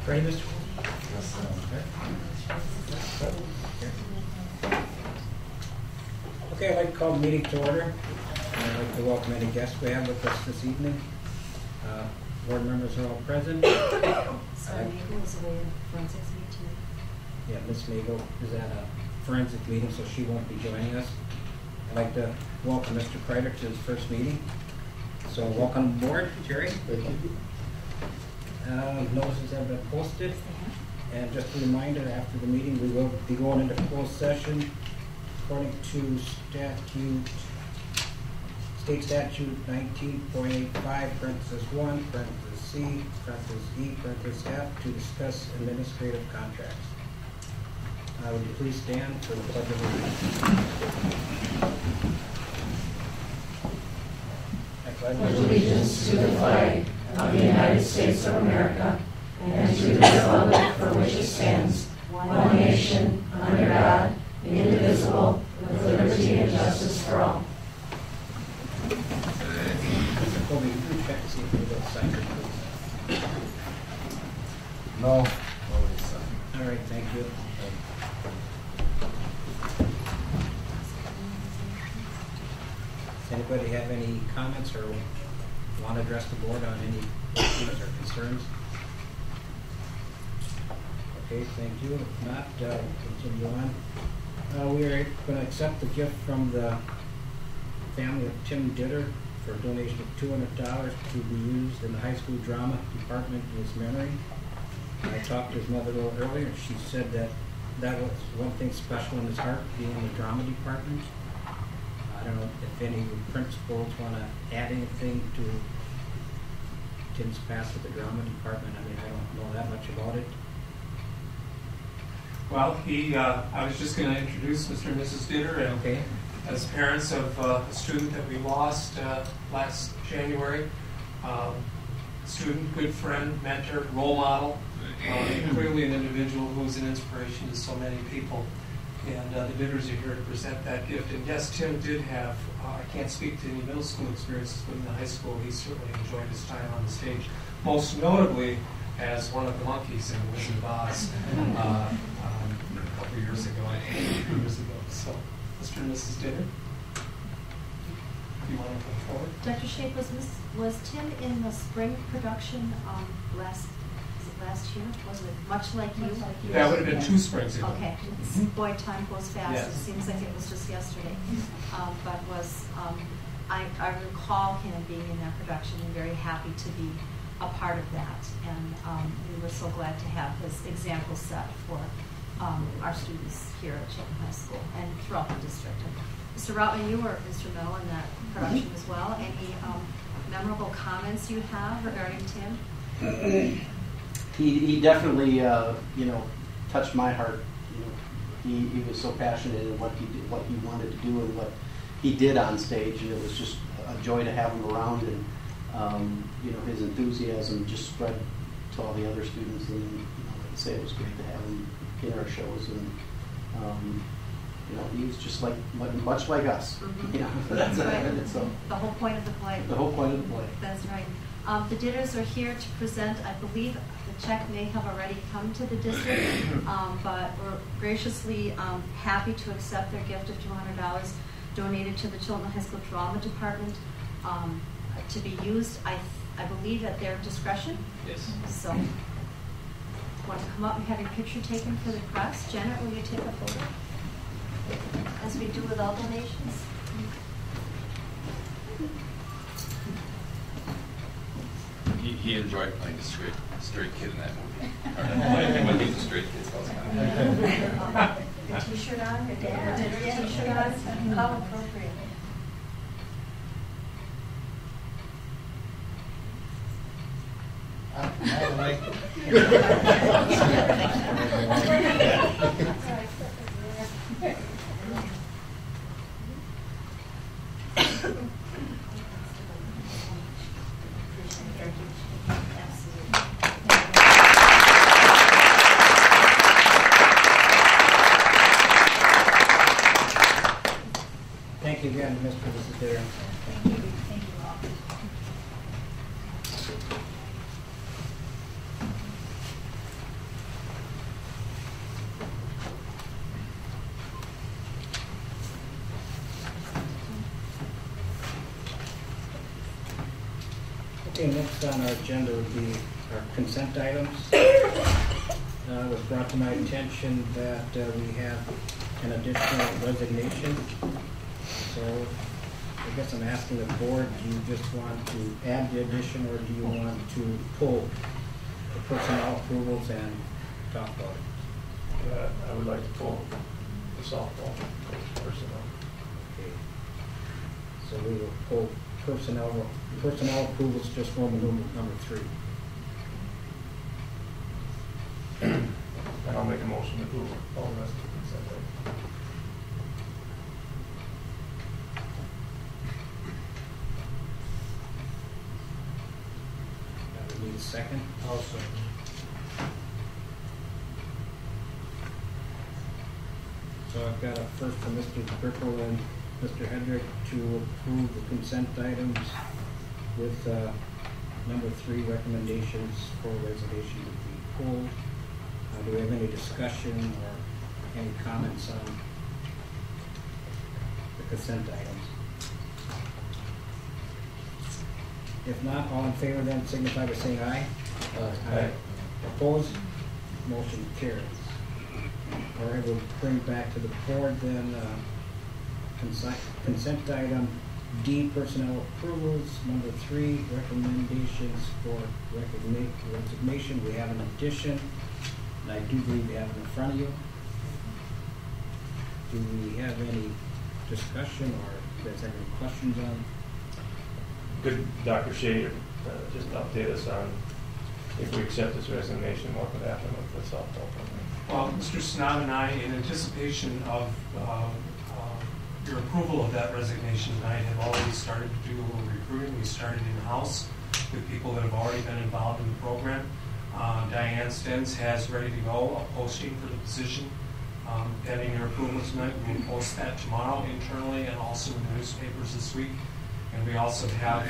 Ready, Mr. Okay, I'd like to call the meeting to order. I'd like to welcome any guests we have with us this evening. Board members are all present. Sorry, Mabel is away in forensics meeting. Yeah, Ms. Mabel is at a forensic meeting, so she won't be joining us. I'd like to welcome Mr. Kreider to his first meeting. So welcome aboard, Jerry. Thank you. Notices have been posted. And just a reminder, after the meeting, we will be going into closed session according to State Statute 19.85, parenthesis 1, parenthesis C, parenthesis E, parenthesis F, to discuss administrative contracts. Would you please stand for the pledge of allegiance? I pledge allegiance to the flag of the United States of America and to the republic for which it stands, one nation, under God, indivisible, with liberty and justice for all. Colby, you can check to see if we will sign it, please. No. All right, thank you. Does anybody have any comments or want to address the board on any issues or concerns? Okay, thank you. If not, continue on. We are going to accept the gift from the family of Tim Ditter for a donation of $200 to be used in the high school drama department in his memory. I talked to his mother a little earlier. She said that was one thing special in his heart, being in the drama department. I don't know if any principals want to add anything to Tim's past with the drama department. I mean, I don't know that much about it. Well, I was just going to introduce Mr. and Mrs. Ditter, and Okay. as parents of a student that we lost last January, student, good friend, mentor, role model, clearly an individual who's an inspiration to so many people. And the Ditters are here to present that gift. And yes, Tim did have, I can't speak to any middle school experiences, but in the high school, he certainly enjoyed his time on the stage. Most notably, as one of the monkeys in Wizard of Oz a couple years ago, I think, 2 years ago. So, Mr. and Mrs. Ditter, if you want to come forward. Dr. Shape, was Tim in the spring production last year? Was it Much Like You? That would have been 2 springs ago. Okay. Boy, time goes fast. Yes. It seems like it was just yesterday. But I recall him being in that production and very happy to be a part of that. And we were so glad to have his example set for our students here at Chilton High School and throughout the district. And Mr. Routman, you were instrumental in that production as well. Any memorable comments you have regarding Tim? He definitely, touched my heart. He was so passionate in what he did, what he wanted to do, and what he did on stage, and it was just a joy to have him around. And his enthusiasm just spread to all the other students. And like I say, it was great to have him in our shows. And he was just much like us. Mm-hmm. That's right. So the whole point of the play. The whole point of the play. That's right. The Ditters are here to present, I believe the check may have already come to the district, but we're graciously happy to accept their gift of $200 donated to the Chilton High School Drama Department to be used, I believe, at their discretion. Yes. So, want to come up and have your picture taken for the press? Janet, will you take a photo? As we do with all donations. He enjoyed playing the straight kid in that movie. When he was a straight kid, so I was kind of... The t-shirt on, her dad, the t-shirt on, how appropriate. Thank you again, Mr. and Mrs. Ditter. Thank you. Thank you all. Okay, next on our agenda would be our consent items. It was brought to my attention that we have an additional resignation. So I guess I'm asking the board, do you just want to add the addition, or do you want to pull the personnel approvals and talk about it? I would like to pull the softball coach personnel. Okay. So we will pull personnel approvals, just Roman numeral number 3. And I'll make a motion to approve all the rest of the consent items. We need a second. I'll second. So I've got a first from Mr. Griffel and Mr. Hedrick to approve the consent items with number 3 recommendations for resignation to be pulled. Do we have any discussion or any comments on the consent items? If not, all in favor then signify by saying aye. Aye. Opposed? Motion carries. All right, we'll bring back to the board then consent item D, personnel approvals. Number 3, recommendations for resignation. We have an addition, and I do believe we have it in front of you. Do we have any discussion, or do you guys have any questions on? Could Dr. Shea just update us on if we accept this resignation, what would happen with the softball program? Well, Mr. Snod and I, in anticipation of your approval of that resignation tonight, have already started to do a little recruiting. We started in-house with people that have already been involved in the program. Diane Stens has ready to go a posting for the position. Pending your approval tonight, we will post that tomorrow internally and also in the newspapers this week. And we also have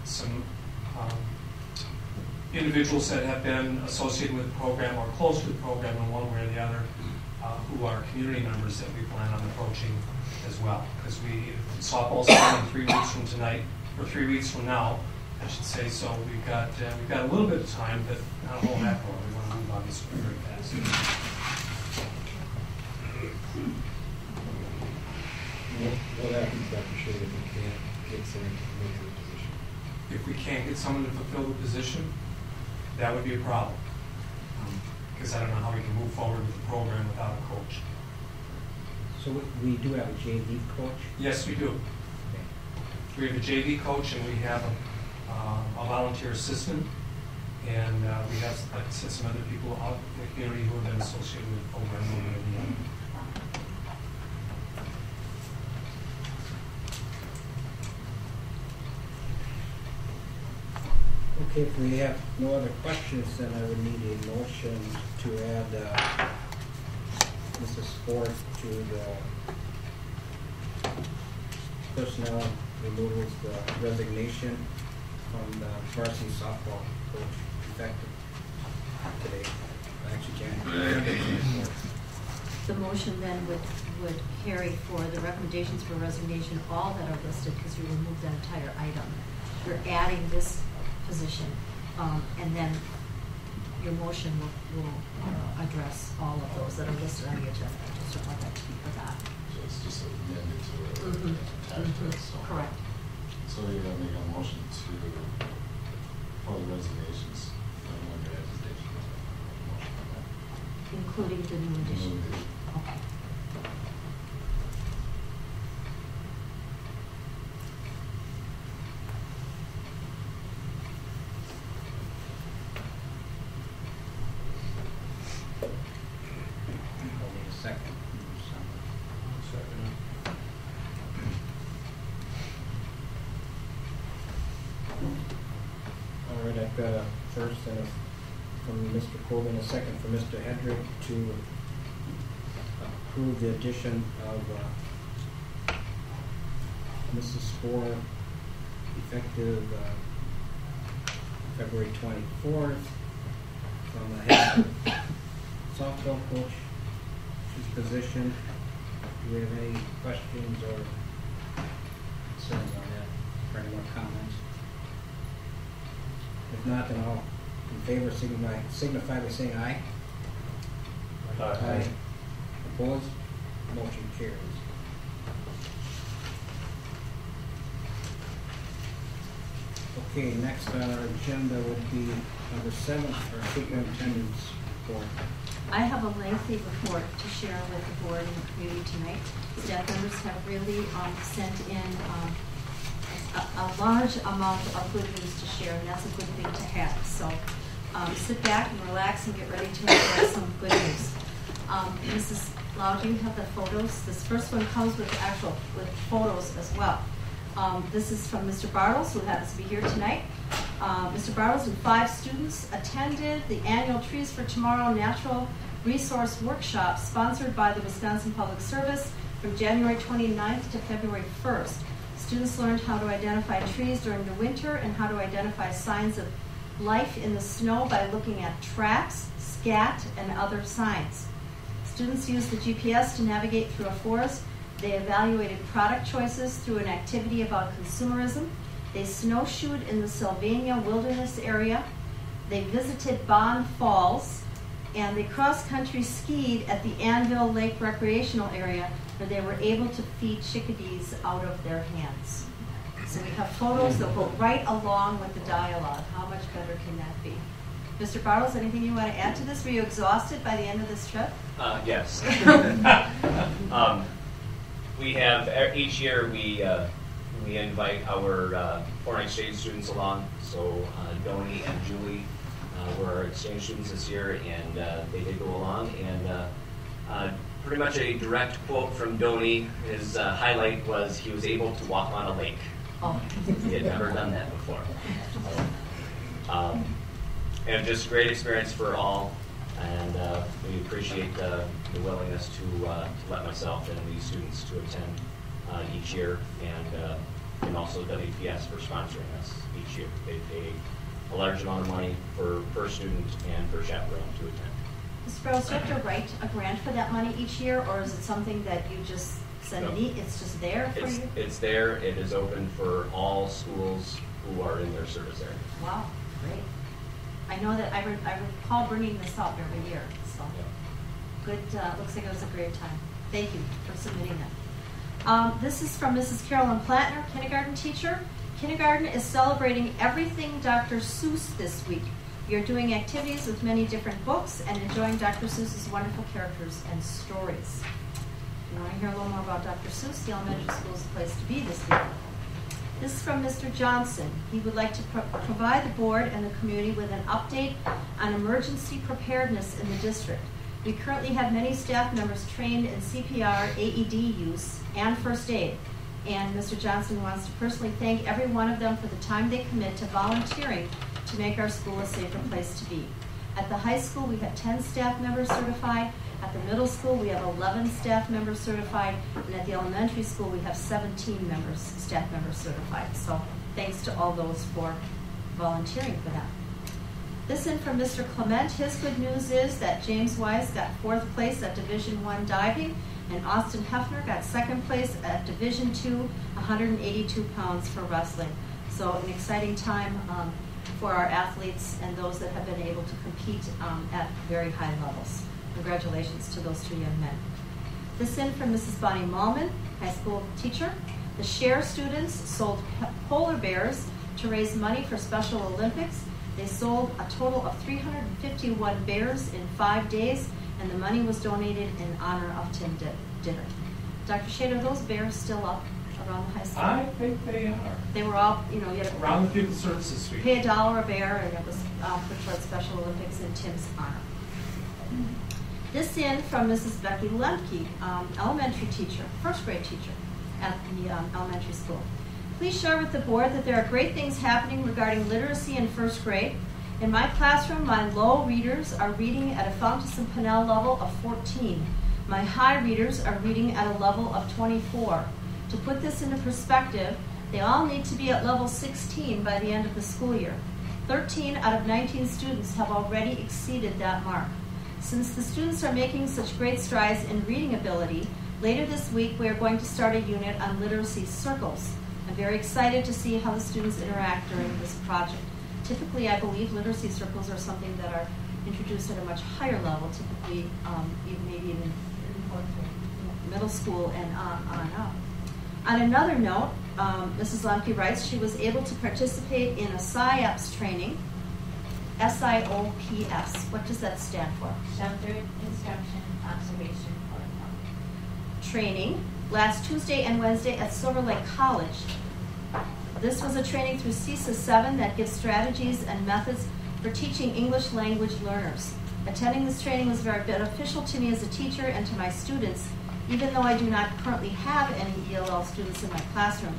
some individuals that have been associated with the program or close to the program in one way or the other, who are community members that we plan on approaching as well. Because softball's starting 3 weeks from tonight, or 3 weeks from now, I should say. So we've got a little bit of time, but not a whole heck of a lot. We want to move on this very fast. What happens, Dr. Shea, if we can't get someone to commit to the position? If we can't get someone to fulfill the position, that would be a problem. Because I don't know how we can move forward with the program without a coach. So we do have a JV coach. Yes, we do. Okay. We have a JV coach and we have a volunteer assistant. And we have, like I said, some other people out in the community who have been associated with the program one way or the other. Okay, if we have no other questions, then I would need a motion to add Mrs. Sport to the personnel removals, the resignation from the varsity softball coach effective today, actually January 24th. The motion then would carry for the recommendations for resignation, all that are listed, because you removed that entire item. You're adding this position, and then your motion will address all of those that are listed on the agenda. I just don't want that to be forgotten. So it's just amended to it. Correct. So you're gonna make a motion to, for the resignations, under hesitation. Motion on that. Including the new addition. Okay. I'll need a second. All right, I've got a first and a from Mr. Colvin, a second from Mr. Hedrick to approve the addition of Mrs. Spore effective February 24th from the head softball coach position. Do we have any questions or concerns on that, or any more comments? not, then all in favor signify by saying aye. Aye. Opposed? Motion carries. Okay, next on our agenda would be number 7, our superintendent's report. I have a lengthy report to share with the board and the community tonight. Staff members have really sent in a large amount of good news to share, and that's a good thing to have. So sit back and relax and get ready to enjoy some good news. Mrs. Lau, do you have the photos? This first one comes with with photos as well. This is from Mr. Bartles, who happens to be here tonight. Mr. Bartles and 5 students attended the annual Trees for Tomorrow Natural Resource Workshop sponsored by the Wisconsin Public Service from January 29th to February 1st. Students learned how to identify trees during the winter and how to identify signs of life in the snow by looking at tracks, scat, and other signs. Students used the GPS to navigate through a forest. They evaluated product choices through an activity about consumerism. They snowshoed in the Sylvania Wilderness area. They visited Bond Falls, and they cross-country skied at the Anvil Lake Recreational Area, where they were able to feed chickadees out of their hands. So we have photos that go right along with the dialogue. How much better can that be? Mr. Bartles, anything you want to add to this? Were you exhausted by the end of this trip? Yes. We have, each year we invite our foreign exchange students along. So Donnie and Julie were our exchange students this year, and they did go along. And pretty much a direct quote from Donnie, his highlight was he was able to walk on a lake. Oh. He had never done that before. And just great experience for all, and we appreciate the willingness to let myself and these students to attend each year, and also WPS for sponsoring us each year. They pay a large amount of money per student and per chaperone to attend. Mr. Bartles, do you have to write a grant for that money each year, or is it something that you just send it's just there for you? It's there. It is open for all schools who are in their service area. Wow, great. I know that I recall bringing this up every year, so good. Looks like it was a great time. Thank you for submitting that. This is from Mrs. Carolyn Plattner, kindergarten teacher. Kindergarten is celebrating everything Dr. Seuss this week. We are doing activities with many different books and enjoying Dr. Seuss's wonderful characters and stories. If you want to hear a little more about Dr. Seuss, the elementary school is the place to be this week. This is from Mr. Johnson. He would like to provide the board and the community with an update on emergency preparedness in the district. We currently have many staff members trained in CPR, AED use, and first aid. And Mr. Johnson wants to personally thank every one of them for the time they commit to volunteering to make our school a safer place to be. At the high school, we have 10 staff members certified. At the middle school, we have 11 staff members certified, and at the elementary school, we have 17 staff members certified. So thanks to all those for volunteering for that. This in from Mr. Clement. His good news is that James Wise got 4th place at Division I diving, and Austin Hefner got 2nd place at Division II, 182 pounds for wrestling. So an exciting time for our athletes and those that have been able to compete at very high levels. Congratulations to those 2 young men. This in from Mrs. Bonnie Mallman, high school teacher. The SHARE students sold polar bears to raise money for Special Olympics. They sold a total of 351 bears in 5 days, and the money was donated in honor of Tim Dinner. Dr. Shade, are those bears still up around the high school? I think they are. They were all, you had to Around the Pupil Services Suite. pay $1 a bear, and it was put towards Special Olympics in Tim's honor. This in from Mrs. Becky Lemke, elementary teacher, 1st grade teacher at the elementary school. Please share with the board that there are great things happening regarding literacy in 1st grade. In my classroom, my low readers are reading at a Fountas and Pinnell level of 14. My high readers are reading at a level of 24. To put this into perspective, they all need to be at level 16 by the end of the school year. 13 out of 19 students have already exceeded that mark. Since the students are making such great strides in reading ability, later this week we are going to start a unit on literacy circles. I'm very excited to see how the students interact during this project. Typically, I believe literacy circles are something that are introduced at a much higher level, typically maybe in middle school and on up. On another note, Mrs. Lemke writes she was able to participate in a SIOPS training, SIOPS. What does that stand for? Sheltered Instruction Observation Protocol. Training last Tuesday and Wednesday at Silver Lake College. This was a training through CISA 7 that gives strategies and methods for teaching English language learners. Attending this training was very beneficial to me as a teacher and to my students, even though I do not currently have any ELL students in my classroom.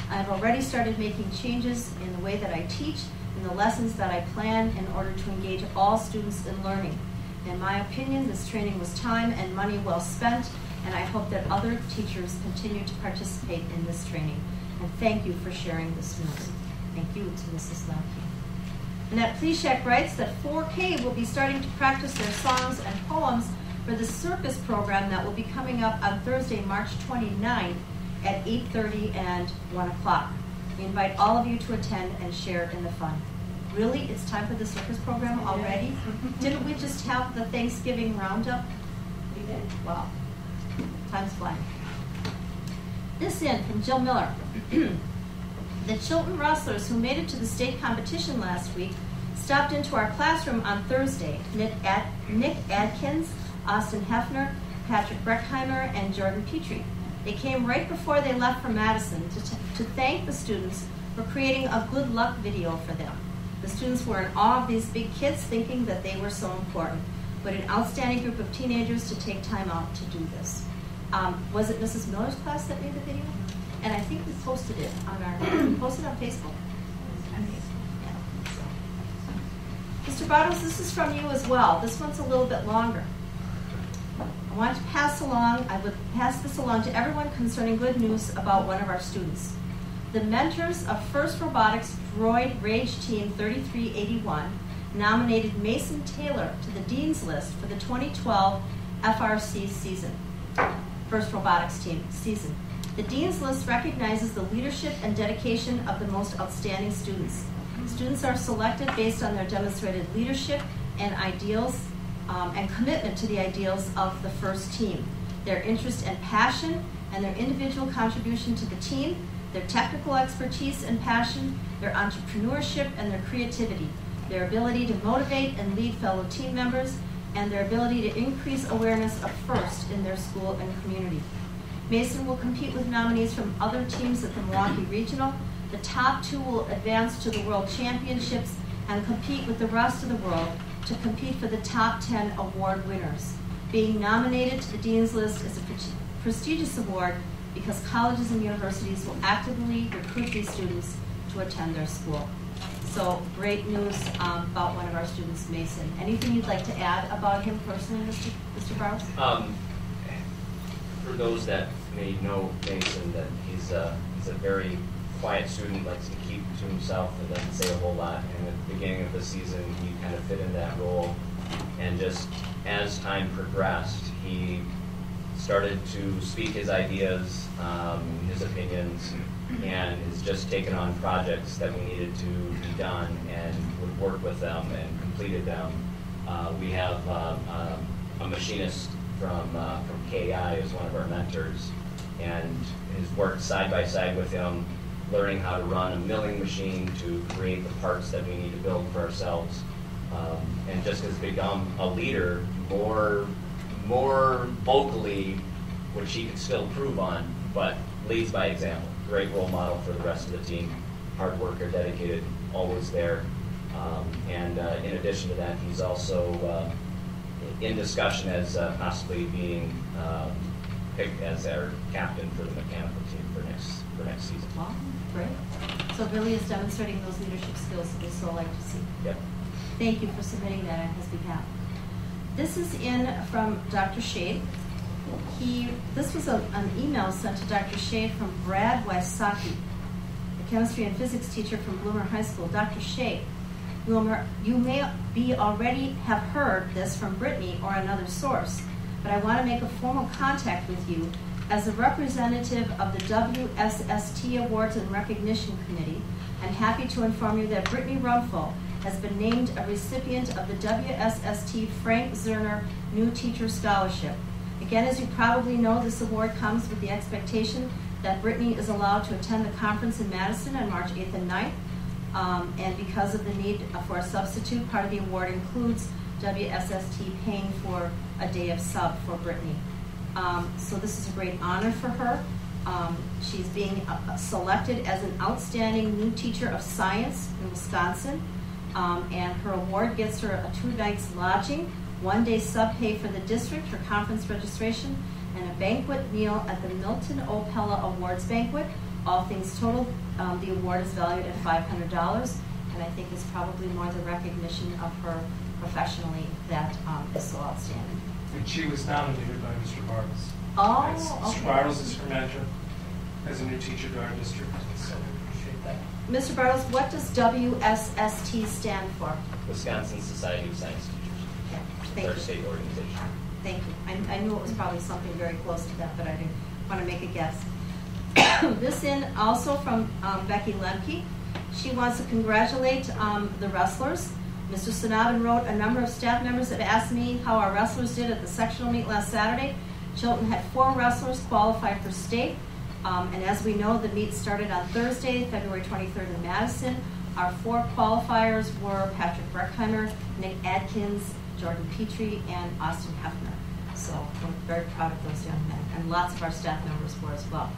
I have already started making changes in the way that I teach and the lessons that I plan in order to engage all students in learning. In my opinion, this training was time and money well spent, and I hope that other teachers continue to participate in this training. And thank you for sharing this news. Thank you to Mrs. Lemke. Annette Pleshak writes that 4K will be starting to practice their songs and poems for the circus program that will be coming up on Thursday, March 29th at 8:30 and 1 o'clock. We invite all of you to attend and share in the fun. Really? It's time for the circus program already? Didn't we just have the Thanksgiving roundup? We did. Wow. Time's flying. This in from Jill Miller. The Chilton wrestlers who made it to the state competition last week stopped into our classroom on Thursday. Nick Adkins, Austin Hefner, Patrick Breckheimer, and Jordan Petrie. They came right before they left for Madison to thank the students for creating a good luck video for them. The students were in awe of these big kids, thinking that they were so important. What an outstanding group of teenagers to take time out to do this. Was it Mrs. Miller's class that made the video? And I think we posted it on Facebook. Mr. Bottles, this is from you as well. This one's a little bit longer. I would pass this along to everyone concerning good news about one of our students. The mentors of First Robotics Droid Rage Team 3381 nominated Mason Taylor to the Dean's List for the 2012 FRC season. First Robotics Team season. The Dean's List recognizes the leadership and dedication of the most outstanding students. Students are selected based on their demonstrated leadership and ideals and commitment to the ideals of the first team, their interest and passion, and their individual contribution to the team, their technical expertise and passion, their entrepreneurship and their creativity, their ability to motivate and lead fellow team members, and their ability to increase awareness of FIRST in their school and community. Mason will compete with nominees from other teams at the Milwaukee Regional. The top 2 will advance to the World Championships and compete with the rest of the world to compete for the top 10 award winners. Being nominated to the Dean's List is a prestigious award because colleges and universities will actively recruit these students to attend their school. So great news about one of our students, Mason. Anything you'd like to add about him personally, Mr. Barnes? For those that may know Mason, that he's a very quiet student, likes to keep to himself and doesn't say a whole lot. And at the beginning of the season, he kind of fit in that role. And just as time progressed, he started to speak his ideas, his opinions, and has just taken on projects that we needed to be done and would work with them and completed them. We have a machinist from KI as one of our mentors, and has worked side by side with him, learning how to run a milling machine to create the parts that we need to build for ourselves, and just has become a leader more vocally, which he can still improve on, but leads by example. Great role model for the rest of the team. Hard worker, dedicated, always there. And in addition to that, he's also in discussion as possibly being picked as our captain for the mechanical team for next season. Wow, great. So really is demonstrating those leadership skills that we so like to see. Yep. Thank you for submitting that on his behalf. This is in from Dr. Shade. This was an email sent to Dr. Shade from Brad Wysocki, the chemistry and physics teacher from Bloomer High School. Dr. Shade, you may be already have heard this from Brittany or another source, but I want to make a formal contact with you as a representative of the WSST Awards and Recognition Committee. I'm happy to inform you that Brittany Rumful has been named a recipient of the WSST Frank Zerner New Teacher Scholarship. Again, as you probably know, this award comes with the expectation that Brittany is allowed to attend the conference in Madison on March 8th and 9th. And because of the need for a substitute, part of the award includes WSST paying for a day of sub for Brittany. So this is a great honor for her. She's being selected as an outstanding new teacher of science in Wisconsin. And her award gets her a 2 nights lodging, 1 day sub pay for the district, her conference registration, and a banquet meal at the Milton O. Pella Awards Banquet. All things total, the award is valued at $500, and I think it's probably more the recognition of her professionally that is so outstanding. And she was nominated by Mr. Bartles. Oh, Mr. okay. Bartles is her mentor as a new teacher to our district, so we appreciate that. Mr. Bartles, what does WSST stand for? Wisconsin Society of Science Teachers. Okay, It's thank our you. state organization. Thank you. I knew it was probably something very close to that, but I didn't want to make a guess. This in also from Becky Lemke. She wants to congratulate the wrestlers. Mr. Sanabin wrote, a number of staff members have asked me how our wrestlers did at the sectional meet last Saturday. Chilton had 4 wrestlers qualify for state. And as we know, the meet started on Thursday, February 23rd in Madison. Our 4 qualifiers were Patrick Breckheimer, Nick Adkins, Jordan Petrie, and Austin Hefner. So we're very proud of those young men, and lots of our staff members were as well.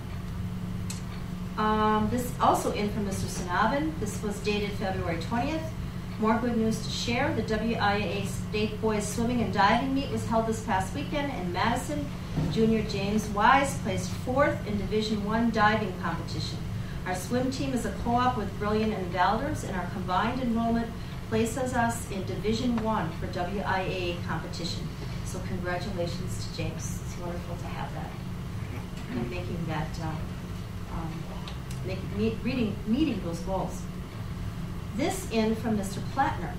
This also in from Mr. Sanabin. This was dated February 20th. More good news to share. The WIAA State Boys Swimming and Diving Meet was held this past weekend in Madison. Junior James Wise placed 4th in Division I diving competition. Our swim team is a co-op with Brilliant and Valders, and our combined enrollment places us in Division I for WIAA competition. So congratulations to James. It's wonderful to have that. And making that, meeting those goals. This in from Mr. Plattner.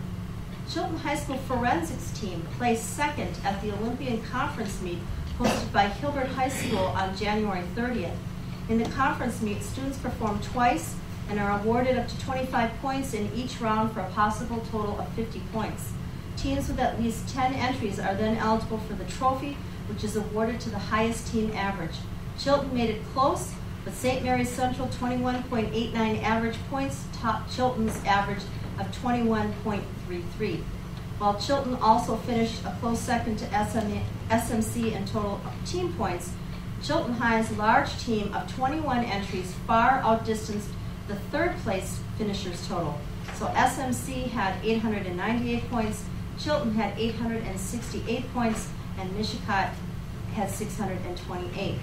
Chilton High School forensics team placed 2nd at the Olympian Conference meet hosted by Hilbert High School on January 30th. In the conference meet, students perform twice and are awarded up to 25 points in each round for a possible total of 50 points. Teams with at least 10 entries are then eligible for the trophy, which is awarded to the highest team average. Chilton made it close, but St. Mary's Central 21.89 average points topped Chilton's average of 21.33. While Chilton also finished a close second to SMC in total team points, Chilton High's large team of 21 entries far outdistanced the 3rd place finishers total. So SMC had 898 points, Chilton had 868 points, and Mishicot had 628.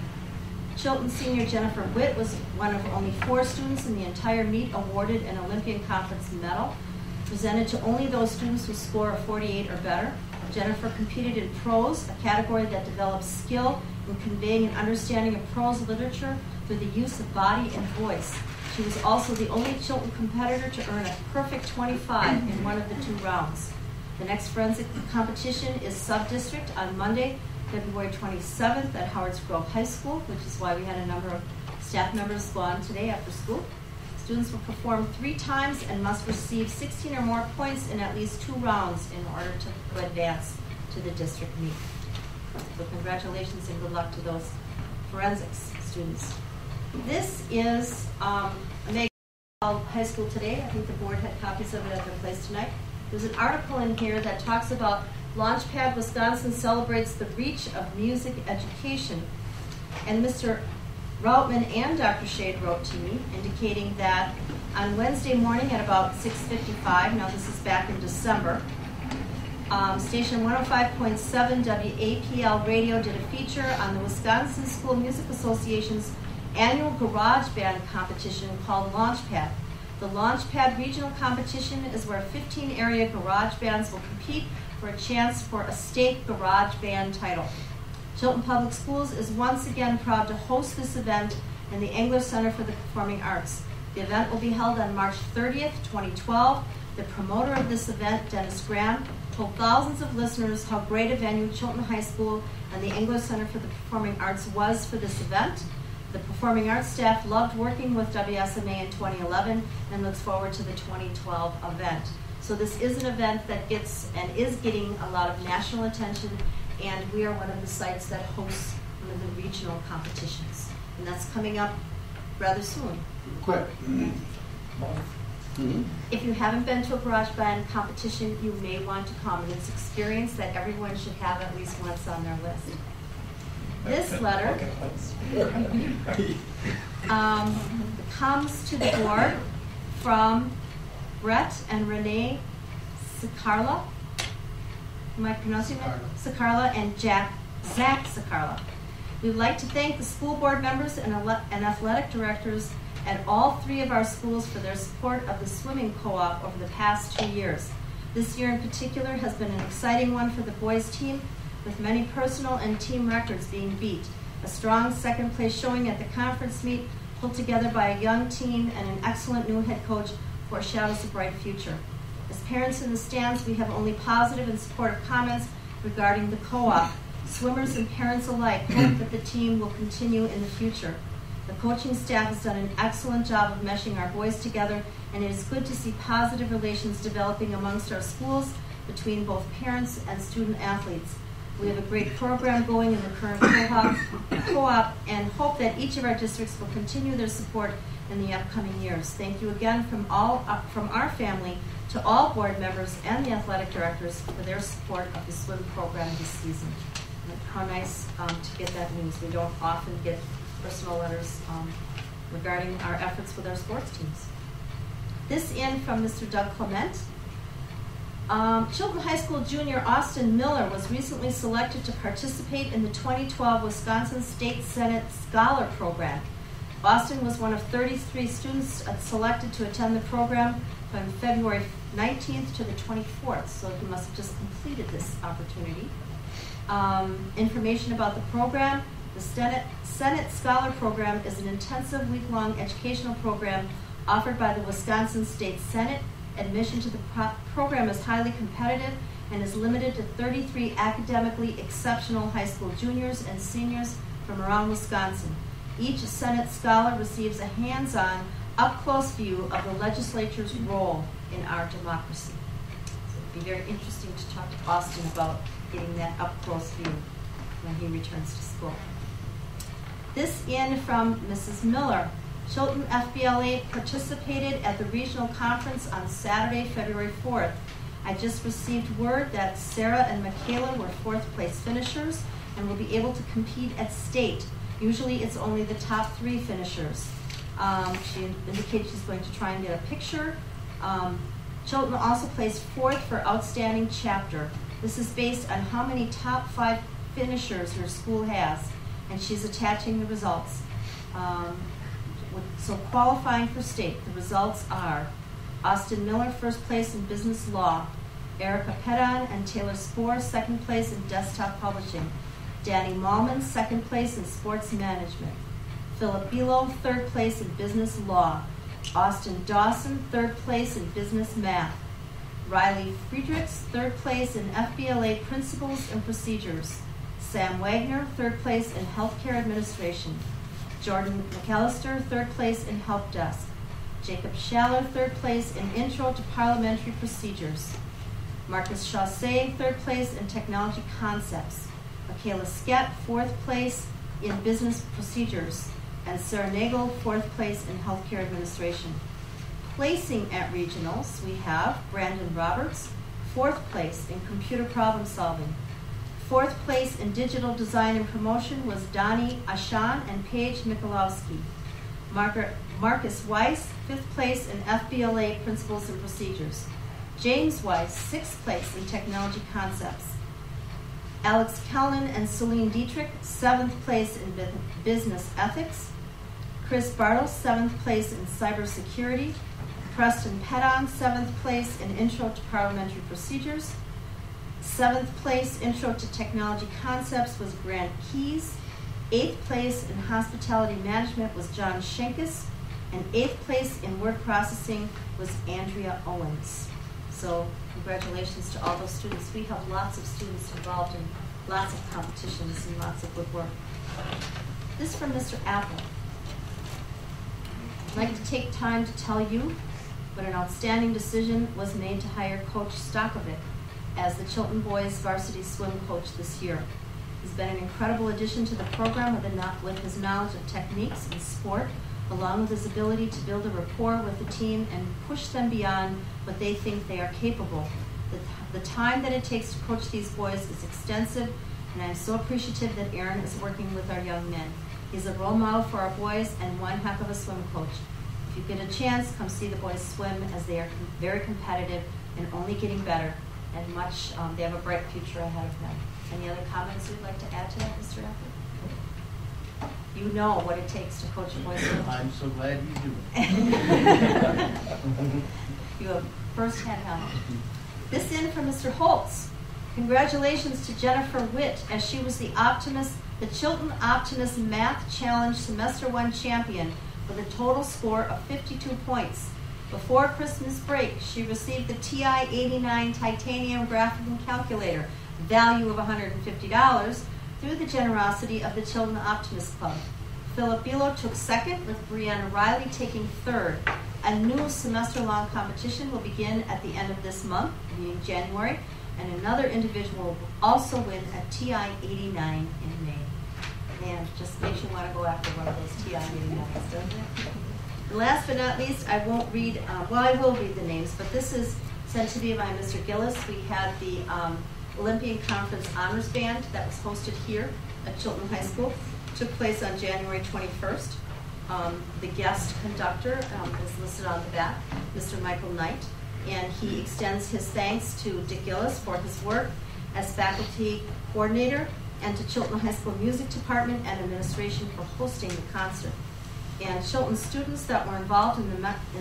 Chilton senior Jennifer Witt was one of only 4 students in the entire meet awarded an Olympian Conference medal, presented to only those students who score a 48 or better. Jennifer competed in prose, a category that develops skill in conveying an understanding of prose literature through the use of body and voice. She was also the only Chilton competitor to earn a perfect 25 in one of the 2 rounds. The next forensic competition is sub-district on Monday, February 27th at Howards Grove High School, which is why we had a number of staff members go on today after school. Students will perform 3 times and must receive 16 or more points in at least 2 rounds in order to advance to the district meet. So congratulations and good luck to those forensics students. This is Megan High School Today. I think the board had copies of it at their place tonight. There's an article in here that talks about Launchpad Wisconsin celebrates the reach of music education. And Mr. Routman and Dr. Shade wrote to me indicating that on Wednesday morning at about 6:55, now this is back in December, station 105.7 WAPL radio did a feature on the Wisconsin School Music Association's annual garage band competition called Launchpad. The Launchpad regional competition is where 15 area garage bands will compete for a chance for a state garage band title. Chilton Public Schools is once again proud to host this event in the Engler Center for the Performing Arts. The event will be held on March 30th, 2012. The promoter of this event, Dennis Graham, told thousands of listeners how great a venue Chilton High School and the Engler Center for the Performing Arts was for this event. The Performing Arts staff loved working with WSMA in 2011 and looks forward to the 2012 event. So this is an event that gets and is getting a lot of national attention, and we are one of the sites that hosts one of the regional competitions. And that's coming up rather soon. Quick. If you haven't been to a garage band competition, you may want to come. It's an experience that everyone should have at least once on their list. This letter comes to the board from Brett and Renee Sicarla. Am I pronouncing that? Sicarla and Zach Sicarla. We would like to thank the school board members and athletic directors at all 3 of our schools for their support of the swimming co-op over the past 2 years. This year in particular has been an exciting one for the boys team, with many personal and team records being beat. A strong second place showing at the conference meet, pulled together by a young team and an excellent new head coach, foreshadows a bright future. As parents in the stands, we have only positive and supportive comments regarding the co-op. Swimmers and parents alike hope that the team will continue in the future. The coaching staff has done an excellent job of meshing our boys together, and it is good to see positive relations developing amongst our schools between both parents and student athletes. We have a great program going in the current co-op and hope that each of our districts will continue their support in the upcoming years. Thank you again from our family to all board members and the athletic directors for their support of the swim program this season. And how nice to get that news. We don't often get personal letters regarding our efforts with our sports teams. This in from Mr. Doug Clement. Chilton High School junior Austin Miller was recently selected to participate in the 2012 Wisconsin State Senate Scholar Program. Austin was one of 33 students selected to attend the program from February 19th to the 24th, so he must have just completed this opportunity. Information about the program: the Senate Scholar Program is an intensive week-long educational program offered by the Wisconsin State Senate. Admission to the program is highly competitive and is limited to 33 academically exceptional high school juniors and seniors from around Wisconsin. Each Senate Scholar receives a hands-on, up-close view of the legislature's role in our democracy. So it'd be very interesting to talk to Austin about getting that up-close view when he returns to school. This in from Mrs. Miller. Chilton FBLA participated at the regional conference on Saturday, February 4th. I just received word that Sarah and Michaela were 4th place finishers and will be able to compete at state. Usually it's only the top 3 finishers. She indicated she's going to try and get a picture. Chilton also placed 4th for outstanding chapter. This is based on how many top 5 finishers her school has, and she's attaching the results. So qualifying for state, the results are Austin Miller, 1st place in business law. Erica Pedon and Taylor Spohr, 2nd place in desktop publishing. Danny Malman, 2nd place in sports management. Philip Bilo, 3rd place in business law. Austin Dawson, 3rd place in business math. Riley Friedrichs, 3rd place in FBLA principles and procedures. Sam Wagner, 3rd place in healthcare administration. Jordan McAllister, 3rd place in help desk. Jacob Schaller, 3rd place in intro to parliamentary procedures. Marcus Chaussee, 3rd place in technology concepts. Michaela Skett, 4th place in business procedures. And Sarah Nagel, 4th place in healthcare administration. Placing at regionals, we have Brandon Roberts, 4th place in computer problem solving. 4th place in digital design and promotion was Donnie Ashan and Paige Mikulowski. Marcus Weiss, 5th place in FBLA principles and procedures. James Weiss, 6th place in technology concepts. Alex Kellnan and Celine Dietrich, 7th place in business ethics. Chris Bartle, 7th place in cybersecurity. Preston Pedon, 7th place in intro to parliamentary procedures. 7th place intro to technology concepts was Grant Keys. 8th place in hospitality management was John Schenkus. And 8th place in word processing was Andrea Owens. So congratulations to all those students. We have lots of students involved in lots of competitions and lots of good work. This is from Mr. Apple. I'd like to take time to tell you but an outstanding decision was made to hire Coach Stokovic as the Chilton boys varsity swim coach this year. He's been an incredible addition to the program with his knowledge of techniques in sport, along with his ability to build a rapport with the team and push them beyond what they think they are capable. The time that it takes to coach these boys is extensive, and I'm so appreciative that Aaron is working with our young men. He's a role model for our boys and one heck of a swim coach. If you get a chance, come see the boys swim, as they are very competitive and only getting better, and they have a bright future ahead of them. Any other comments you'd like to add to that, Mr. Apple? You know what it takes to coach a boys swim. I'm so glad you do. You have first-hand knowledge. This in from Mr. Holtz. Congratulations to Jennifer Witt, as she was the Chilton Optimist Math Challenge Semester 1 champion with a total score of 52 points. Before Christmas break, she received the TI-89 Titanium Graphical Calculator, value of $150, through the generosity of the Chilton Optimist Club. Philip Bilo took second, with Brianna Riley taking third. A new semester-long competition will begin at the end of this month, meaning January, and another individual will also win a TI-89 in May. And just makes you want to go after one of those TI-89s, doesn't it? And last but not least, I won't read, I will read the names, but this is sent to me by Mr. Gillis. We had the Olympian Conference Honors Band that was hosted here at Chilton High School. Took place on January 21st. The guest conductor is listed on the back, Mr. Michael Knight, and he extends his thanks to Dick Gillis for his work as faculty coordinator, and to Chilton High School Music Department and Administration for hosting the concert. And Chilton students that were involved in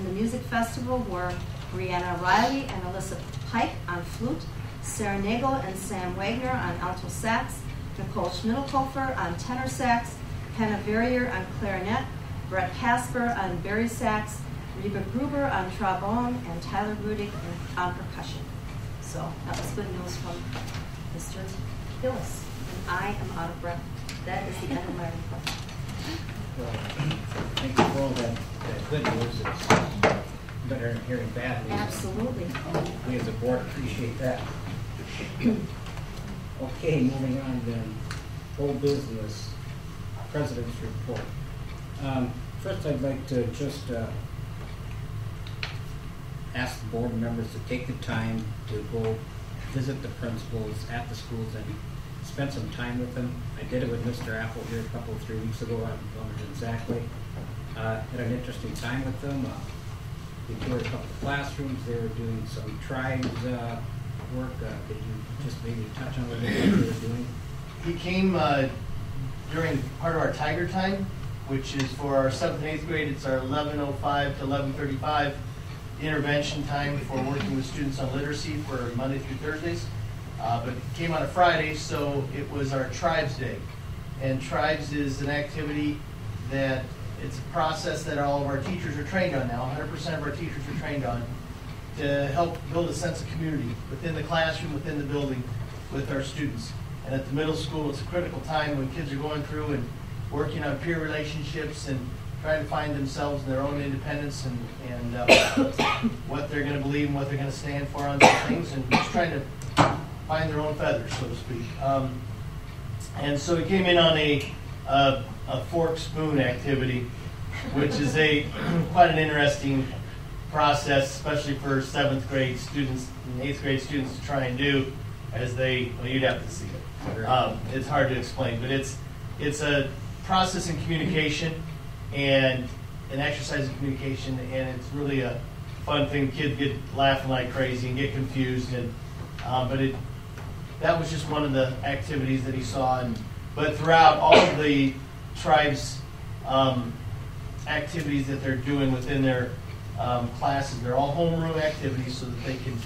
the music festival were Brianna Riley and Alyssa Pike on flute, Sarah Nagel and Sam Wagner on alto sax, Nicole Schmidlkofer on tenor sax, Hannah Verrier on clarinet, Brett Casper on bari sax, Reba Gruber on trombone, and Tyler Rudig on percussion. So that was good news from Mr. Gillis. And I am out of breath. That is the end of my report. Well, thank you for all that good news. It's better than hearing bad news. Absolutely. We as a board appreciate that. Okay, moving on then. Whole business, President's report. First, I'd like to just ask the board members to take the time to go visit the principals at the schools and spend some time with them. I did it with Mr. Apple here a 3 weeks ago. I don't remember exactly. Had an interesting time with them. We toured a couple of classrooms. They were doing some tribes work. Could you just maybe touch on what they were doing? He came during part of our Tiger Time, which is for our 7th and 8th grade. It's our 11:05 to 11:35 intervention time for working with students on literacy for Monday through Thursdays. But it came on a Friday, so it was our Tribes Day. And Tribes is an activity that it's a process that all of our teachers are trained on now. 100% of our teachers are trained on to help build a sense of community within the classroom, within the building, with our students. And at the middle school, it's a critical time when kids are going through and working on peer relationships and trying to find themselves and their own independence and what they're going to believe and what they're going to stand for on these things, and just trying to find their own feathers, so to speak. And so he came in on a fork spoon activity, which is quite an interesting process, especially for 7th grade students and 8th grade students to try and do, as you'd have to see it. It's hard to explain, but it's a process in communication and an exercise in communication, and it's really a fun thing. Kids get laughing like crazy and get confused, and that was just one of the activities that he saw. But throughout all of the tribes' activities that they're doing within their classes, they're all homeroom activities so that they can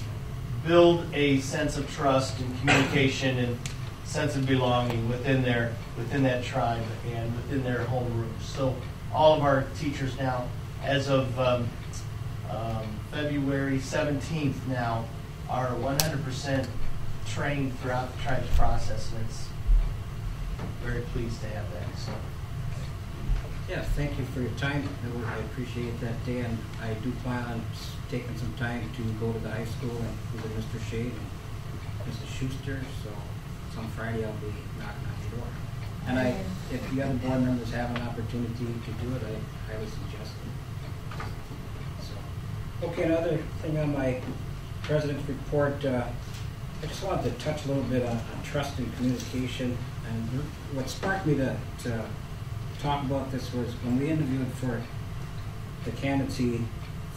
build a sense of trust and communication and sense of belonging within that tribe and within their homerooms. So all of our teachers now, as of February 17th now, are 100% trained throughout the tribes process, and it's very pleased to have that. So Yeah, thank you for your time. I appreciate that, Dan. I do plan on taking some time to go to the high school and visit Mr. Shade and Mrs. Schuster, so on Friday I'll be knocking on your door. And if the other board members have an opportunity to do it, I highly suggest it. So, okay, another thing on my president's report, I just wanted to touch a little bit on trust and communication. And what sparked me to talk about this was when we interviewed for the candidacy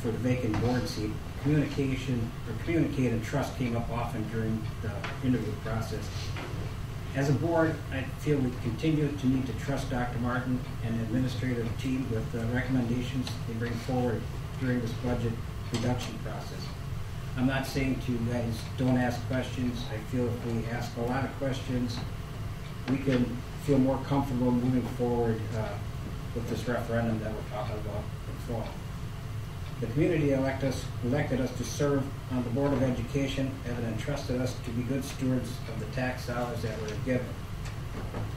for the vacant board seat, communicate and trust came up often during the interview process. As a board, I feel we continue to need to trust Dr. Martin and the administrative team with the recommendations they bring forward during this budget reduction process. I'm not saying to you guys don't ask questions. I feel if we ask a lot of questions, we can feel more comfortable moving forward with this referendum that we're talking about in fall. The community elected us to serve on the Board of Education and entrusted us to be good stewards of the tax dollars that were given.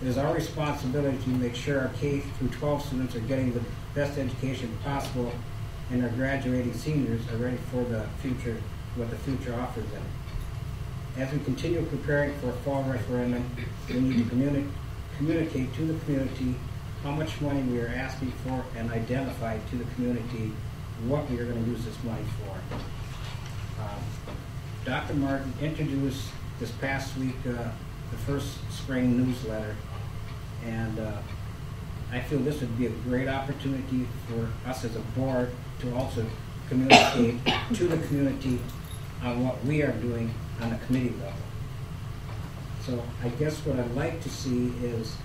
It is our responsibility to make sure our K through 12 students are getting the best education possible and our graduating seniors are ready for the future, what the future offers them. As we continue preparing for a fall referendum, we need to communicate to the community how much money we are asking for and identify to the community what we are going to use this money for. Dr. Martin introduced this past week the first spring newsletter, and I feel this would be a great opportunity for us as a board to also communicate to the community on what we are doing on a committee level. So I guess what I'd like to see is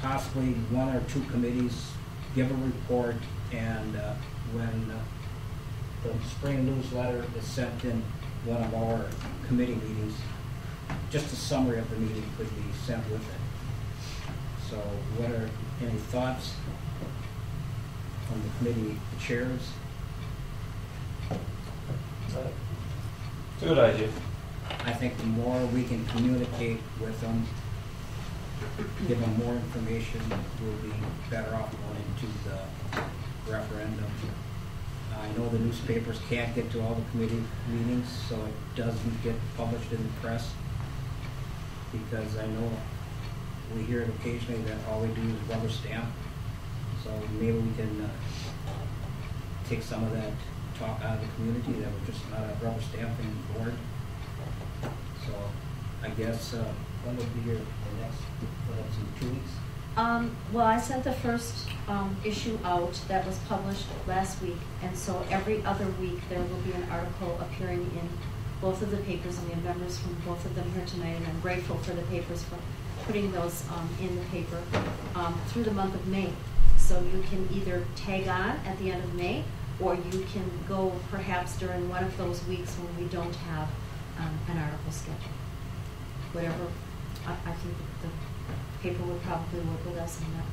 possibly one or two committees give a report, and when the spring newsletter is sent in one of our committee meetings, just a summary of the meeting could be sent with it. So what are any thoughts from the committee chairs? It's a good idea. I think the more we can communicate with them, give them more information, we'll be better off going into the referendum. I know the newspapers can't get to all the committee meetings, so it doesn't get published in the press, because I know we hear it occasionally that all we do is rubber stamp. So maybe we can take some of that talk out of the community, that we're just not a rubber stamping board. So I guess when would be your next, that's in 2 weeks? Well, I sent the first issue out that was published last week, and so every other week there will be an article appearing in both of the papers, and we have members from both of them here tonight, and I'm grateful for the papers for putting those in the paper through the month of May. So you can either tag on at the end of May, or you can go perhaps during one of those weeks when we don't have an article scheduled. Whatever, I think the paper would probably work with us on that.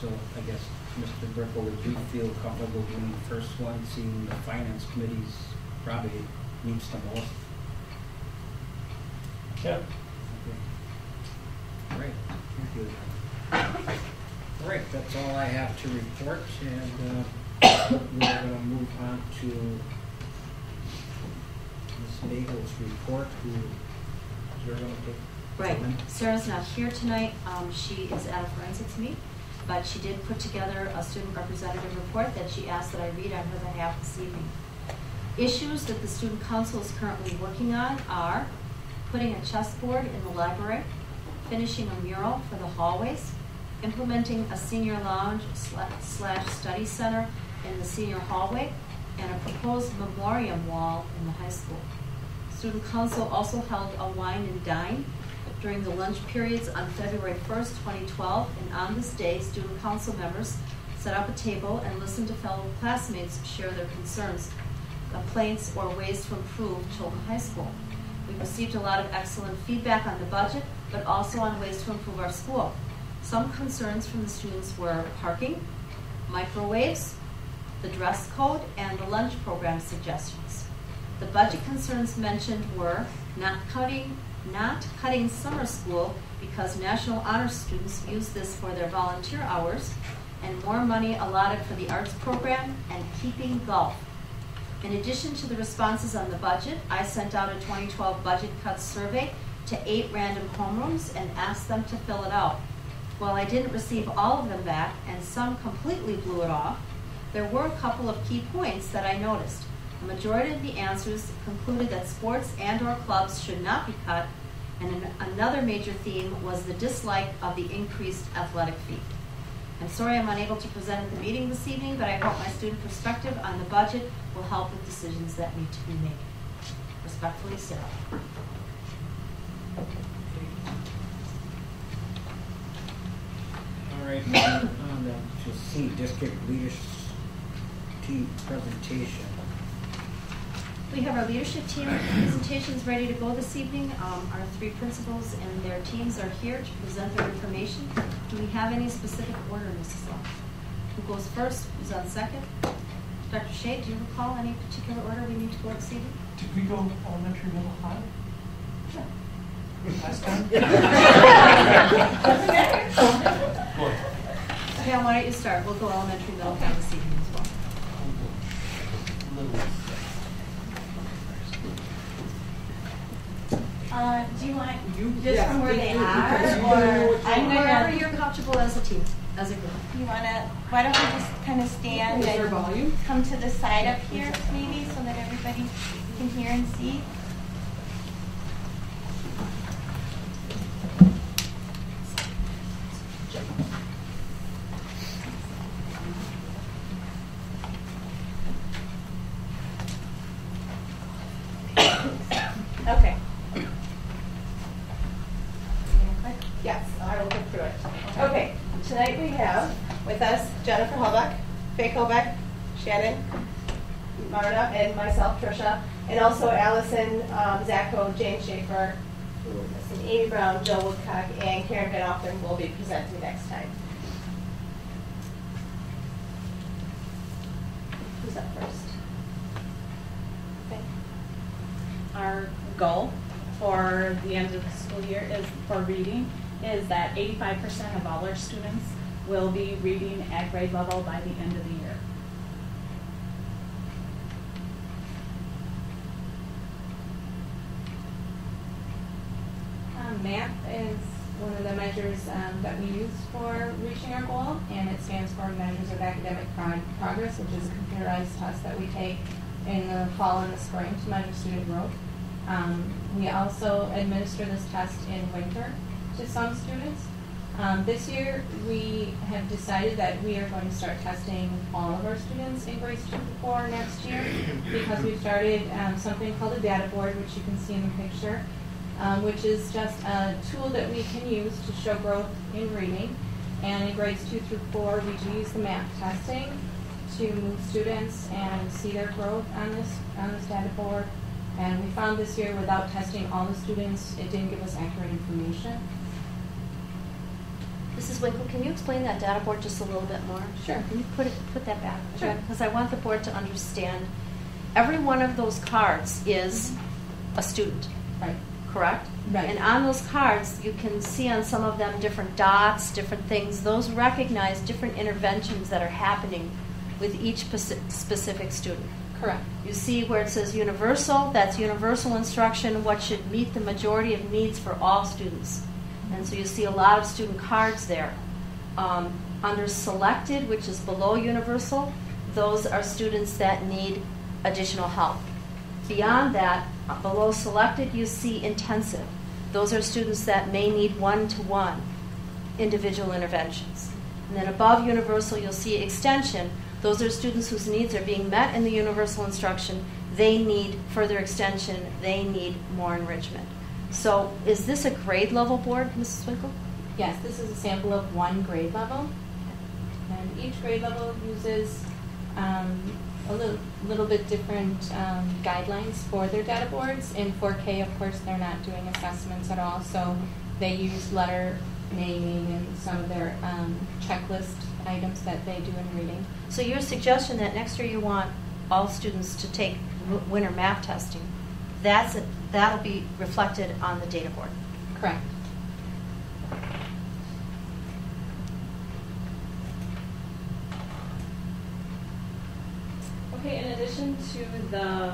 So I guess, Mr. Brickle, would you feel comfortable doing the first one, seeing the finance committee's probably needs the most? Yeah. Okay. Great, thank you. All right, that's all I have to report, and we're going to move on to Ms. Nagel's report, who you're going to take. Right. Sarah's not here tonight. She is at a forensics meet, but she did put together a student representative report that she asked that I read on her behalf this evening. Issues that the student council is currently working on are putting a chessboard in the library, finishing a mural for the hallways, implementing a senior lounge / study center in the senior hallway, and a proposed memoriam wall in the high school. Student council also held a wine and dine during the lunch periods on February 1st, 2012, and on this day, student council members set up a table and listened to fellow classmates share their concerns, complaints, or ways to improve Chilton High School. We received a lot of excellent feedback on the budget, but also on ways to improve our school. Some concerns from the students were parking, microwaves, the dress code, and the lunch program suggestions. The budget concerns mentioned were not cutting summer school because National Honor students use this for their volunteer hours, and more money allotted for the arts program and keeping golf. In addition to the responses on the budget, I sent out a 2012 budget cuts survey to 8 random homerooms and asked them to fill it out. While I didn't receive all of them back, and some completely blew it off, there were a couple of key points that I noticed. A majority of the answers concluded that sports and/or clubs should not be cut, and another major theme was the dislike of the increased athletic fee. I'm sorry I'm unable to present at the meeting this evening, but I hope my student perspective on the budget will help with decisions that need to be made. Respectfully, Sarah. All right, moving on to C, district leadership team presentation. We have our leadership team presentations ready to go this evening. Our 3 principals and their teams are here to present their information. Do we have any specific order, Mrs. Law? Who goes first? Who's on second? Dr. Shea, do you recall any particular order we need to go this evening? Did we go elementary, middle, high? Last time? Pam, why don't you start? We'll go elementary, middle, high this evening as well. Do you want just from where they are, or I'm Wherever gonna? you're comfortable as a team, as a group. You wanna? Why don't we just kind of stand and come to the side up here, maybe, so that everybody can hear and see. Okay. Yes, I will get through it. Okay, tonight we have with us Jennifer Hellbeck, Faye Kobeck, Shannon, Marta, and myself, Tricia, and also Allison Zacco, Jane Schaefer, Amy Brown, Jill Woodcock, and Karen Van Offern will be presenting next time. Who's up first? Faye. Our goal for the end of the school year is for reading is that 85% of all our students will be reading at grade level by the end of the year. Math is one of the measures that we use for reaching our goal, and it stands for Measures of Academic Progress, which is a computerized test that we take in the fall and the spring to measure student growth. We also administer this test in winter to some students. This year, we have decided that we are going to start testing all of our students in grades 2 to 4 next year, because we've started something called a data board, which you can see in the picture, which is just a tool that we can use to show growth in reading. And in grades 2 through 4, we do use the math testing to move students and see their growth on this data board. And we found this year, without testing all the students, it didn't give us accurate information. Mrs. Winkle, can you explain that data board just a little bit more? Sure. Can you put that back? Sure. Because I want the board to understand every one of those cards is a student. Right. Correct? Right. And on those cards, you can see on some of them different dots, different things. Those recognize different interventions that are happening with each specific student. Correct. You see where it says universal, that's universal instruction, what should meet the majority of needs for all students. And so you see a lot of student cards there. Under selected, which is below universal, those are students that need additional help. Beyond that, below selected, you see intensive. Those are students that may need one-to-one individual interventions. And then above universal, you'll see extension. Those are students whose needs are being met in the universal instruction. They need further extension. They need more enrichment. So is this a grade level board, Mrs. Winkle? Yes, this is a sample of one grade level. And each grade level uses a little bit different guidelines for their data boards. In 4K, of course, they're not doing assessments at all, so they use letter naming and some of their checklist items that they do in reading. So your suggestion that next year you want all students to take winter math testing, that'll be reflected on the data board. Correct. addition to the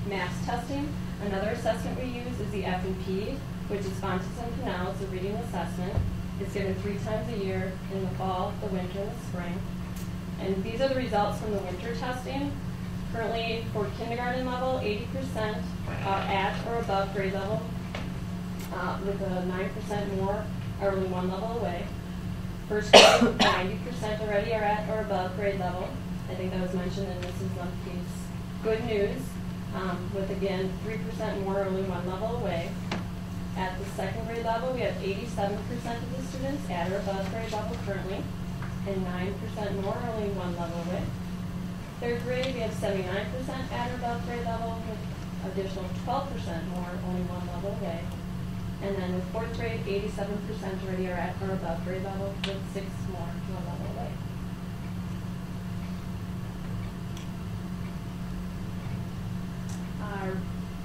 math testing, another assessment we use is the F&P, which is Fontes and Canal. It's a reading assessment. It's given 3 times a year in the fall, the winter, and the spring. And these are the results from the winter testing. Currently, for kindergarten level, 80% are at or above grade level, with a 9% more are only 1 level away. First grade, 90% already are at or above grade level. I think that was mentioned in Mrs. Lumpke's good news, with again 3% more only 1 level away. At the second grade level, we have 87% of the students at or above grade level currently, and 9% more only 1 level away. Third grade, we have 79% at or above grade level, with additional 12% more only 1 level away. And then with fourth grade, 87% already are at or above grade level, with 6 more 1 level away.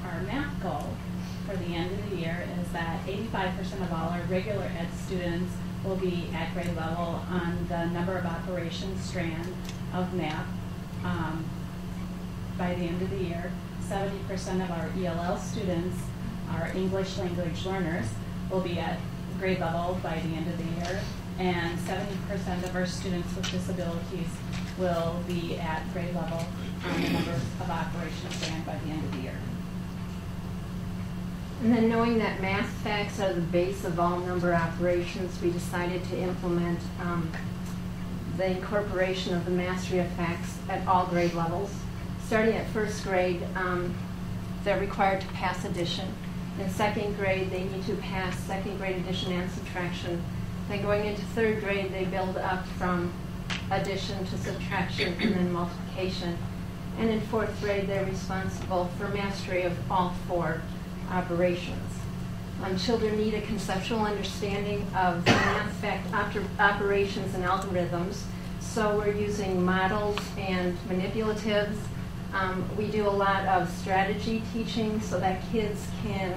Our math goal for the end of the year is that 85% of all our regular ed students will be at grade level on the number of operations strand of math by the end of the year. 70% of our ELL students, our English language learners, will be at grade level by the end of the year, and 70% of our students with disabilities will be at grade level on the number of operations strand by the end of the year. And then knowing that math facts are the base of all number operations, we decided to implement the incorporation of the mastery of facts at all grade levels. Starting at first grade, they're required to pass addition. In second grade, they need to pass second grade addition and subtraction. Then going into third grade, they build up from addition to subtraction and then multiplication. And in fourth grade, they're responsible for mastery of all 4 operations. Children need a conceptual understanding of math fact operations and algorithms, so we're using models and manipulatives. We do a lot of strategy teaching so that kids can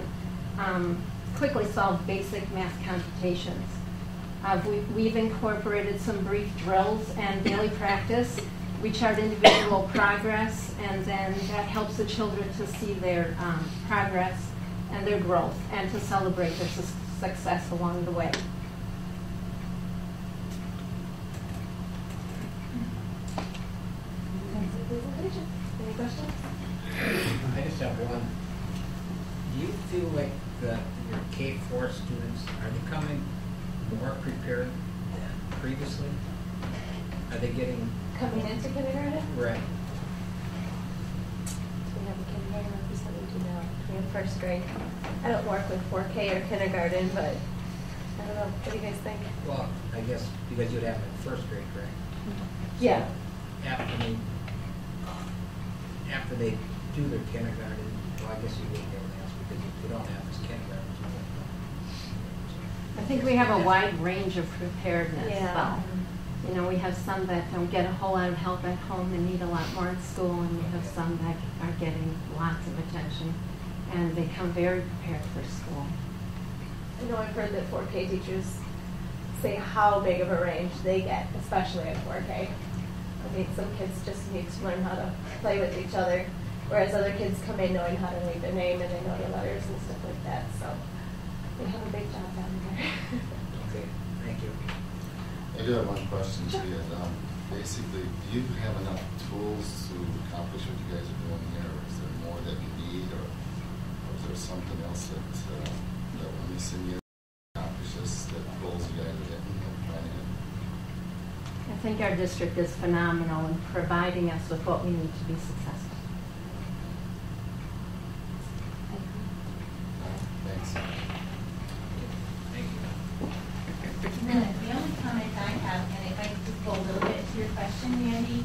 quickly solve basic math computations. We've incorporated some brief drills and daily practice. We chart individual progress, and then that helps the children to see their progress and their growth, and to celebrate their success along the way. Any questions? I just have one. Do you feel like your K-4 students are becoming more prepared than previously? Are they getting... Coming into kindergarten? Right. We have a kindergarten representative now. We have first grade. I don't work with 4K or kindergarten, but I don't know. What do you guys think? Well, I guess because you'd have them in first grade, correct? Yeah. After they do their kindergarten, well, I guess you wouldn't be able to ask because you don't have this kindergarten. I think we have a wide range of preparedness, Yeah. though. You know, we have some that don't get a whole lot of help at home and need a lot more at school, and we have some that are getting lots of attention, and they come very prepared for school. I know I've heard that 4K teachers say how big of a range they get, especially at 4K. I think some kids just need to learn how to play with each other, whereas other kids come in knowing how to read their name and they know their letters and stuff like that. So they have a big job down there. Okay, thank you. I do have one question to you. Basically, do you have enough tools to accomplish what you guys are doing here, or is there more that you need, or is there something else that we're missing here to accomplish this, that goals you guys are getting and trying to get? I think our district is phenomenal in providing us with what we need to be successful. Thanks. Thank you. The only comment I have, and if I could just go a little bit to your question, Randy,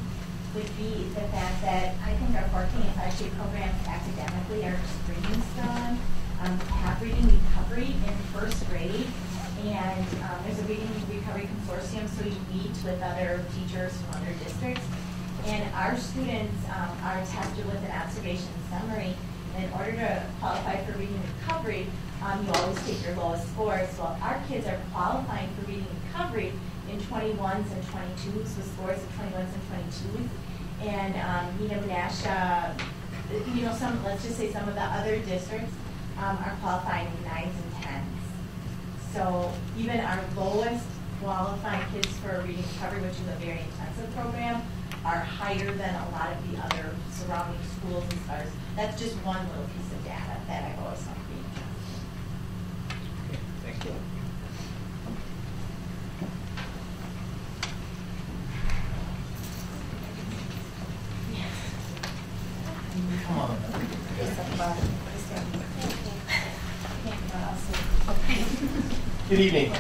would be the fact that I think our 4K and 5K programs academically are extremely strong. We have reading recovery in first grade, and there's a reading recovery consortium, so you meet with other teachers from other districts. And our students are tested with an observation summary. And in order to qualify for reading recovery, you always take your lowest scores. Well, our kids are qualifying for reading recovery in 21s and 22s with scores of 21s and 22s. And Needham Nash, let's just say some of the other districts are qualifying in 9s and 10s. So even our lowest qualifying kids for reading recovery, which is a very intensive program, are higher than a lot of the other surrounding schools as far as, that's just one little piece of data that I've always found to be interesting. Thank you. Come on. Good evening.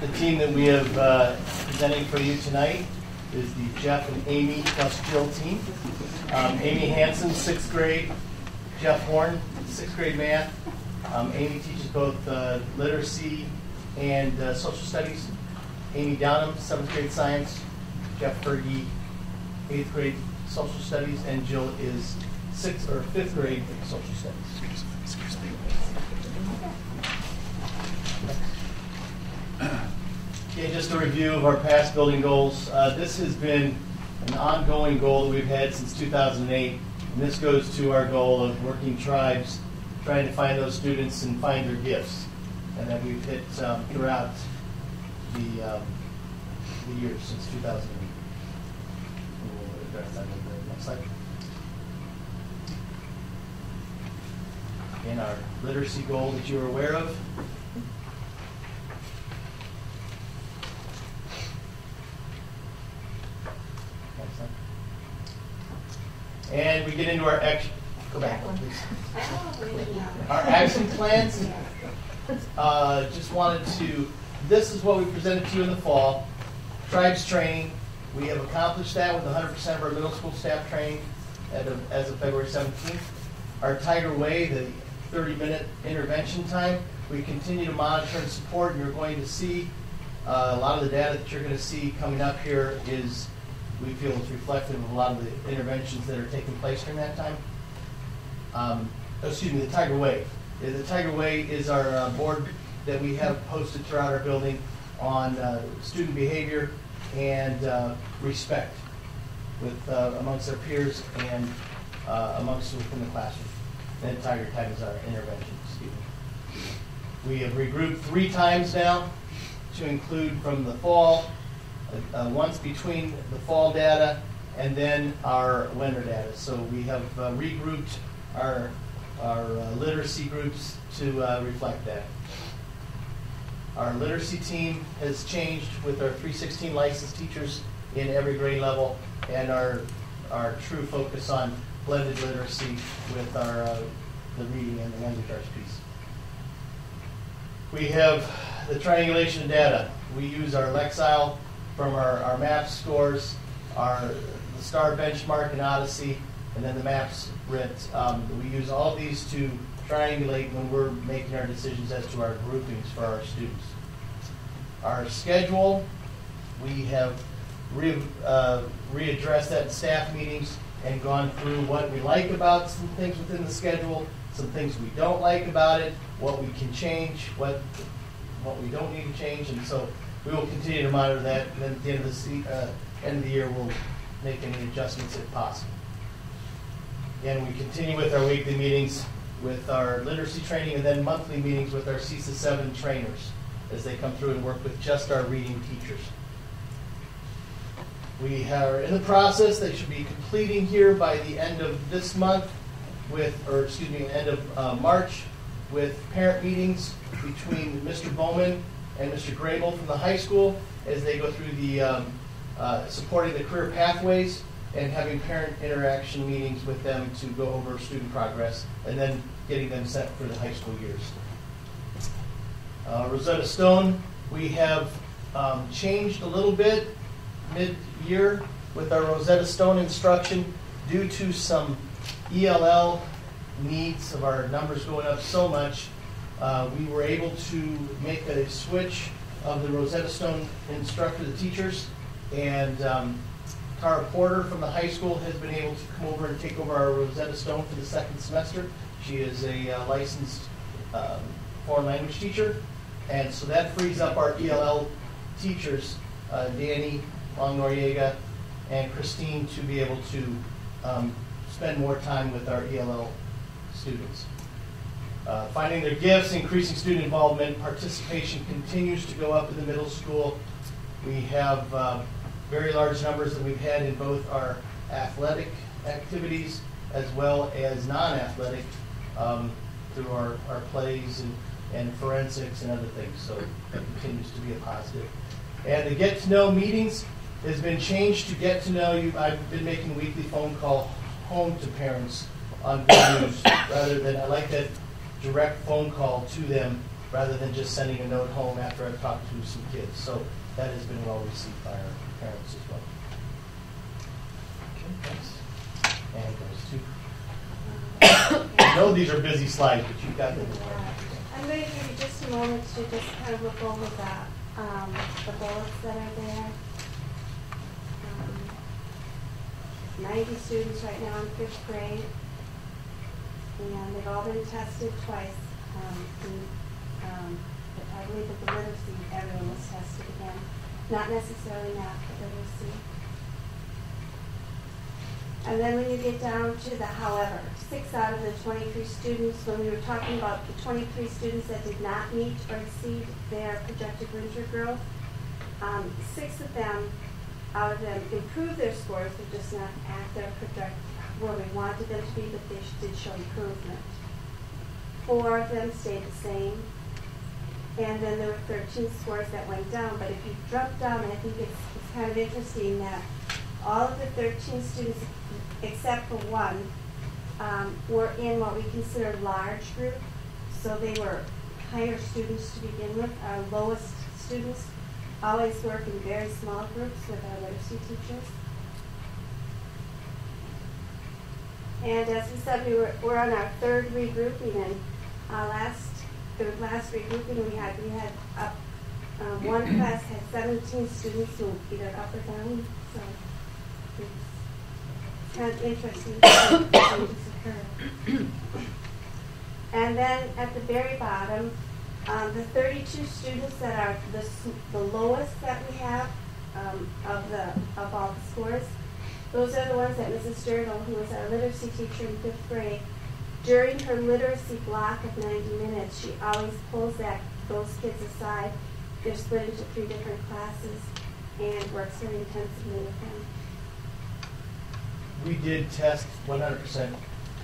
The team that we have presenting for you tonight is the Jeff and Amy plus Jill team. Amy Hansen, 6th grade. Jeff Horn, 6th grade math. Amy teaches both literacy and social studies. Amy Downham, 7th grade science. Jeff Fergie, 8th grade social studies, and Jill is 5th grade social studies. Okay, just a review of our past building goals. This has been an ongoing goal that we've had since 2008, and this goes to our goal of working tribes, trying to find those students and find their gifts, and that we've hit throughout the years since 2008. We'll address that in the next slide. And our literacy goal that you're aware of. And we get into our action. Go back one, please. Our action plans. Just wanted to. This is what we presented to you in the fall. Tribes training. We have accomplished that with 100% of our middle school staff trained as of February 17th. Our Tiger Way, the 30-minute intervention time, we continue to monitor and support, and you're going to see a lot of the data that you're going to see coming up here is, we feel, is reflective of a lot of the interventions that are taking place during that time. The Tiger Way. The Tiger Way is our board that we have posted throughout our building on student behavior and respect with amongst our peers and amongst within the classroom. And Tiger Time is our intervention. We have regrouped 3 times now to include from the fall, once between the fall data and then our winter data. So we have regrouped our literacy groups to reflect that. Our literacy team has changed with our 316 licensed teachers in every grade level, and our true focus on blended literacy with the reading and the language arts piece. We have the triangulation of data. We use our Lexile from our MAPS scores, the STAR benchmark in Odyssey, and then the MAPS RIT. We use all of these to triangulate when we're making our decisions as to our groupings for our students. Our schedule, we have readdressed that in staff meetings and gone through what we like about some things within the schedule, some things we don't like about it, what we can change, what we don't need to change, and so we will continue to monitor that, and then at the end of the year we'll make any adjustments if possible. Again, we continue with our weekly meetings with our literacy training and then monthly meetings with our CESA 7 trainers as they come through and work with just our reading teachers. We are in the process, they should be completing here by the end of this month end of March with parent meetings between Mr. Bowman and Mr. Grable from the high school as they go through the supporting the career pathways and having parent interaction meetings with them to go over student progress and then getting them set for the high school years. Rosetta Stone, we have changed a little bit mid-year with our Rosetta Stone instruction due to some ELL needs of our numbers going up so much. We were able to make a switch of the Rosetta Stone instructor, the teachers, and Tara Porter from the high school has been able to come over and take over our Rosetta Stone for the 2nd semester. She is a licensed foreign language teacher, and so that frees up our ELL teachers, Danny Long Noriega, and Christine to be able to spend more time with our ELL students. Finding their gifts, increasing student involvement, participation continues to go up in the middle school. We have very large numbers that we've had in both our athletic activities as well as non-athletic through our plays and forensics and other things. So that continues to be a positive. And the get to know meetings has been changed to get to know you. I've been making weekly phone call home to parents on good news rather than, I like that direct phone call to them rather than just sending a note home after I've talked to some kids. So that has been well received by our parents as well. Okay, thanks. And those two. I know these are busy slides, but you've got them. I'm going to give you just a moment to just kind of look over the bullets that are there. 90 students right now in 5th grade, and they've all been tested twice. I believe that the literacy, everyone was tested again. Not necessarily math, but literacy. And then when you get down to the however, 6 out of the 23 students, when we were talking about the 23 students that did not meet or exceed their projected winter growth, 6 of them out of them improved their scores, but just not at their where we wanted them to be, but they did show improvement. 4 of them stayed the same. And then there were 13 scores that went down. But if you drop down, I think it's kind of interesting that all of the 13 students, except for 1, were in what we consider large group. So they were higher students to begin with. Our lowest students always work in very small groups with our literacy teachers. And as we said, we're on our 3rd regrouping, and the last regrouping we had one class had 17 students who either up or down. So it's kind of interesting to changes occur. And then at the very bottom, the 32 students that are the lowest that we have of all the scores, those are the ones that Mrs. Sturgill, who was our literacy teacher in 5th grade, during her literacy block of 90 minutes, she always pulls those kids aside. They're split into 3 different classes and works very intensively with them. We did test 100%.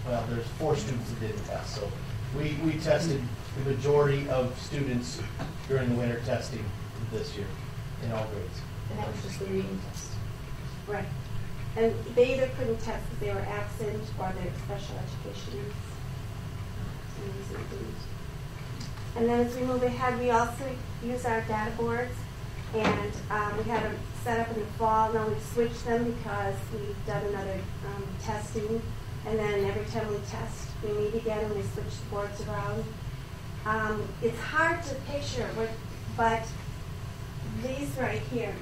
Well, there's 4 students that didn't test, so we tested the majority of students during the winter testing this year in all grades. And that was just the reading test. Right. And they either couldn't test because they were absent or their special education needs. And then as we move ahead, we also use our data boards, and we had them set up in the fall. Now we've switched them because we've done another testing, and then every time we test, we meet again and we switch the boards around. It's hard to picture, but these right here.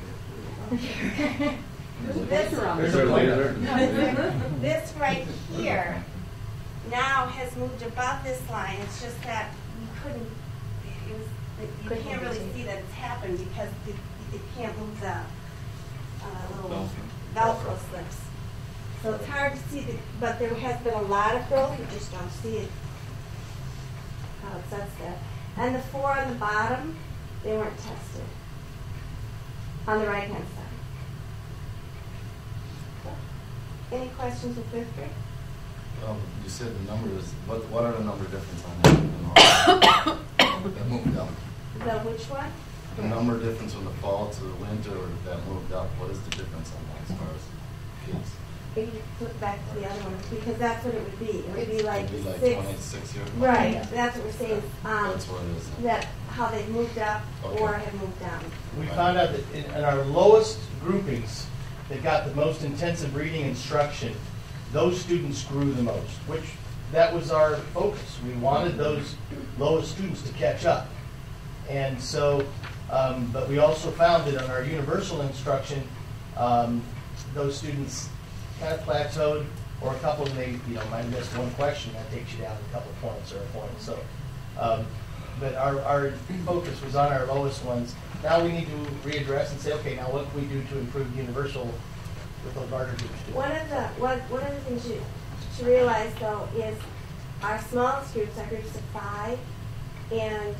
This right here now has moved above this line. It's just that you can't really see that it's happened because it can't move the little Velcro slips. So it's hard to see, but there has been a lot of growth. You just don't see it, how it sets there. And the 4 on the bottom, they weren't tested on the right-hand side. Any questions with 5th grade? You said the numbers. What are the number difference on that? That moved up. The which one? The number difference from the fall to the winter, or that moved up. What is the difference on that as far as kids? If you flip back to the other one, because that's what it would be. It would be like, It'd be like 6. 26 here. Right. That's what we're saying. That's what it is. That how they've moved up Okay. or have moved down. We found out that in our lowest groupings that got the most intensive reading instruction, those students grew the most, which that was our focus. We wanted those lowest students to catch up. And so, but we also found that on our universal instruction, those students kind of plateaued, or a couple of them, might have missed one question, that takes you down a couple of points or a point. So, but our focus was on our lowest ones. Now we need to readdress and say, okay, now what can we do to improve universal with those larger groups too. One of the things you should realize though is our smallest groups are groups of 5, and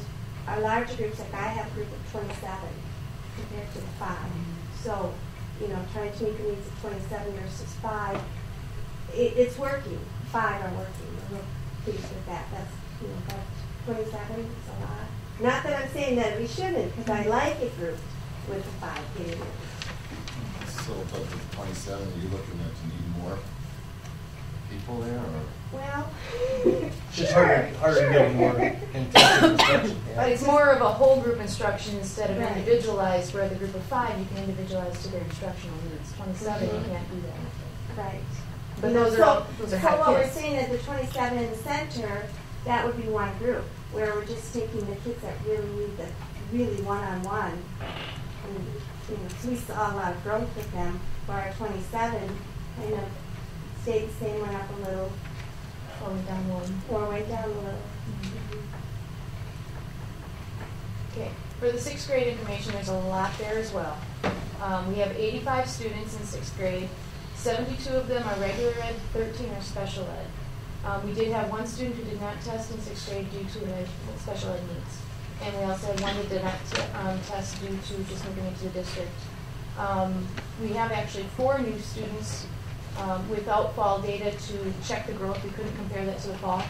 our larger groups, like I have a group of 27 compared to the 5. So, trying to meet the needs of 27 versus 5, it's working. 5 are working. We're real pleased with that. That's, about 27 is a lot. Not that I'm saying that we shouldn't, because I like it grouped with the 5 getting in. So, but with 27, are you looking at to need more people there, or? Well, It's just harder to get more intensive instruction. But it's more of a whole group instruction instead of Right. individualized, where the group of 5, you can individualize to their instructional needs. 27, you can't do that. right. But those are So high what we're kids. saying is the 27 in the center, that would be one group, where we're just taking the kids that really need the really one-on-one. And, so we saw a lot of growth with them, where our 27 kind of stayed the same, went up a little, Or went down one. or went down a little. Okay, for the 6th grade information, there's a lot there as well. We have 85 students in 6th grade. 72 of them are regular ed, 13 are special ed. We did have one student who did not test in 6th grade due to special ed needs. And we also had one that did not test due to just moving into the district. We have actually 4 new students without fall data to check the growth. We couldn't compare that to the fall.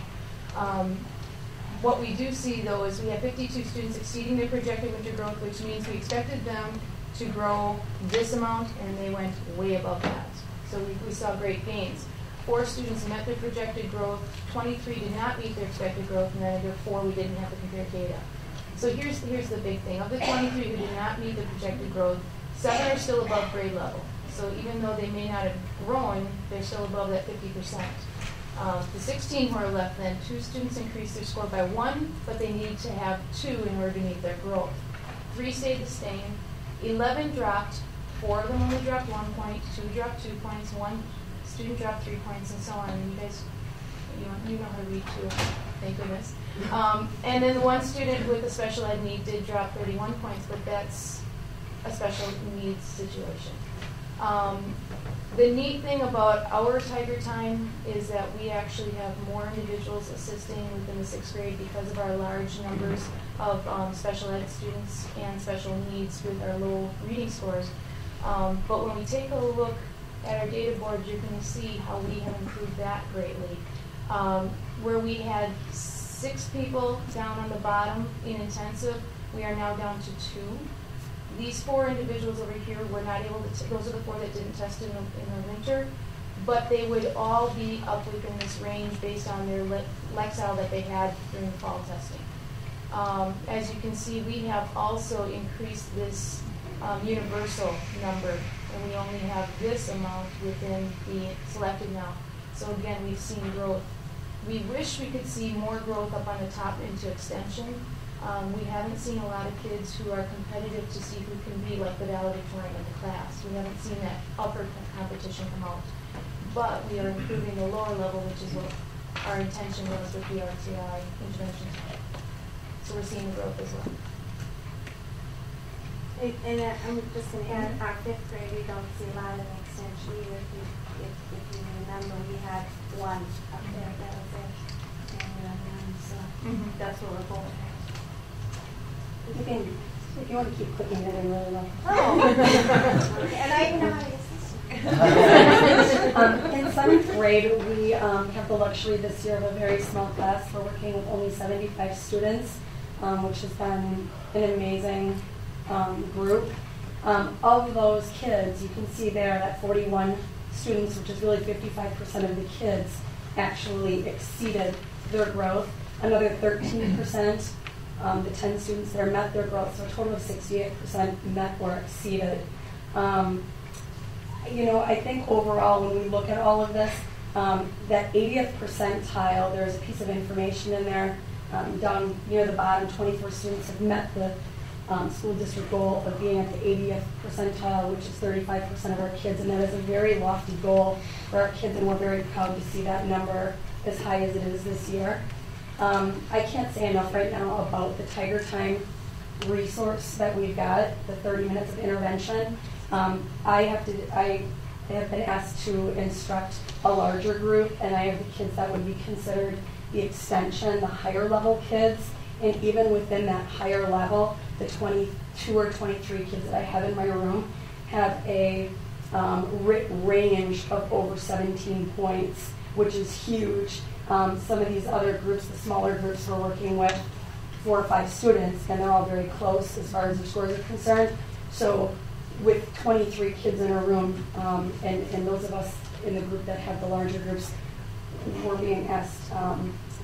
What we do see, though, is we have 52 students exceeding their projected winter growth, which means we expected them to grow this amount, and they went way above that. So we saw great gains. 4 students met their projected growth, 23 did not meet their expected growth, and then of the 4 we didn't have to compare data. So here's the big thing. Of the 23 who did not meet the projected growth, 7 are still above grade level. So even though they may not have grown, they're still above that 50%. The 16 who are left then, 2 students increased their score by 1, but they need to have 2 in order to meet their growth. 3 stayed the same. 11 dropped. 4 of them only dropped 1 point. 2 dropped 2 points. 1 student dropped 3 points, and so on. And you guys, you know how to read too. Thank goodness. And then the 1 student with a special ed need did drop 31 points, but that's a special needs situation. The neat thing about our Tiger Time is that we actually have more individuals assisting within the 6th grade because of our large numbers of special ed students and special needs with our low reading scores. But when we take a look at our data board, you're going to see how we have improved that greatly. Where we had 6 people down on the bottom in intensive, we are now down to 2. These 4 individuals over here were not able to, those are the 4 that didn't test in the winter, but they would all be up within this range based on their Lexile that they had during fall testing. As you can see, we have also increased this universal number, and we only have this amount within the selected now. So again, we've seen growth. We wish we could see more growth up on the top into extension. We haven't seen a lot of kids who are competitive to see who can be like the valedictorian of the class. We haven't seen that upper competition come out. But we are improving the lower level, which is what our intention was with the RTI intervention. So we're seeing the growth as well. And I'm just going to add, our 5th grade, we don't see a lot of extension either. If you remember, we had 1 up there, that was it. And so that's what we're going with. If you want to keep clicking it in really well. Oh. And I even know how to assist. In 7th grade, we have the luxury this year of a very small class. We're working with only 75 students, which has been an amazing group. Of those kids, you can see there that 41 students, which is really 55% of the kids, actually exceeded their growth. Another 13%, the 10 students there met their growth, so a total of 68% met or exceeded. I think overall, when we look at all of this, that 80th percentile, there's a piece of information in there down near the bottom. 24 students have met the school district goal of being at the 80th percentile, which is 35% of our kids, and that is a very lofty goal for our kids, and we're very proud to see that number as high as it is this year. I can't say enough right now about the Tiger Time resource that we've got, the 30 minutes of intervention. I They have been asked to instruct a larger group, and I have the kids that would be considered the extension, the higher level kids. And even within that higher level, the 22 or 23 kids that I have in my room have a range of over 17 points, which is huge. Some of these other groups, the smaller groups, we're working with 4 or 5 students, and they're all very close as far as their scores are concerned. So with 23 kids in a room, and those of us in the group that have the larger groups, we're being asked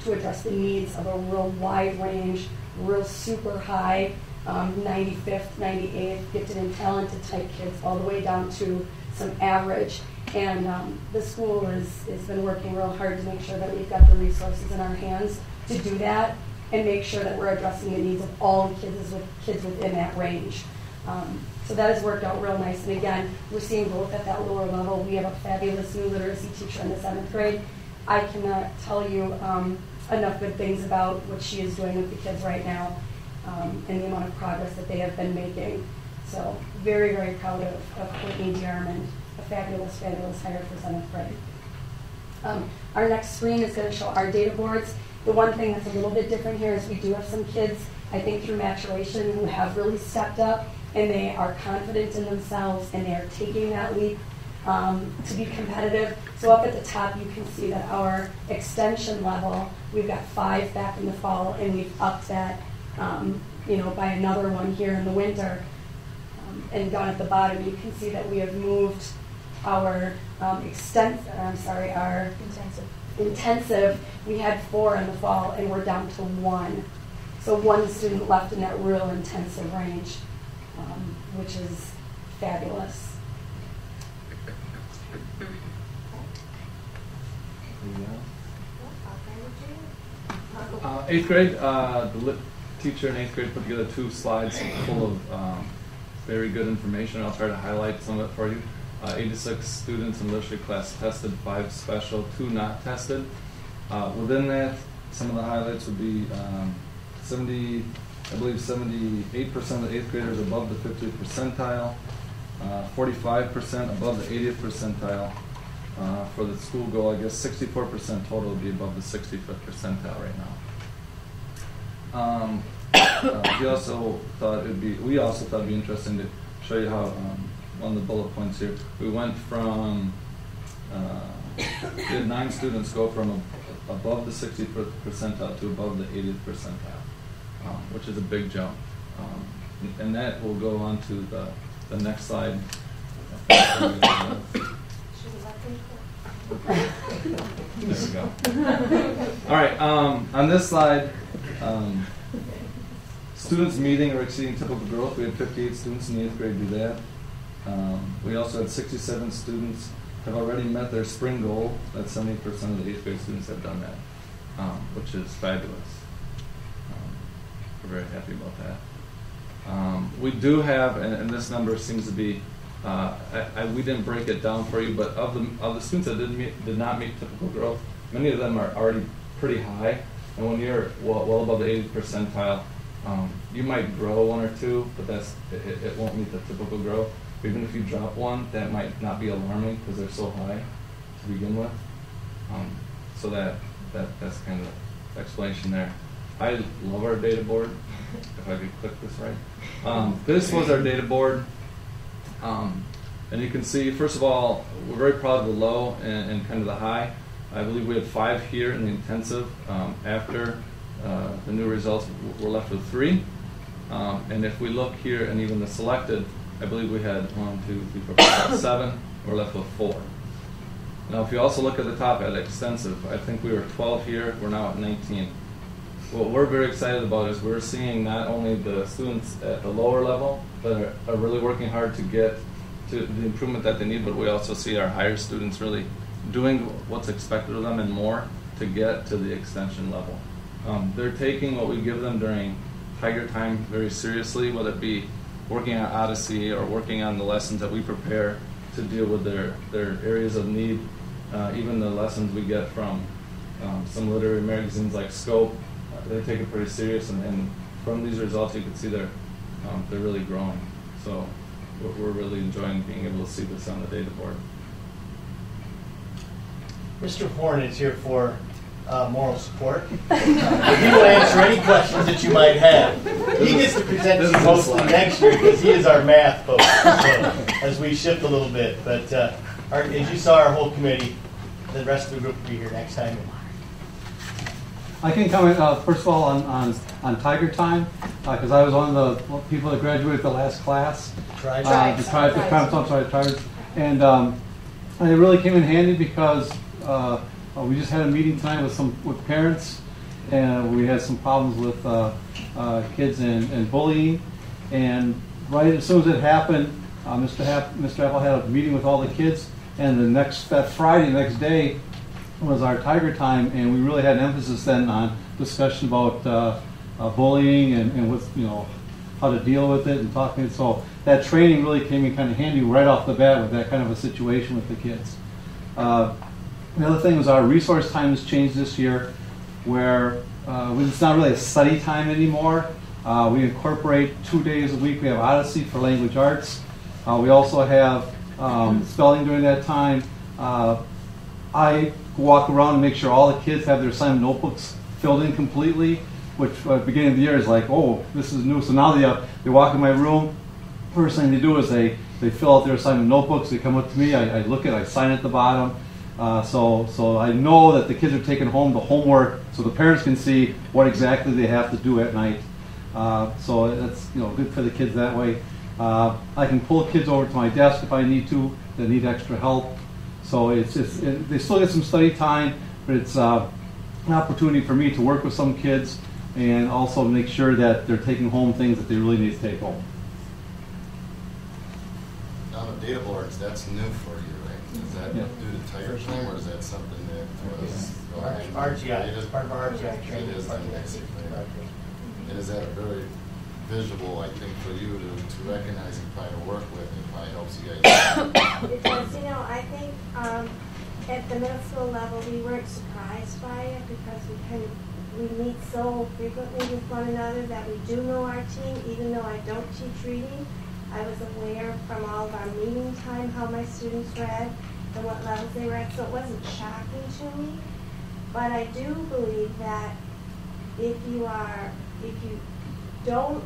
to address the needs of a real wide range, real super high, 95th, 98th, gifted and talented type kids, all the way down to some average. And the school has been working real hard to make sure that we've got the resources in our hands to do that and make sure that we're addressing the needs of all kids within that range. So that has worked out real nice. And again, we're seeing growth at that lower level. We have a fabulous new literacy teacher in the 7th grade. I cannot tell you enough good things about what she is doing with the kids right now and the amount of progress that they have been making. So very, very proud of Courtney Diarmond, a fabulous, fabulous hire for 7th grade. Our next screen is going to show our data boards. The one thing that's a little bit different here is we do have some kids, I think through maturation, who have really stepped up and they are confident in themselves and they are taking that leap to be competitive. So up at the top you can see that our extension level, we've got 5 back in the fall and we've upped that by another one here in the winter. And down at the bottom you can see that we have moved our intensive. We had 4 in the fall and we're down to 1. So 1 student left in that real intensive range, which is fabulous. 8th grade, the lit teacher in 8th grade put together 2 slides full of very good information. I'll try to highlight some of it for you. 86 students in literacy class tested, 5 special, 2 not tested. Within that, some of the highlights would be 78% of the 8th graders above the 50th percentile, 45% above the 80th percentile. For the school goal, I guess 64% total would be above the 65th percentile right now. We also thought it'd be interesting to show you how one of the bullet points here. We went from we had 9 students go from above the 60th percentile to above the 80th percentile, which is a big jump. And that will go on to the next slide. There we go. All right, on this slide, students meeting or exceeding typical growth. We had 58 students in the 8th grade do that. We also had 67 students have already met their spring goal. That's 70% of the 8th grade students have done that, which is fabulous. We're very happy about that. We do have, and this number seems to be, we didn't break it down for you, but of the students that did not meet typical growth, many of them are already pretty high. And when you're well above the 80th percentile, you might grow 1 or 2, but it won't meet the typical growth. Even if you drop 1, that might not be alarming because they're so high to begin with. So that's kind of the explanation there. I love our data board. If I could click this right. This was our data board. And you can see, first of all, we're very proud of the low and kind of the high. I believe we had 5 here in the intensive. After the new results, we're left with 3. And if we look here and even the selected, I believe we had 1, 2, 3, 4, 5, 7. We're left with 4. Now, if you also look at the top at extensive, I think we were 12 here. We're now at 19. What we're very excited about is we're seeing not only the students at the lower level that are really working hard to get to the improvement that they need, but we also see our higher students really doing what's expected of them and more to get to the extension level. They're taking what we give them during Tiger Time very seriously, whether it be working on Odyssey or working on the lessons that we prepare to deal with their areas of need, even the lessons we get from some literary magazines like Scope. They take it pretty serious, and from these results you can see they're really growing. So we're really enjoying being able to see this on the data board. Mr. Horn is here for moral support. He will answer any questions that you might have. He gets to present to you mostly next year because he is our math coach, so, as we shift a little bit. But as you saw, our whole committee, the rest of the group will be here next time. I can comment first of all on Tiger Time because I was one of the people that graduated the last class. Tribes. And it really came in handy because we just had a meeting tonight with parents, and we had some problems with kids and bullying. And right as soon as it happened, Mr. Apple had a meeting with all the kids, and that Friday, the next day, was our Tiger Time, and we really had an emphasis then on discussion about bullying and with how to deal with it and talking. So that training really came in kind of handy right off the bat with that kind of a situation with the kids. The other thing was our resource time has changed this year, where it's not really a study time anymore. We incorporate 2 days a week. We have Odyssey for language arts. We also have spelling during that time. I walk around and make sure all the kids have their assignment notebooks filled in completely, which at the beginning of the year is like, oh, this is new. So now they walk in my room. First thing they do is they fill out their assignment notebooks. They come up to me. I look at it. I sign at the bottom. So I know that the kids are taking home the homework so the parents can see what exactly they have to do at night. So that's good for the kids that way. I can pull kids over to my desk if I need to that need extra help. So they still get some study time, but it's an opportunity for me to work with some kids and also make sure that they're taking home things that they really need to take home. Now the data boards, that's new for you, right? Is that due to Tiger Time, or is that something that was RGI, it's part of our RGI training. It is then, basically. And is that a very visual, I think, for you to recognize and try to work with, and it probably helps you guys. It does. I think at the middle school level we weren't surprised by it because we meet so frequently with one another that we do know our team. Even though I don't teach reading, I was aware from all of our meeting time how my students read and what levels they were at, so it wasn't shocking to me. But I do believe that if you don't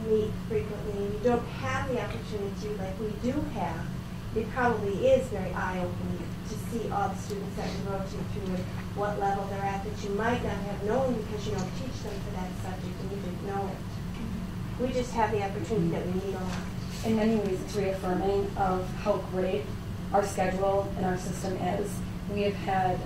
meet frequently and you don't have the opportunity like we do have, it probably is very eye-opening to see all the students that you're rotating through and what level they're at that you might not have known because you don't teach them for that subject and you didn't know it. We just have the opportunity that we need a lot. In many ways, it's reaffirming of how great our schedule and our system is. We have had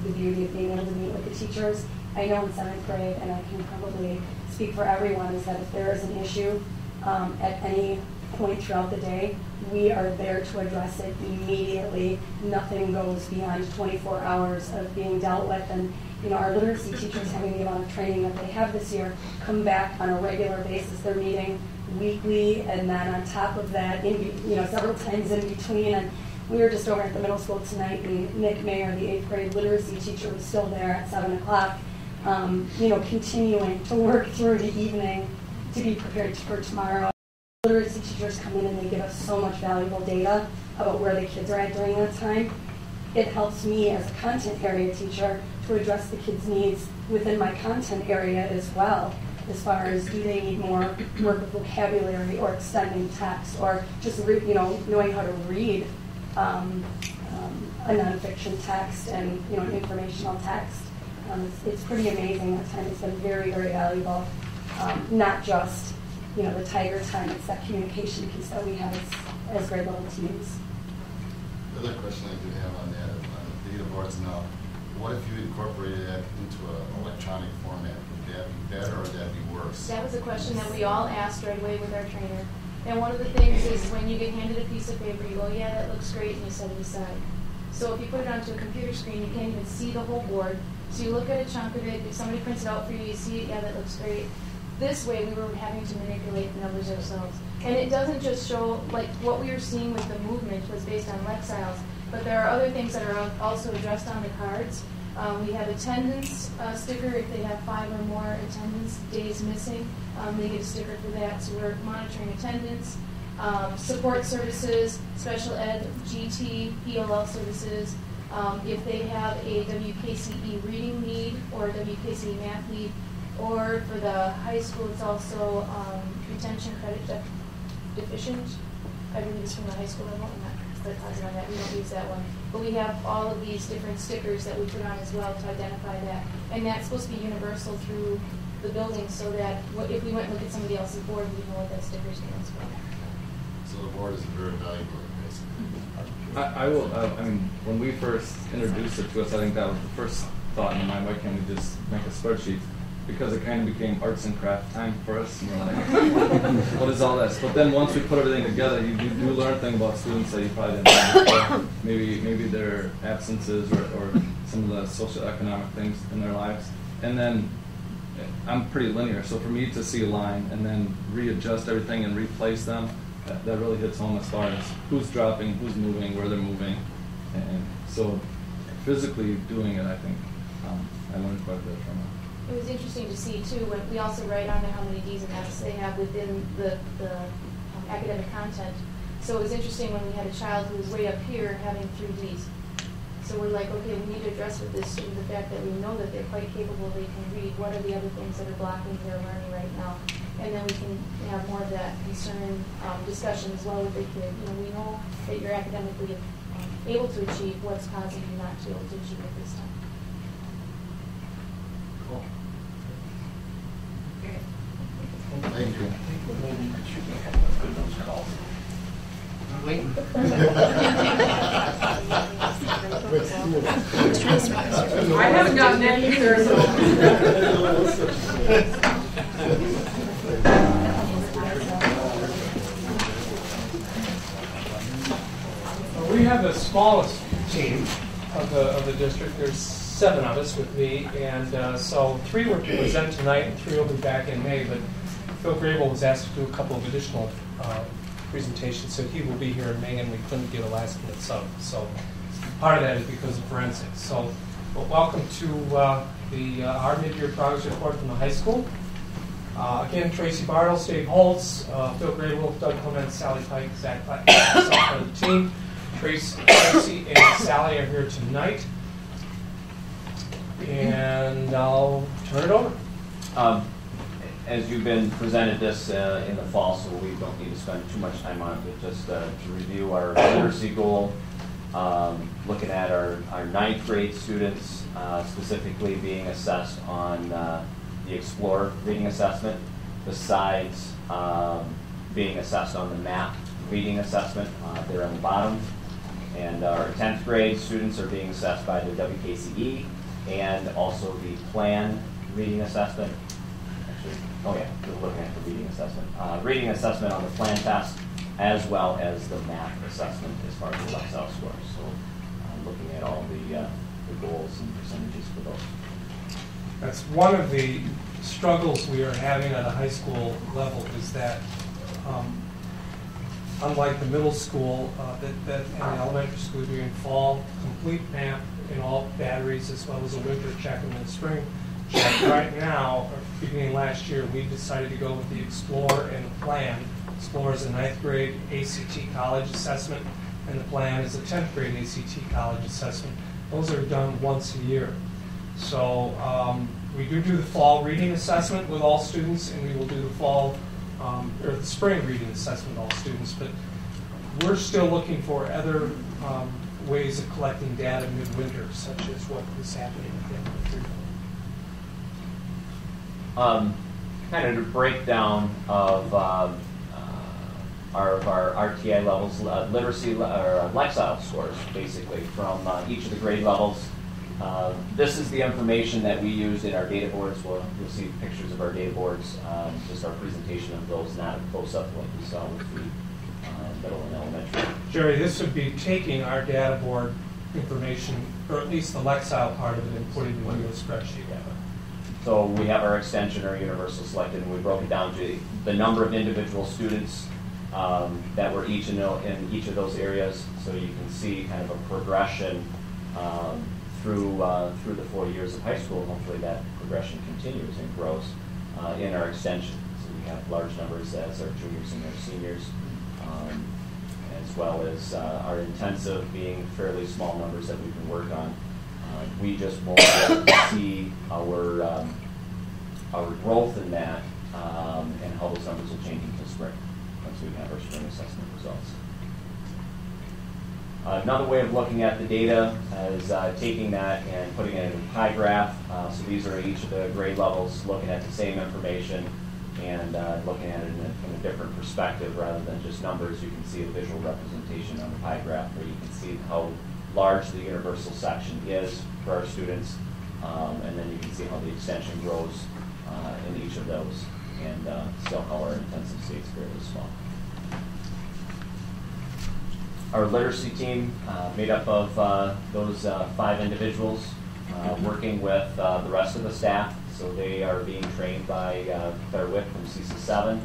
the beauty of being able to meet with the teachers. I know in 7th grade, and I can probably speak for everyone, is that if there is an issue at any point throughout the day, we are there to address it immediately. Nothing goes beyond 24 hours of being dealt with. And our literacy teachers, having the amount of training that they have this year, come back on a regular basis. They're meeting weekly, and then on top of that, several times in between. And we were just over at the middle school tonight, and Nick Mayer, the 8th grade literacy teacher, was still there at 7 o'clock. Continuing to work through the evening to be prepared for tomorrow. Literacy teachers come in and they give us so much valuable data about where the kids are at during that time. It helps me as a content area teacher to address the kids' needs within my content area as well, as far as do they need more work with vocabulary or extending text or just knowing how to read a nonfiction text and an informational text. It's pretty amazing. That time has been very, very valuable. Not just the Tiger Time, it's that communication piece that we have as grade level teams. The other question I do have on that, on the data boards now, what if you incorporated that into an electronic format? Would that be better or would that be worse? That was a question that we all asked right away with our trainer. And one of the things is when you get handed a piece of paper, you go, yeah, that looks great, and you set it aside. So if you put it onto a computer screen, you can't even see the whole board. So you look at a chunk of it, if somebody prints it out for you, you see it, yeah, that looks great. This way we were having to manipulate the numbers ourselves. And it doesn't just show, like what we were seeing with the movement was based on Lexiles, but there are other things that are also addressed on the cards. We have attendance sticker if they have 5 or more attendance days missing. They get a sticker for that, so we're monitoring attendance. Support services, special ed, GT, ELL services, If they have a WKCE reading need or a WKCE math need, or for the high school, it's also retention credit deficient. I believe it's from the high school level. I'm not positive on that. We don't use that one. But we have all of these different stickers that we put on as well to identify that. And that's supposed to be universal through the building so that if we went and look at somebody else's board, we know what that sticker stands for. So the board is very valuable, basically. I mean, when we first introduced it to us, I think that was the first thought in my mind, why can't we just make a spreadsheet? Because it kind of became arts and craft time for us, and we're like, what is all this? But then once we put everything together, you do learn things about students that you probably didn't know before. Maybe their absences or some of the socioeconomic things in their lives. And then I'm pretty linear, so for me to see a line and then readjust everything and replace them, that really hits home as far as who's dropping, who's moving, where they're moving. And so physically doing it, I think I learned quite a bit from it. It was interesting to see, too, when we also write on there how many D's and F's they have within the academic content. So it was interesting when we had a child who was way up here having 3 D's. So we're like, okay, we need to address with this student the fact that we know that they're quite capable, they can read. What are the other things that are blocking their learning right now? And then we can have more of that concern discussion as well with the kid. You know, we know that you're academically able to achieve what's causing you not to be able to achieve at this time. Cool. Thank you. Waiting. I haven't gotten that either, so. We have the smallest team of the district. There's 7 of us with me, and so 3 were to present tonight, and 3 will be back in May. But Phil Grable was asked to do a couple of additional presentations, so he will be here in May, and we couldn't get a last-minute sub. So part of that is because of forensics. So, well, welcome to our mid-year progress report from the high school. Again, Tracy Bartle, Dave Holtz, Phil Grable, Doug Clement, Sally Pike, Zach Platt, myself are the team. Tracy and Sally are here tonight. And I'll turn it over. As you've been presented this in the fall, so we don't need to spend too much time on it, but just to review our literacy goal, looking at our 9th grade students specifically being assessed on the Explore reading assessment, besides being assessed on the MAP reading assessment there on the bottom. And our 10th grade students are being assessed by the WKCE and also the PLAN reading assessment. Oh yeah, we're looking at the reading assessment. Reading assessment on the PLAN test, as well as the math assessment as far as the Lexile scores. So looking at all the goals and percentages for those. That's one of the struggles we are having at a high school level is that unlike the middle school, that in the elementary school we're doing fall complete map in all batteries as well as a winter check and then spring check. Right now, beginning last year, we decided to go with the Explore and the PLAN. Explore is a 9th grade ACT college assessment, and the PLAN is a 10th grade ACT college assessment. Those are done once a year. So we do the fall reading assessment with all students, and we will do the fall or the spring reading assessment with all students. But we're still looking for other ways of collecting data midwinter, such as what is happening within the 3. Kind of a breakdown of our RTI levels, literacy or Lexile scores, basically, from each of the grade levels. This is the information that we use in our data boards. You'll see pictures of our data boards, just our presentation of those, not a close-up like we saw with the middle and elementary. Jerry, this would be taking our data board information, or at least the Lexile part of it, and putting it into a spreadsheet. So we have our extension, our universal selected, and we broke it down to the number of individual students that were each in each of those areas. So you can see kind of a progression through the 4 years of high school. Hopefully that progression continues and grows in our extension. So we have large numbers as our juniors and our seniors. as well as our intensive being fairly small numbers that we can work on. We just won't be able to see our growth in that and how those numbers will change into spring once we have our spring assessment results. Another way of looking at the data is taking that and putting it in a pie graph. So these are each of the grade levels looking at the same information and looking at it in a different perspective rather than just numbers. You can see a visual representation on the pie graph where you can see how large the universal section is for our students, and then you can see how the extension grows in each of those, and still how our intensive stays fairly small. Our literacy team, made up of those 5 individuals, working with the rest of the staff. So they are being trained by Claire Witt from CESA 7,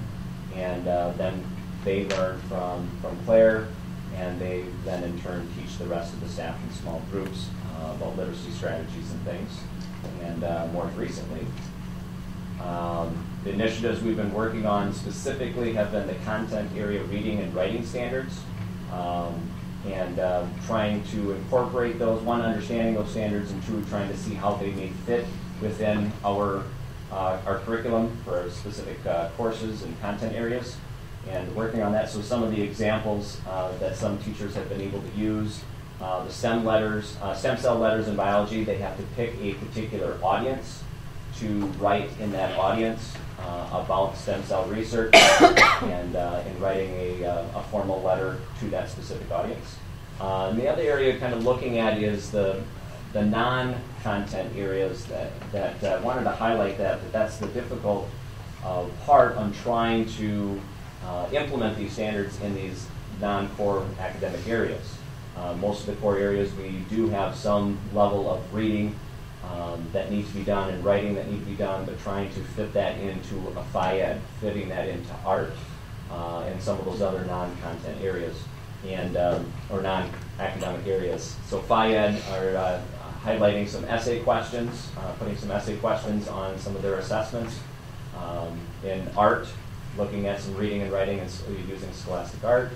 and then they learn from Claire, and they then in turn teach the rest of the staff in small groups about literacy strategies and things. And more recently, the initiatives we've been working on specifically have been the content area reading and writing standards, and trying to incorporate those, one, understanding those standards, and two, trying to see how they may fit within our curriculum for specific courses and content areas, and working on that. So some of the examples that some teachers have been able to use, the stem cell letters in biology, they have to pick a particular audience to write in that audience about stem cell research and in writing a formal letter to that specific audience. And the other area kind of looking at is the non-content areas that wanted to highlight that's the difficult part on trying to implement these standards in these non-core academic areas. Most of the core areas we do have some level of reading that needs to be done and writing that needs to be done, but trying to fit that into a Phi-Ed, fitting that into art and some of those other non-content areas and or non-academic areas. So Phi-Ed are highlighting some essay questions, putting some essay questions on some of their assessments. In art, looking at some reading and writing and using Scholastic Art.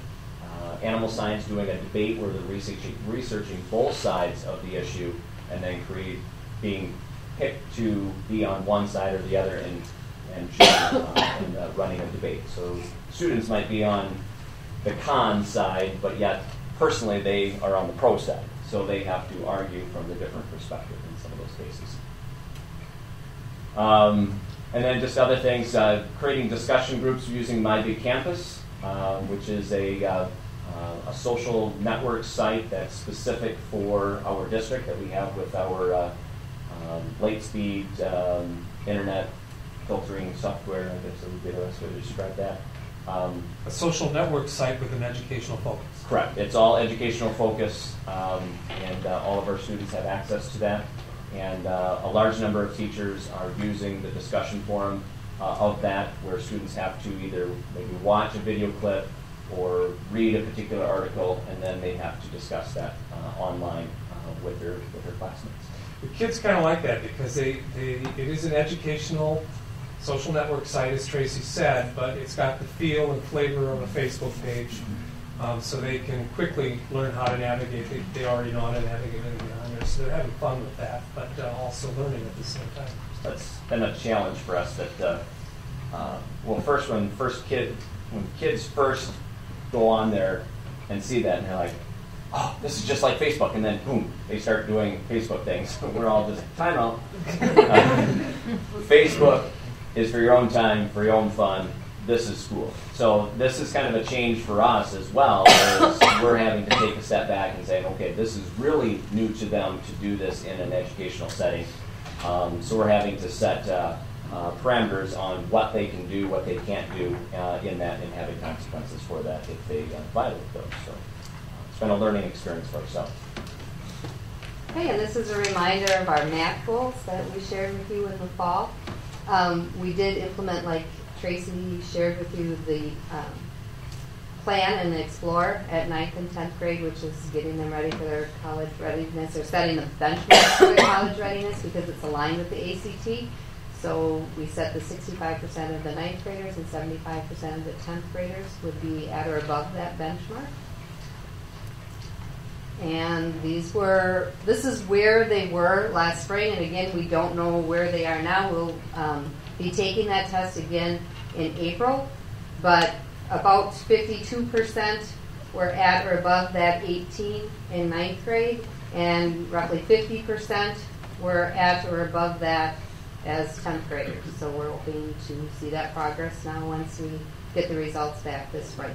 Animal science, doing a debate where they're researching both sides of the issue and then being picked to be on one side or the other and running a debate. So students might be on the con side, but yet personally they are on the pro side. So they have to argue from the different perspective in some of those cases. And then just other things, creating discussion groups using My Big Campus, which is a social network site that's specific for our district that we have with our late speed internet filtering software. I guess that would be the best way to describe that. A social network site with an educational focus. Correct. It's all educational focus, and all of our students have access to that. And a large number of teachers are using the discussion forum of that, where students have to either maybe watch a video clip or read a particular article, and then they have to discuss that online with their classmates. The kids kind of like that because it is an educational social network site, as Tracy said, but it's got the feel and flavor of a Facebook page, so they can quickly learn how to navigate. They already know how to navigate on there, so they're having fun with that, but also learning at the same time. That's been a challenge for us. That first when kids first go on there and see that, and they're like, "Oh, this is just like Facebook," and then boom, they start doing Facebook things. We're all just time out. Facebook is for your own time, for your own fun. This is school. So this is kind of a change for us as well, as we're having to take a step back and say, okay, this is really new to them to do this in an educational setting. So we're having to set parameters on what they can do, what they can't do in that, and having consequences for that if they violate those. So it's been a learning experience for ourselves. Okay, and this is a reminder of our math goals that we shared with you in the fall. We did implement, like Tracy shared with you, the plan and the explore at 9th and 10th grade, which is getting them ready for their college readiness, or setting the benchmark for their college readiness because it's aligned with the ACT. So we set the 65% of the 9th graders and 75% of the 10th graders would be at or above that benchmark. And this is where they were last spring, and again, we don't know where they are now. We'll be taking that test again in April, but about 52% were at or above that 18 in 9th grade, and roughly 50% were at or above that as 10th graders. So we're hoping to see that progress now once we get the results back this spring.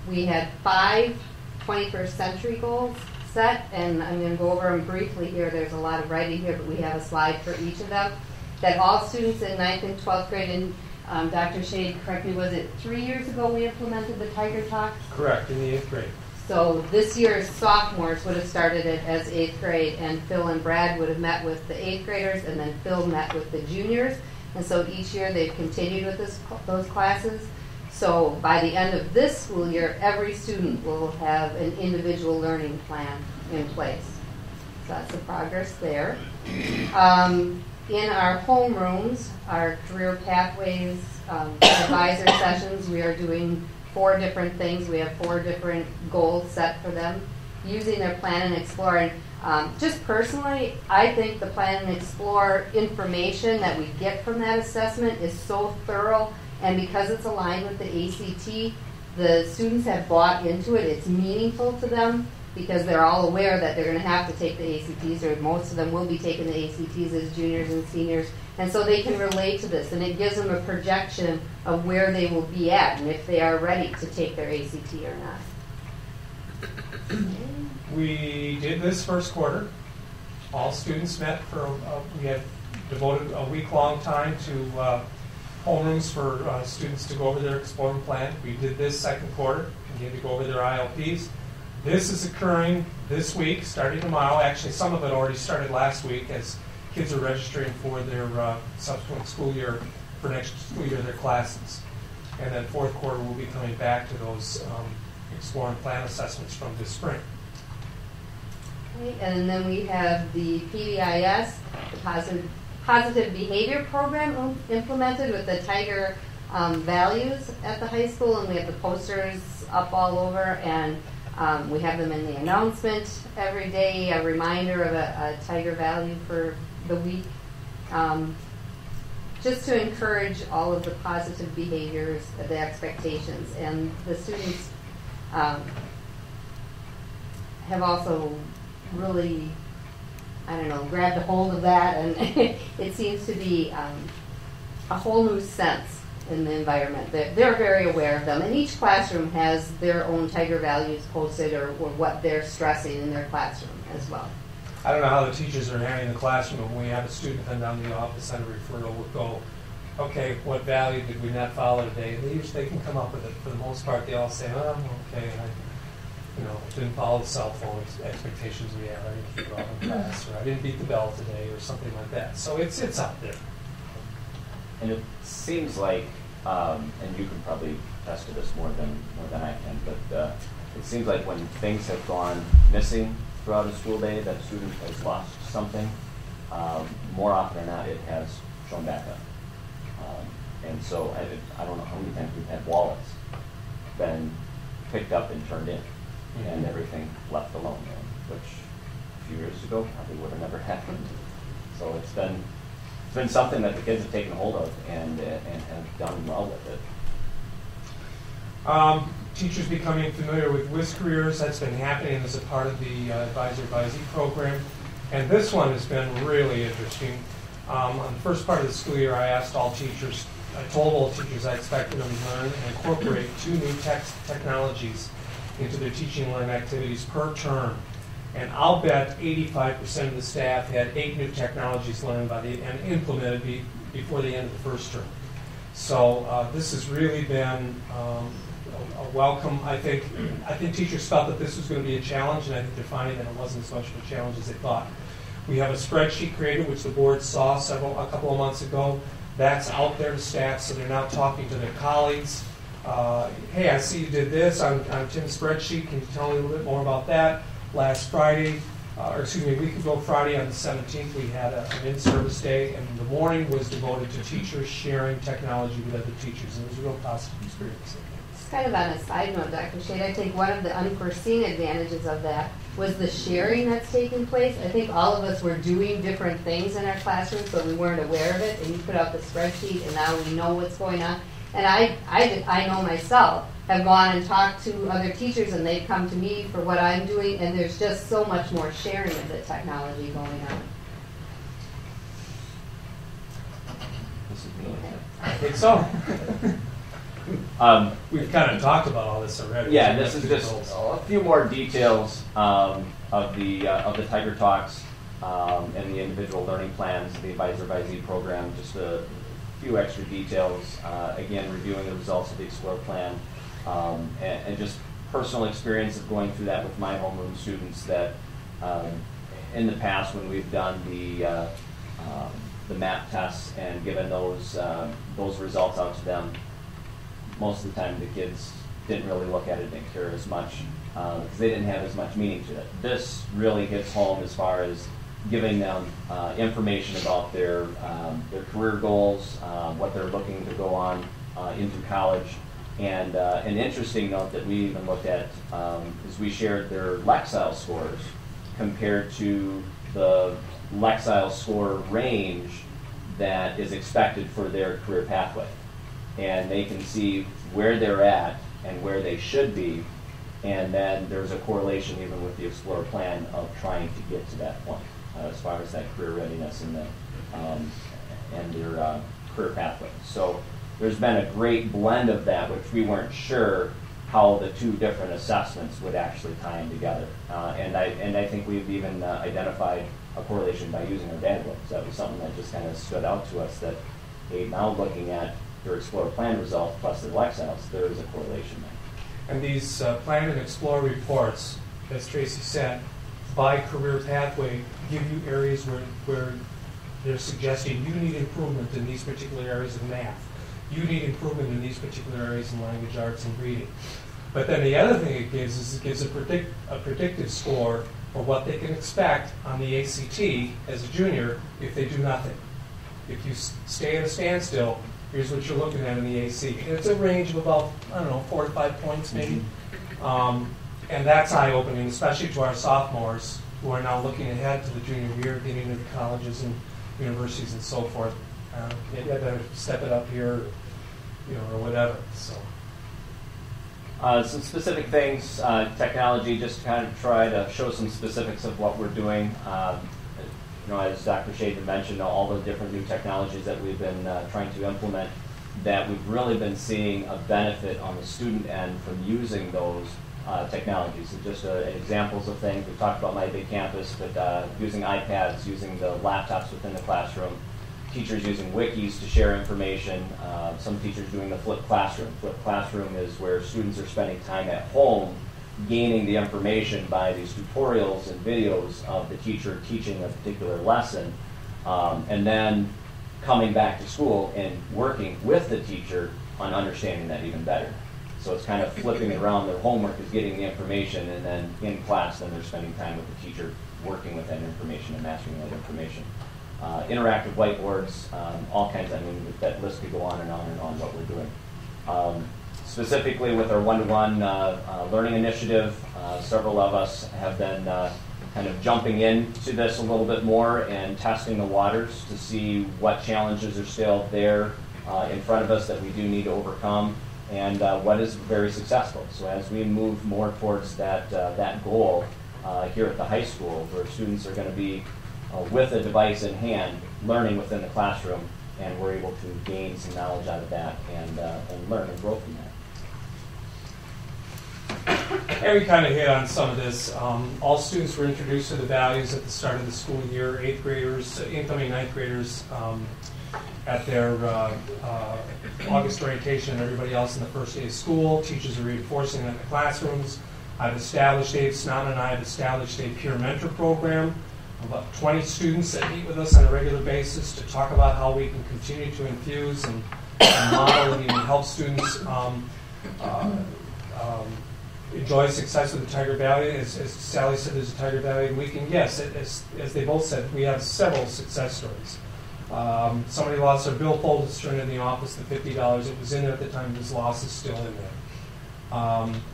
We had 5 21st century goals set, and I'm going to go over them briefly here. There's a lot of writing here, but we have a slide for each of them. That all students in 9th and 12th grade, and Dr. Shade, correct me, was it 3 years ago we implemented the Tiger Talks? Correct, in the 8th grade. So this year's sophomores would have started it as 8th grade, and Phil and Brad would have met with the 8th graders, and then Phil met with the juniors. And so each year they've continued with those classes. So by the end of this school year, every student will have an individual learning plan in place. So that's the progress there. In our homerooms, our career pathways advisor sessions, we are doing 4 different things. We have 4 different goals set for them. Using their Plan and Explore. And just personally, I think the Plan and Explore information that we get from that assessment is so thorough. And because it's aligned with the ACT, the students have bought into it. It's meaningful to them because they're all aware that they're going to have to take the ACTs, or most of them will be taking the ACTs as juniors and seniors. And so they can relate to this, and it gives them a projection of where they will be at and if they are ready to take their ACT or not. We did this first quarter. All students met we had devoted a week-long time to homerooms for students to go over their exploring plan. We did this second quarter, again, to go over their ILPs. This is occurring this week, starting tomorrow. Actually, some of it already started last week as kids are registering for their subsequent school year, for next school year, their classes. And then fourth quarter, we'll be coming back to those exploring plan assessments from this spring. Okay, and then we have the PBIS, the Positive Behavior Program implemented with the Tiger values at the high school, and we have the posters up all over, and we have them in the announcement every day, a reminder of a Tiger value for the week, just to encourage all of the positive behaviors, the expectations. And the students have also really, grabbed a hold of that, and it seems to be a whole new sense in the environment. They're very aware of them, and each classroom has their own Tiger values posted or what they're stressing in their classroom as well. I don't know how the teachers are handling the classroom, but when we have a student come down to the office and a referral, we'll go, okay, what value did we not follow today? They can come up with it. For the most part, they all say, oh, okay, I didn't follow the cell phone expectations we have. I didn't keep it all in class, or I didn't beat the bell today, or something like that. So it's out there. And it seems like, and you can probably attest to this more than I can, but it seems like when things have gone missing throughout a school day, that a student has lost something, more often than not, it has shown back up. And so I don't know how many times we've had wallets been picked up and turned in, and everything left alone, which a few years ago probably would have never happened. So it's been something that the kids have taken hold of and have done well with it. Teachers becoming familiar with WIS careers, that's been happening as a part of the Advisor-Advisee program. And this one has been really interesting. On the first part of the school year, I told all teachers I expected them to learn and incorporate 2 new technologies into their teaching and learning activities per term. And I'll bet 85% of the staff had 8 new technologies learned and implemented before the end of the first term. So this has really been a welcome. I think teachers felt that this was going to be a challenge, and I think they're finding that it wasn't as much of a challenge as they thought. We have a spreadsheet created, which the board saw a couple of months ago. That's out there to staff, so they're now talking to their colleagues. Hey, I see you did this on Tim's spreadsheet. Can you tell me a little bit more about that? Last Friday, a week ago Friday on the 17th, we had an in-service day, and the morning was devoted to teachers sharing technology with other teachers. It was a real positive experience. kind of on a side note, Dr. Shade, I think one of the unforeseen advantages of that was the sharing that's taking place. I think all of us were doing different things in our classrooms, but we weren't aware of it. And you put out the spreadsheet, and now we know what's going on. And I know myself, have gone and talked to other teachers, and they've come to me for what I'm doing, and there's just so much more sharing of the technology going on. I think so. We've kind of talked about all this already. Yeah, this is just a few more details of the Tiger Talks and the individual learning plans, the advisor-advisee program. Just a few extra details. Again, reviewing the results of the Explore plan, and just personal experience of going through that with my homeroom students. That in the past, when we've done the MAP tests and given those results out to them, most of the time the kids didn't really look at it, didn't care as much, because they didn't have as much meaning to it. This really hits home as far as giving them information about their career goals, what they're looking to go on into college. And an interesting note that we even looked at is we shared their Lexile scores compared to the Lexile score range that is expected for their career pathway. And they can see where they're at and where they should be, and then there's a correlation even with the Explore plan of trying to get to that point as far as that career readiness and their career pathway. So there's been a great blend of that, which we weren't sure how the two different assessments would actually tie in together. And I think we've even identified a correlation by using our data books. That was something that just kind of stood out to us, that hey, now looking at their Explore plan results plus their Lexiles, there is a correlation there. And these Plan and Explore reports, as Tracy said, by career pathway, give you areas where they're suggesting you need improvement in these particular areas of math. You need improvement in these particular areas in language arts and reading. But then the other thing it gives is it gives a predictive score for what they can expect on the ACT as a junior if they do nothing. If you stay at a standstill, here's what you're looking at in the AC. And it's a range of about, 4 to 5 points maybe. And that's eye-opening, especially to our sophomores who are now looking ahead to the junior year, getting into colleges and universities and so forth. Maybe I better step it up here, or whatever. So. Some specific things, technology, just to kind of try to show some specifics of what we're doing. As Dr. Shaden mentioned, all the different new technologies that we've been trying to implement, that we've really been seeing a benefit on the student end from using those technologies. So just examples of things. We talked about My Big Campus, but using iPads, using the laptops within the classroom, teachers using wikis to share information, some teachers doing the flipped classroom. Flipped classroom is where students are spending time at home gaining the information by these tutorials and videos of the teacher teaching a particular lesson, and then coming back to school and working with the teacher on understanding that even better. So it's kind of flipping it around. Their homework is getting the information, and then in class, then they're spending time with the teacher working with that information and mastering that information. Interactive whiteboards, all kinds. That list could go on and on and on what we're doing. Specifically with our one-to-one learning initiative, several of us have been kind of jumping into this a little bit more and testing the waters to see what challenges are still there in front of us that we do need to overcome, and what is very successful. So as we move more towards that goal here at the high school, where students are going to be with a device in hand, learning within the classroom, and we're able to gain some knowledge out of that and learn and grow from that. And we kind of hit on some of this. All students were introduced to the values at the start of the school year. 8th graders, incoming 9th graders, at their August orientation, and everybody else in the first day of school. Teachers are reinforcing that in the classrooms. Dave Snodden and I have established a peer mentor program. About 20 students that meet with us on a regular basis to talk about how we can continue to infuse and model and even help students enjoy success with the Tiger Valley. As Sally said, there's a Tiger Valley weekend. Yes, as they both said, we have several success stories. Somebody lost their billfold, it's turned in the office, the $50 that was in there at the time of his loss is still in there.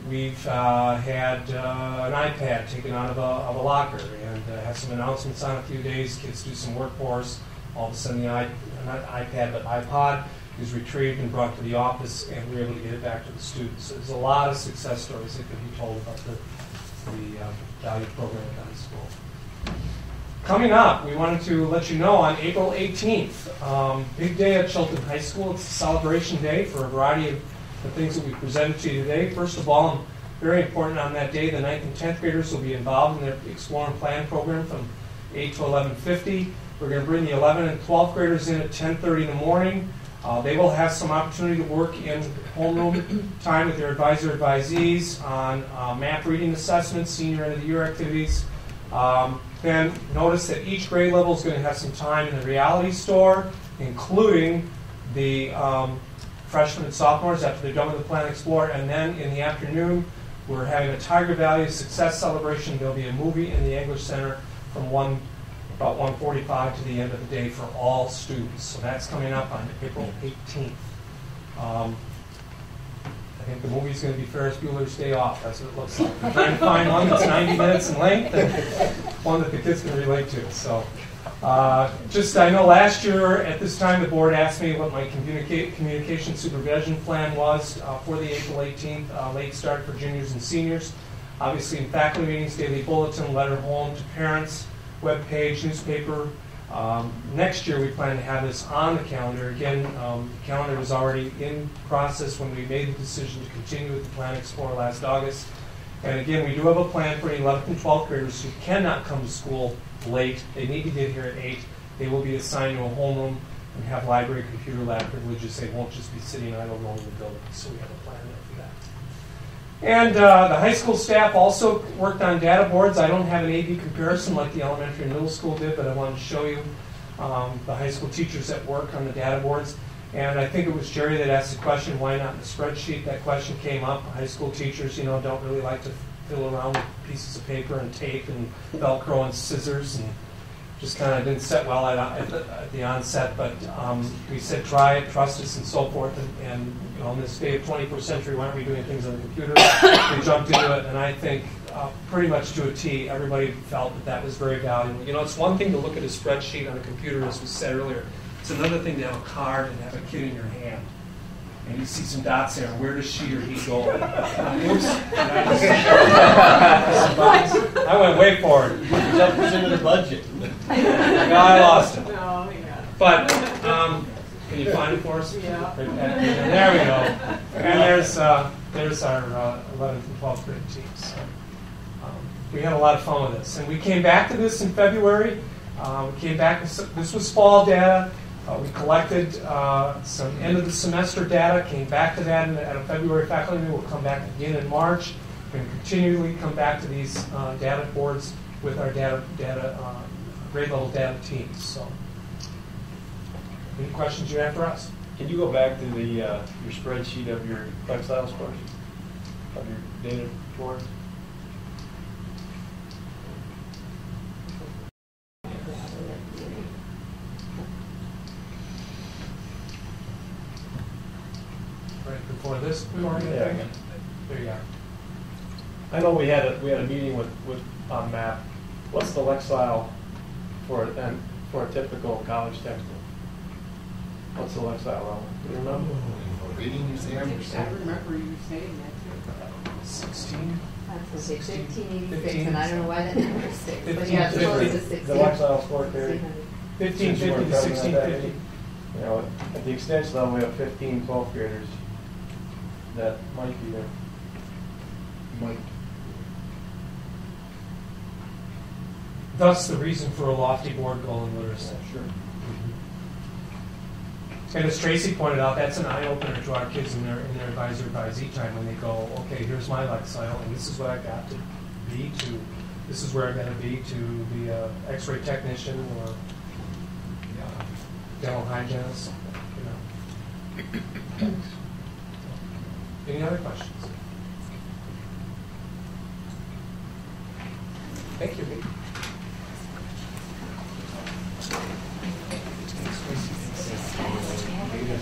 We've had an iPad taken out of a locker and have some announcements on a few days. Kids do some work for us. All of a sudden, not iPad, but iPod is retrieved and brought to the office, and we're able to get it back to the students. So there's a lot of success stories that can be told about the value program at the high school. Coming up, we wanted to let you know on April 18th, big day at Chilton High School. It's a celebration day for a variety of the things that we presented to you today. First of all, and very important on that day, the 9th and 10th graders will be involved in their Explore and Plan program from 8 to 11:50. We're going to bring the 11th and 12th graders in at 10:30 in the morning. They will have some opportunity to work in homeroom time with their advisees on math reading assessments, senior end of the year activities. Then notice that each grade level is going to have some time in the reality store, including the freshmen and sophomores after they're done with the Plan Explore. And then in the afternoon, we're having a Tiger Value Success Celebration. There'll be a movie in the English Center from about 1:45 to the end of the day for all students. So that's coming up on April 18th. I think the movie's going to be Ferris Bueller's Day Off. That's what it looks like. I'm trying to find one that's 90 minutes in length and one that the kids can relate to. So I know last year at this time the board asked me what my communication supervision plan was for the April 18th late start for juniors and seniors. Obviously in faculty meetings, daily bulletin, letter home to parents, web page, newspaper. Next year we plan to have this on the calendar. Again, the calendar was already in process when we made the decision to continue with the Plan Explore last August. And again, we do have a plan for 11th and 12th graders who cannot come to school late. They need to get here at 8. They will be assigned to a homeroom and have library computer lab privileges. They won't just be sitting idle roaming the building. So we have a plan there for that. And the high school staff also worked on data boards. I don't have an A/B comparison like the elementary and middle school did, but I wanted to show you the high school teachers at work on the data boards. And I think it was Jerry that asked the question, why not in the spreadsheet? That question came up. High school teachers, don't really like to fiddle around with pieces of paper and tape and Velcro and scissors, and just kind of didn't set well at the onset. But we said, try it, trust us, and so forth. And in this day of 21st century, why aren't we doing things on the computer? We jumped into it, and I think pretty much to a T, everybody felt that was very valuable. It's one thing to look at a spreadsheet on a computer, as we said earlier. It's another thing to have a card and have a kid in your hand. And you see some dots there. Where does she or he go? Oops. I went way forward. You jumped into the budget. I lost it. No, yeah. But can you find it for us? Yeah. There we go. And there's our 11th and 12th grade teams. So, we had a lot of fun with this. And we came back to this in February. We came back. This was fall data. We collected some end of the semester data, came back to that at a February faculty meeting. We'll come back again in March. We're going to continually come back to these data boards with our grade level data teams. So, any questions you have for us? Can you go back to the your spreadsheet of your Excel scores of your data boards? Before this, yeah. There you are. I know we had a meeting with on math. What's the Lexile for a typical college textbook? What's the Lexile level? Do you remember? Reading exam. I remember you saying that too. 16. That's 1586, and I don't know why that number is 6. But yeah, it's 1550. close to 16. The Lexile score theory. 1550 to 1650. At the extension level, we have 15 12th graders that might be there. Might. Thus the reason for a lofty board goal in literacy. Sure. And as Tracy pointed out, that's an eye-opener to our kids in their advisor-advisee time when they go, okay, here's my Lexile, and this is what I got to be to, this is where I got to be to be an X-ray technician or dental hygienist. Any other questions? Thank you.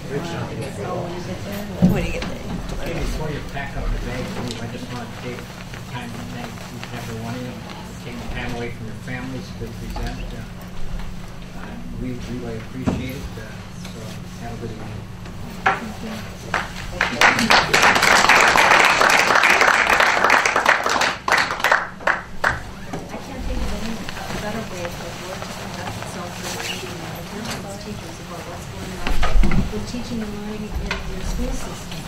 Good job. When you get there. Before you pack up the bags, I just want to take time to thank each and every one of you. Taking time away from your families to present. We really appreciate it. So have a good evening. I can't think of any better way for the board to conduct itself than a meeting and hear from its teachers about what's going on with teaching and learning in your school system.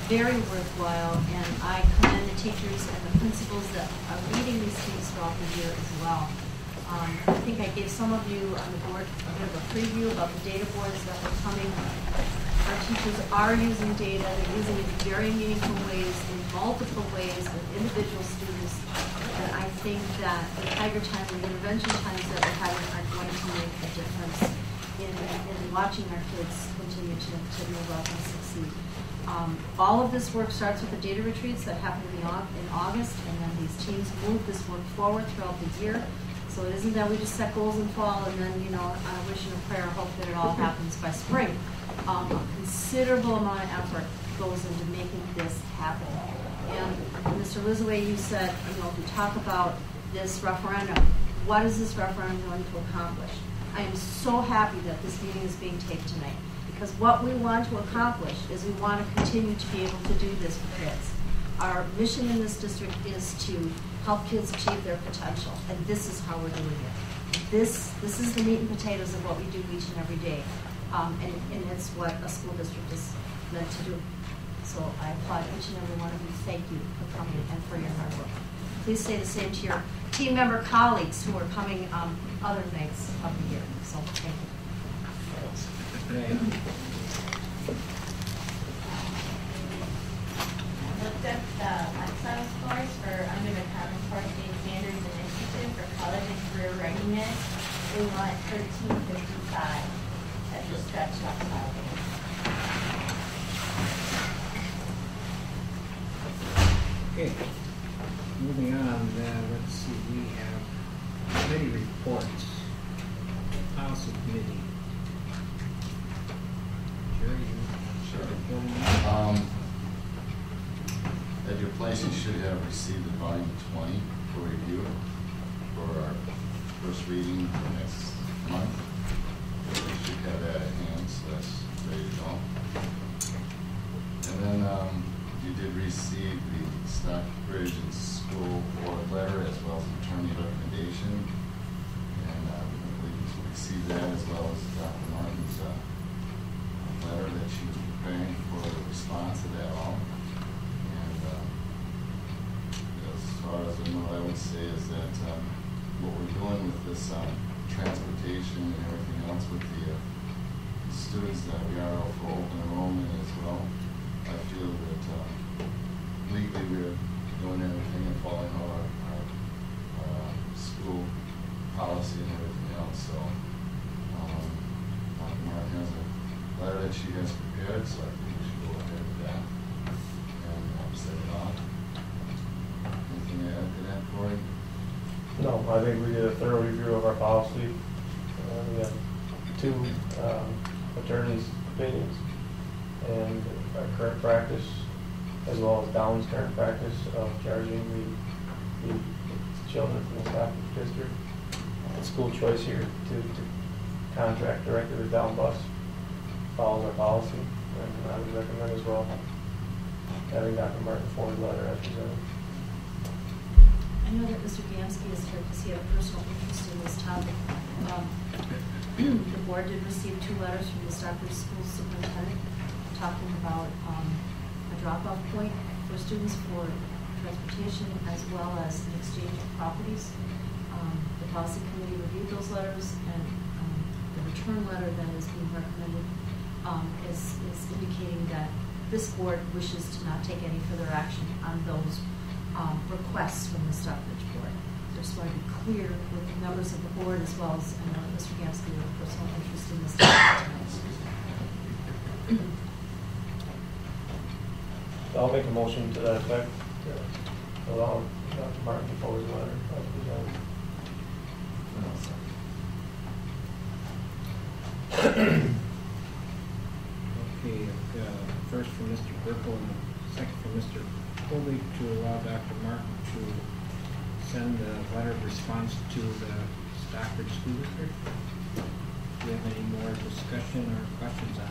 Very worthwhile, and I commend the teachers and the principals that are leading these teams throughout the year as well. I think I gave some of you on the board a bit of a preview about the data boards that are coming. Our teachers are using data. They're using it in very meaningful ways, in multiple ways, with individual students. And I think that the Tiger Time and the intervention times that we're having are going to make a difference in watching our kids continue to move up and succeed. All of this work starts with the data retreats that happen in August, and then these teams move this work forward throughout the year. So it isn't that we just set goals in fall and then, on a wish and a prayer, hope that it all happens by spring. A considerable amount of effort goes into making this happen. And Mr. Lizaway, you said, if we talk about this referendum, what is this referendum going to accomplish? I am so happy that this meeting is being taped tonight, because what we want to accomplish is we want to continue to be able to do this for kids. Our mission in this district is to help kids achieve their potential, and this is how we're doing it. This is the meat and potatoes of what we do each and every day, and it's what a school district is meant to do. So I applaud each and every one of you. Thank you for coming and for your hard work. Please say the same to your team member colleagues who are coming other nights of the year. So thank you. Looked up the Lexile scores for under the Common Core State Standards Initiative for college and career readiness. We want 1355 as the stretch Lexile. Okay, moving on, let's see, we have committee reports. Policy committee. Jerry, you Sure. reporting? At your place, you should have received the volume 20 for review for our first reading for next month. You should have that at hand, so that's ready to go. And then you did receive the Stockbridge and School Board letter as well as the attorney recommendation. And we received that as well as Dr. Martin's letter that she was preparing for the response to that all. As far as I know, I would say is that what we're doing with this transportation and everything else with the students that we are for open enrollment as well, I feel that legally we're doing everything and following our school policy and everything else. So Dr. Martin has a letter that she has prepared, so I think we should go ahead with that and set it on. Anything to add to that, Corey? No, I think we did a thorough review of our policy. We have two attorneys' opinions, and our current practice, as well as Down's current practice of charging the children from the Stockbridge district. School choice here to contract directly with Down Bus follows our policy, and I would recommend as well having Dr. Martin forward letter as presented. I know that Mr. Gamsky is here because he had a personal interest in this topic. The board did receive 2 letters from the Stockbridge School Superintendent talking about a drop-off point for students for transportation as well as an exchange of properties. The policy committee reviewed those letters, and the return letter that is being recommended is indicating that this board wishes to not take any further action on those requests from the Stockbridge board. So I just want to be clear with the members of the board as well as I know that Mr. Gamsky has a personal interest in this topic tonight. I'll make a motion to that effect. Allow Dr. Martin to forward the letter as presented. Okay, first from Mr. Burkle and second from Mr. Colby to allow Dr. Martin to send a letter of response to the Stockbridge School District. Do you have any more discussion or questions on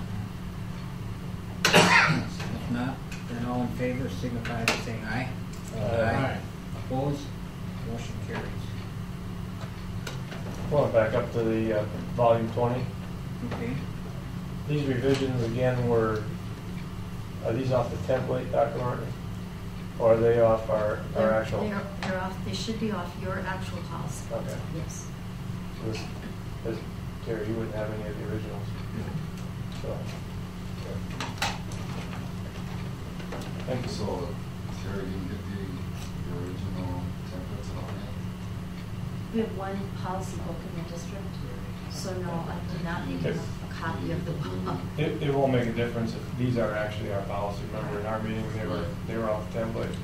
that? If not, then all in favor signify by saying aye. Aye. Opposed? Motion carries. I want to back up to the volume 20. Okay. These revisions again are these off the template, Dr. Martin? Or are they off our actual? They're off, they should be off your actual policy. Okay. Yes. So this, Terry, you wouldn't have any of the originals. So. Thank you. So, Terry, you can get the original templates and all that? We have one policy book in the district, so no, I did not make a copy of the book. It won't make a difference if these are actually our policy. Remember, in our meeting, they were off the template.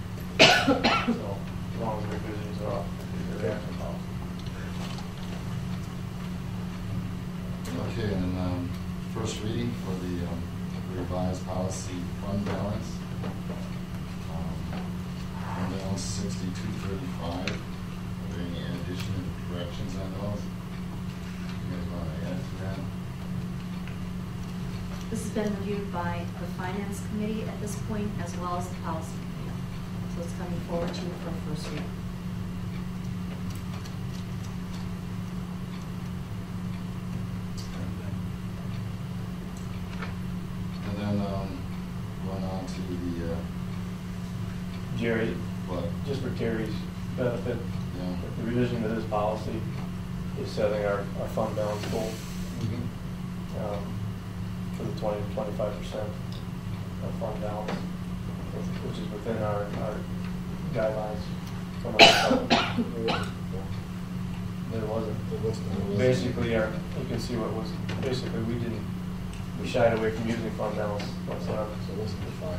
So, as long as revisions are off, they're the actual policy. Okay, and then first reading for the revised policy fund balance. Fund balance 6235. Are there any addition or corrections on those? You guys want to add to that? This has been reviewed by the finance committee at this point, as well as the policy committee. So it's coming forward to you for first reading. And then going on to the Jerry, what? just for Terry's benefit, Yeah. the revision to this policy is setting our fund balance goal for the 20 to 25% of fund balance, which is within our guidelines from our There wasn't. Basically, you can see what was, basically we shied away from using fund balance whatsoever. So what's the 5%?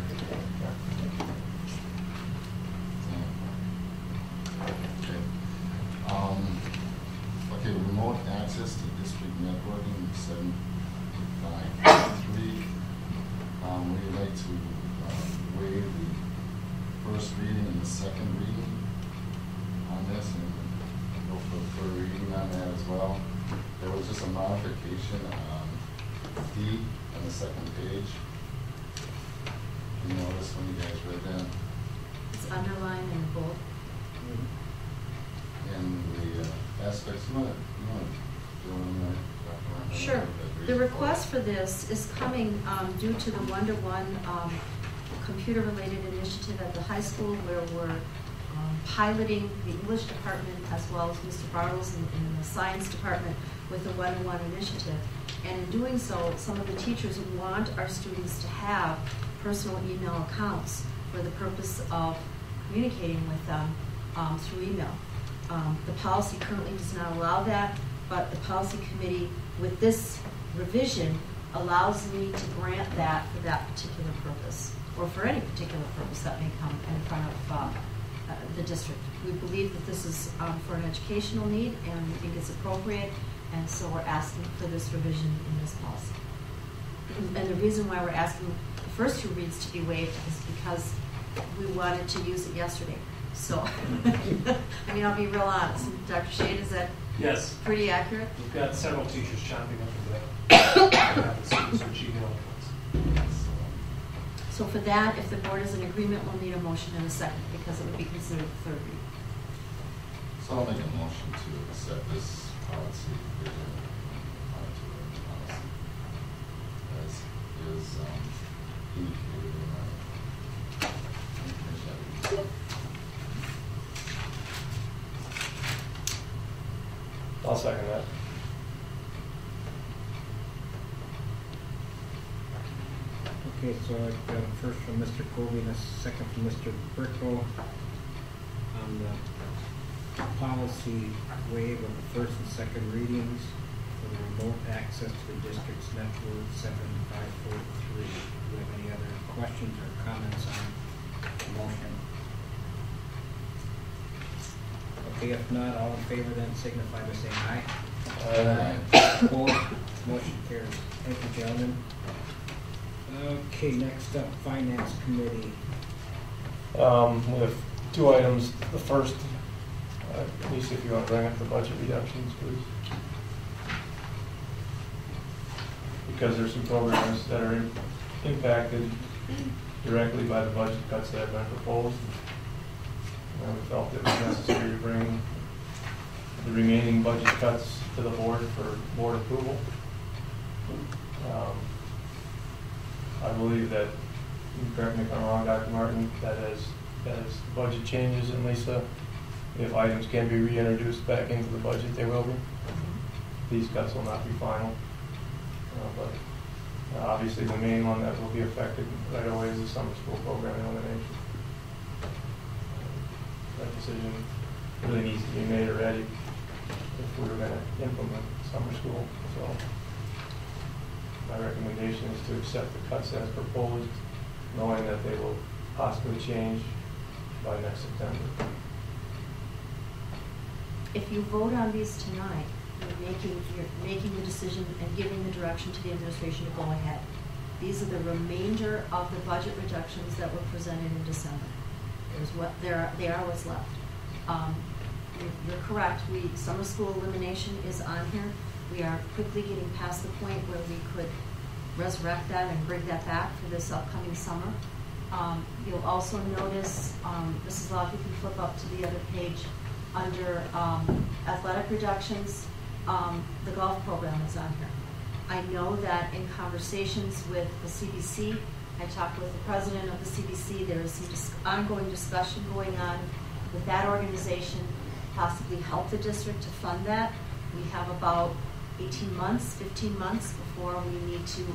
Okay, remote access to district networking, 753. We'd like to waive the first reading and the second reading on this and go for the third reading on that as well. There was just a modification on D on the second page. You notice when you guys read that? It's underlined in bold. And the aspects, you want to go in there? Sure. The request for this is coming due to the one-to-one computer-related initiative at the high school where we're piloting the English department as well as Mr. Bartles in the science department with the one-to-one initiative. And in doing so, some of the teachers want our students to have personal email accounts for the purpose of communicating with them through email. The policy currently does not allow that, but the policy committee, with this revision, allows me to grant that for that particular purpose, or for any particular purpose that may come in front of the district. We believe that this is for an educational need, and we think it's appropriate, and so we're asking for this revision in this policy. And the reason why we're asking the first two reads to be waived is because we wanted to use it yesterday. So, I mean, I'll be real honest. Dr. Shade, is that Yes. pretty accurate? We've got several teachers chomping up at that. Students with Gmail accounts. So for that, if the board is in agreement, we'll need a motion in a second because it would be considered the third reading. So I'll make a motion to accept this policy, policy as is indicated in our information. I'll second that. Okay, so first from Mr. Colby and a second from Mr. Burko on the policy waive of the first and second readings for the remote access to the district's network 7543. Do you have any other questions or comments on the motion? Okay, if not, all in favor then signify by saying aye. Aye. Opposed? Motion carries. Thank you, gentlemen. Okay, next up, Finance Committee. We have two items. The first, Lisa, if you want to bring up the budget reductions, please. Because there's some programs that are impacted directly by the budget cuts that have been proposed. And we felt it was necessary to bring the remaining budget cuts to the board for board approval. I believe that, you correct me if I'm wrong, Dr. Martin, that as budget changes, and Lisa, if items can be reintroduced back into the budget, they will be. These cuts will not be final. But obviously the main one that will be affected right away is the summer school program elimination. That decision really needs to be made already if we were going to implement summer school. So my recommendation is to accept the cuts as proposed, knowing that they will possibly change by next September. If you vote on these tonight, you're making the decision and giving the direction to the administration to go ahead. These are the remainder of the budget reductions that were presented in December. They are what's left. You're correct. Summer school elimination is on here. We are quickly getting past the point where we could resurrect that and bring that back for this upcoming summer. You'll also notice, Mrs. Locke, if you flip up to the other page, under athletic reductions, the golf program is on here. I know that in conversations with the CBC, I talked with the president of the CBC, there is some ongoing discussion going on with that organization, possibly help the district to fund that. We have about 18 months, 15 months before we need to,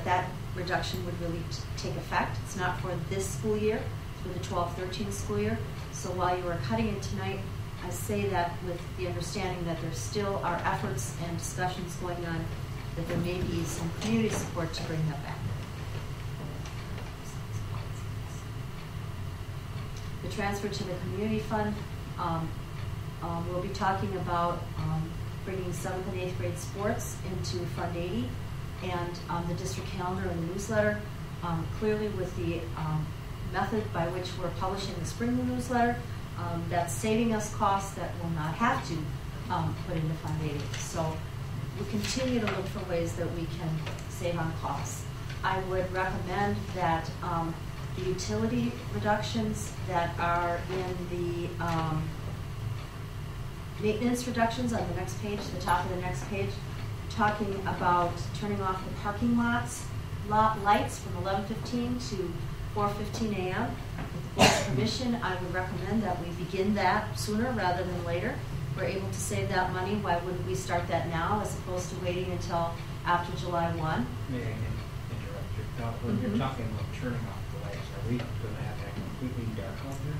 that reduction would really take effect. It's not for this school year, it's for the 12-13 school year. So while you are cutting it tonight, I say that with the understanding that there still are efforts and discussions going on, that there may be some community support to bring that back. The transfer to the community fund, we'll be talking about bringing 7th and 8th grade sports into Fund 80 and the district calendar and the newsletter. Clearly with the method by which we're publishing the spring newsletter, that's saving us costs that we'll not have to put into Fund 80. So we continue to look for ways that we can save on costs. I would recommend that the utility reductions that are in the maintenance reductions on the next page, the top of the next page, talking about turning off the parking lights from 11:15 to 4:15 a.m. With the board's permission, I would recommend that we begin that sooner rather than later. We're able to save that money. Why wouldn't we start that now as opposed to waiting until after July 1? May I interrupt you? Now, when you're talking about turning off the lights, are we going to have that completely dark out there?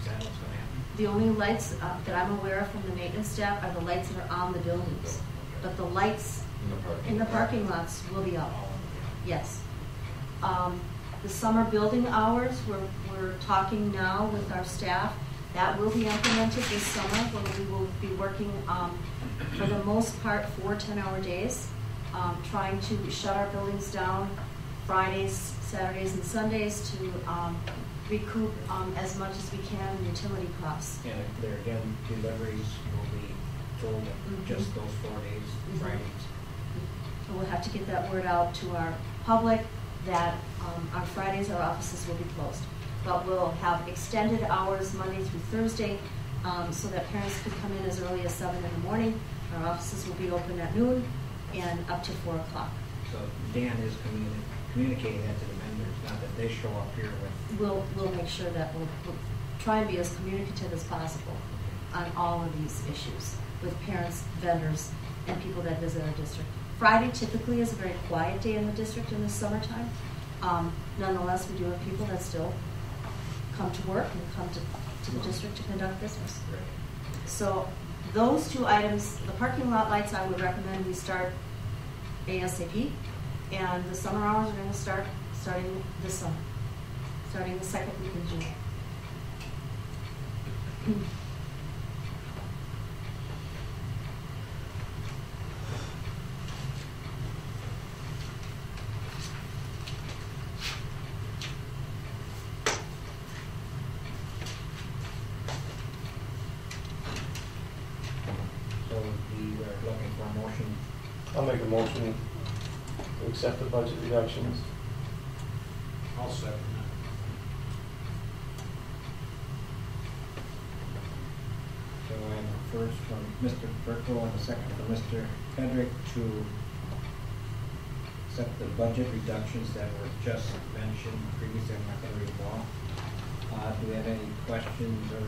Is that what's going to happen? The only lights that I'm aware of from the maintenance staff are the lights that are on the buildings. But the lights in the parking lots will be up. Yes. The summer building hours, we're talking now with our staff. That will be implemented this summer when we will be working, for the most part, 4 10-hour days, trying to shut our buildings down Fridays, Saturdays, and Sundays to recoup as much as we can in utility costs. And there again, deliveries will be told just those 4 days, Fridays. So we'll have to get that word out to our public that on Fridays our offices will be closed. But we'll have extended hours Monday through Thursday so that parents could come in as early as 7 in the morning. Our offices will be open at noon and up to 4 o'clock. So Dan is communicating that to the vendors, not that they show up here with... We'll make sure that we'll try and be as communicative as possible on all of these issues with parents, vendors, and people that visit our district. Friday typically is a very quiet day in the district in the summertime. Nonetheless, we do have people that still come to work and come to the district to conduct business. So those two items, the parking lot lights, I would recommend we start ASAP, and the summer hours are going to start starting this summer, starting the second week in June. motion to accept the budget reductions. I'll second that. So I have a first from Mr. Burkle and a second from Mr. Kendrick to accept the budget reductions that were just mentioned previously. I'm not going to read them all. Do we have any questions or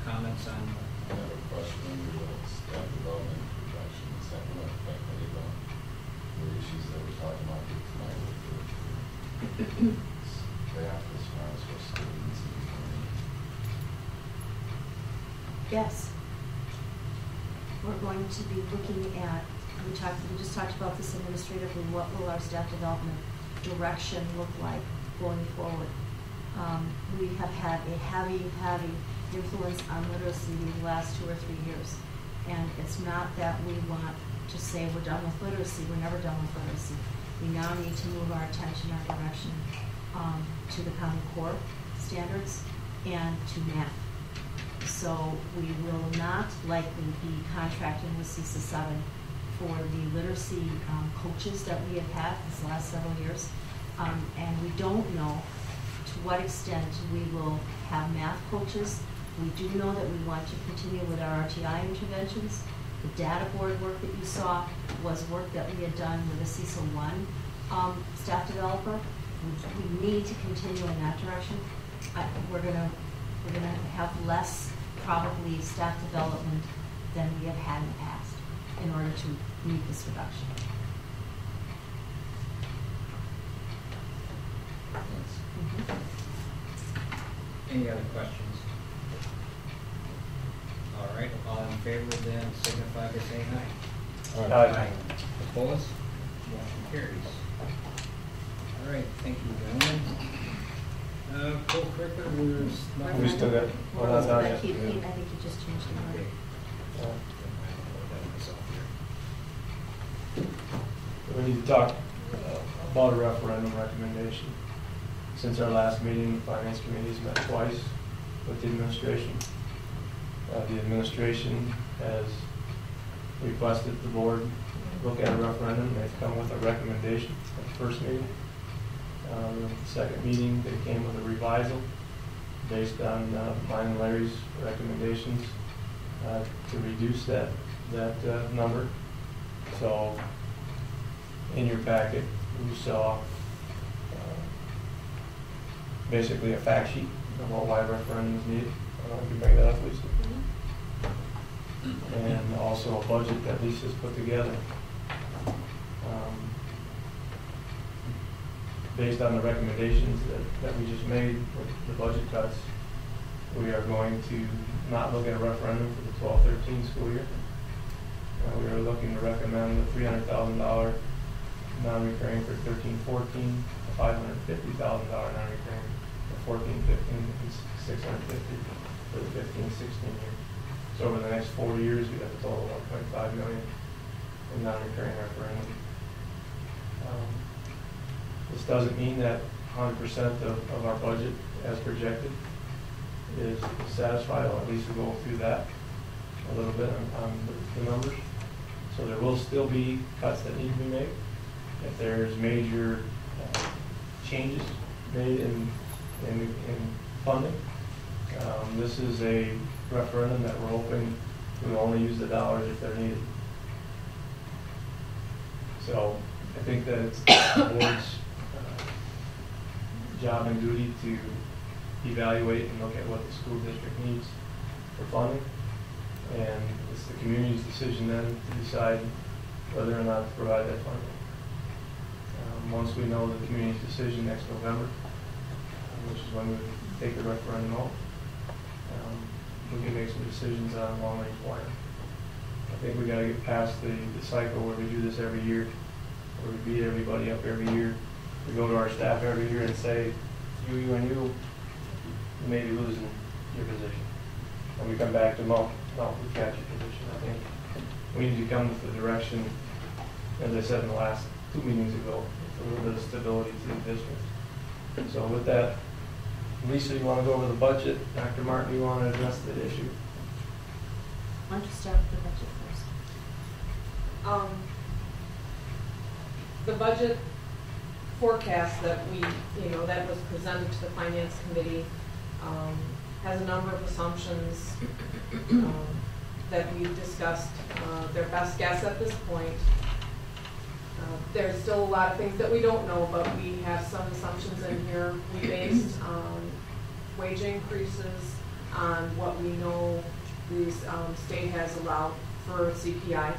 comments on? I have a question under the staff development reduction. Is that going to affect any of the issues that we're talking about here tonight with the staff as far as for students and training? Yes. We're going to be looking at, we just talked about this administratively, what will our staff development direction look like going forward? We have had a heavy influence on literacy these last 2 or 3 years. And it's not that we want to say we're done with literacy. We're never done with literacy. We now need to move our attention, our direction to the Common Core standards and to math. So we will not likely be contracting with CISA 7 for the literacy coaches that we have had these last several years. And we don't know to what extent we will have math coaches. We do know that we want to continue with our RTI interventions. The data board work that you saw was work that we had done with a CISA 1 staff developer. We need to continue in that direction. We're gonna have less probably staff development than we have had in the past in order to meet this reduction. Any other questions? All right, all in favor then signify by saying aye. Aye. Opposed? Motion carries. All right, thank you, gentlemen. Co-curricular, We still got, we're not done yet. I think you just changed the word. We need to talk about a referendum recommendation. Since our last meeting, the Finance Committee's met twice with the administration. The administration has requested the board look at a referendum. They've come with a recommendation at the first meeting. The second meeting, they came with a revisal based on mine and Larry's recommendations to reduce that number. So in your packet, you saw basically a fact sheet about why referendum is needed. I don't know if you bring that up, Lisa. And also a budget that Lisa's put together. Based on the recommendations that we just made with the budget cuts, we are going to not look at a referendum for the 12-13 school year. We are looking to recommend the $300,000 non-recurring for 13-14, the $550,000 non-recurring for 14-15, and $650,000 for the 15-16 year. So over the next 4 years, we have a total of $1.5 million in non-recurring referendum. This doesn't mean that 100% of our budget as projected is satisfied. I'll at least go through that a little bit on the numbers. So there will still be cuts that need to be made. If there's major changes made in funding, this is a referendum that we're hoping we'll only use the dollars if they're needed. So I think that it's the board's job and duty to evaluate and look at what the school district needs for funding. And it's the community's decision then to decide whether or not to provide that funding. Once we know the community's decision next November, which is when we take the referendum out, we can make some decisions on a long-range plan. I think we got to get past the cycle where we do this every year, where we beat everybody up every year. We go to our staff every year and say, you may be losing your position. And we come back to them, no, we've got your position. I think we need to come with the direction, as I said in the last 2 meetings ago, with a little bit of stability to the district. So with that, Lisa, you want to go over the budget? Dr. Martin, you want to address the issue? Why don't you start with the budget first? the budget forecast that that was presented to the Finance Committee has a number of assumptions that we've discussed. Their best guess at this point. There's still a lot of things that we don't know, but we have some assumptions in here. We based wage increases on what we know the state has allowed for CPI.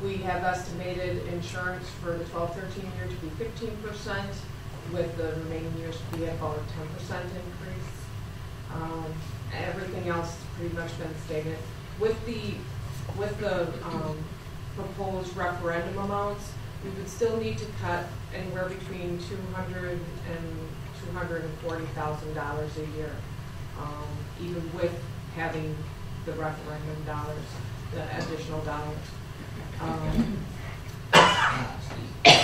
We have estimated insurance for the 12-13 year to be 15%, with the remaining years to be about a 10% increase. Everything else has pretty much been stated. With the proposed referendum amounts, we would still need to cut anywhere between $200,000 and $240,000 a year, even with having the referendum dollars, the additional dollars.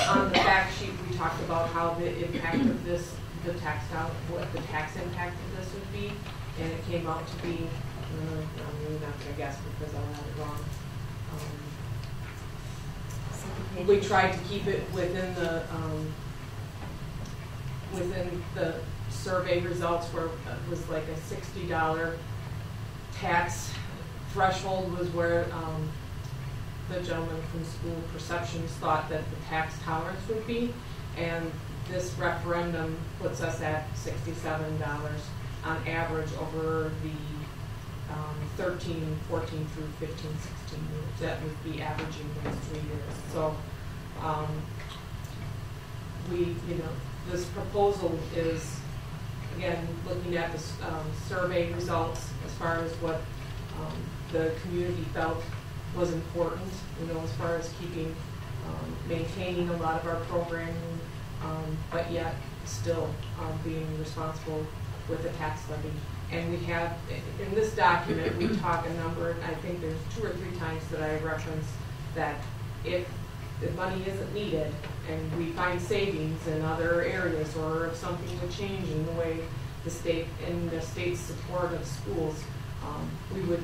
On the fact sheet, we talked about how the impact of this, what the tax impact of this would be, and it came out to be, I'm really not going to guess because I'll have it wrong. We tried to keep it within the survey results, where it was like a $60 tax threshold was where the gentleman from School Perceptions thought that the tax tolerance would be, and this referendum puts us at $67 on average over the 13, 14 through 15, 16 years. That would be averaging those 3 years. So this proposal is, again, looking at the survey results as far as what the community felt was important, as far as keeping, maintaining a lot of our programming, but yet still being responsible with the tax levy. And we have, in this document, we talk a number, and I think there's 2 or 3 times that I referenced that if the money isn't needed and we find savings in other areas, or if something would change in the way the state, in the state's support of schools, we would,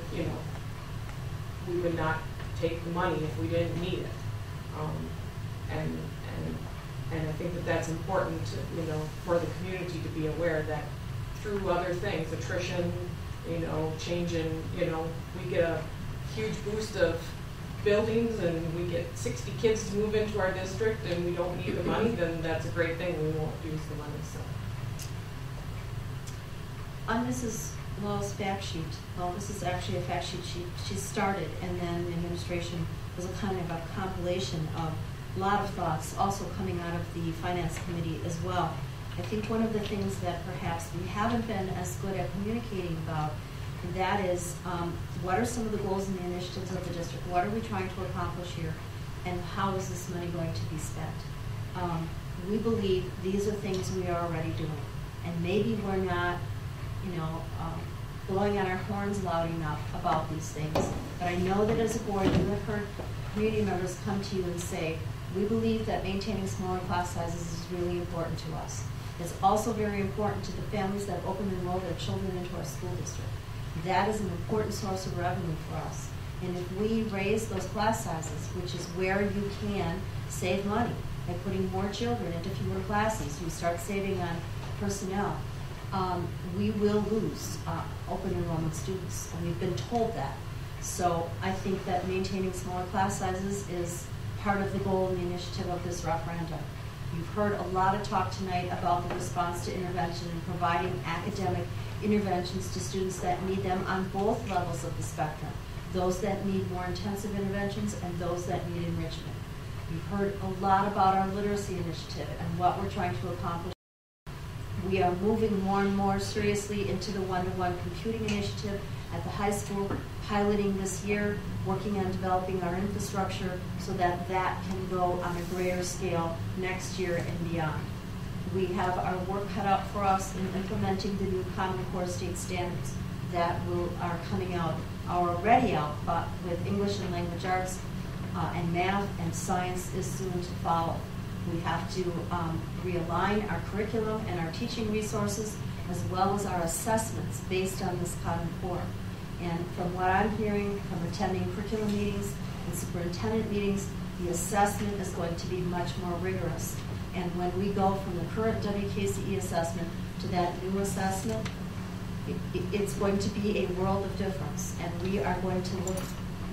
we would not take the money if we didn't need it. And I think that that's important to, for the community to be aware that through other things, attrition, change in, we get a huge boost of buildings and we get 60 kids to move into our district and we don't need the money, then that's a great thing. We won't use the money. So. On Mrs. Lowell's fact sheet, well, this is actually a fact sheet she started, and then the administration was a kind of a compilation of a lot of thoughts also coming out of the Finance Committee as well. I think one of the things that perhaps we haven't been as good at communicating about, and that is what are some of the goals and the initiatives of the district? What are we trying to accomplish here? And how is this money going to be spent? We believe these are things we are already doing. And maybe we're not, blowing on our horns loud enough about these things. But I know that as a board, you have heard community members come to you and say, we believe that maintaining smaller class sizes is really important to us. It's also very important to the families that open and enroll their children into our school district. That is an important source of revenue for us. And if we raise those class sizes, which is where you can save money by putting more children into fewer classes, you start saving on personnel, we will lose open enrollment students, and we've been told that. So I think that maintaining smaller class sizes is part of the goal and the initiative of this referendum. You've heard a lot of talk tonight about the response to intervention and providing academic interventions to students that need them on both levels of the spectrum, those that need more intensive interventions and those that need enrichment. You've heard a lot about our literacy initiative and what we're trying to accomplish. We are moving more and more seriously into the one-to-one computing initiative at the high school, piloting this year, working on developing our infrastructure so that that can go on a greater scale next year and beyond. We have our work cut out for us in implementing the new Common Core state standards that are coming out, are already out, but with English and language arts and math and science is soon to follow. We have to realign our curriculum and our teaching resources as well as our assessments based on this Common Core. And from what I'm hearing from attending curriculum meetings and superintendent meetings, The assessment is going to be much more rigorous. And when we go from the current WKCE assessment to that new assessment, it's going to be a world of difference. And we are going to look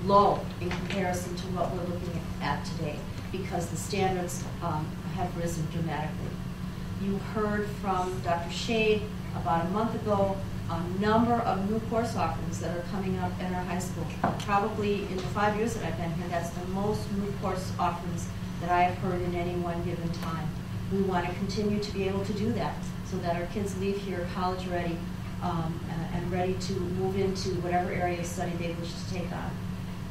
low in comparison to what we're looking at today, because the standards have risen dramatically. You heard from Dr. Shade about a month ago a number of new course offerings that are coming up in our high school. Probably in the 5 years that I've been here, that's the most new course offerings that I have heard in any one given time. We want to continue to be able to do that so that our kids leave here college ready and ready to move into whatever area of study they wish to take on.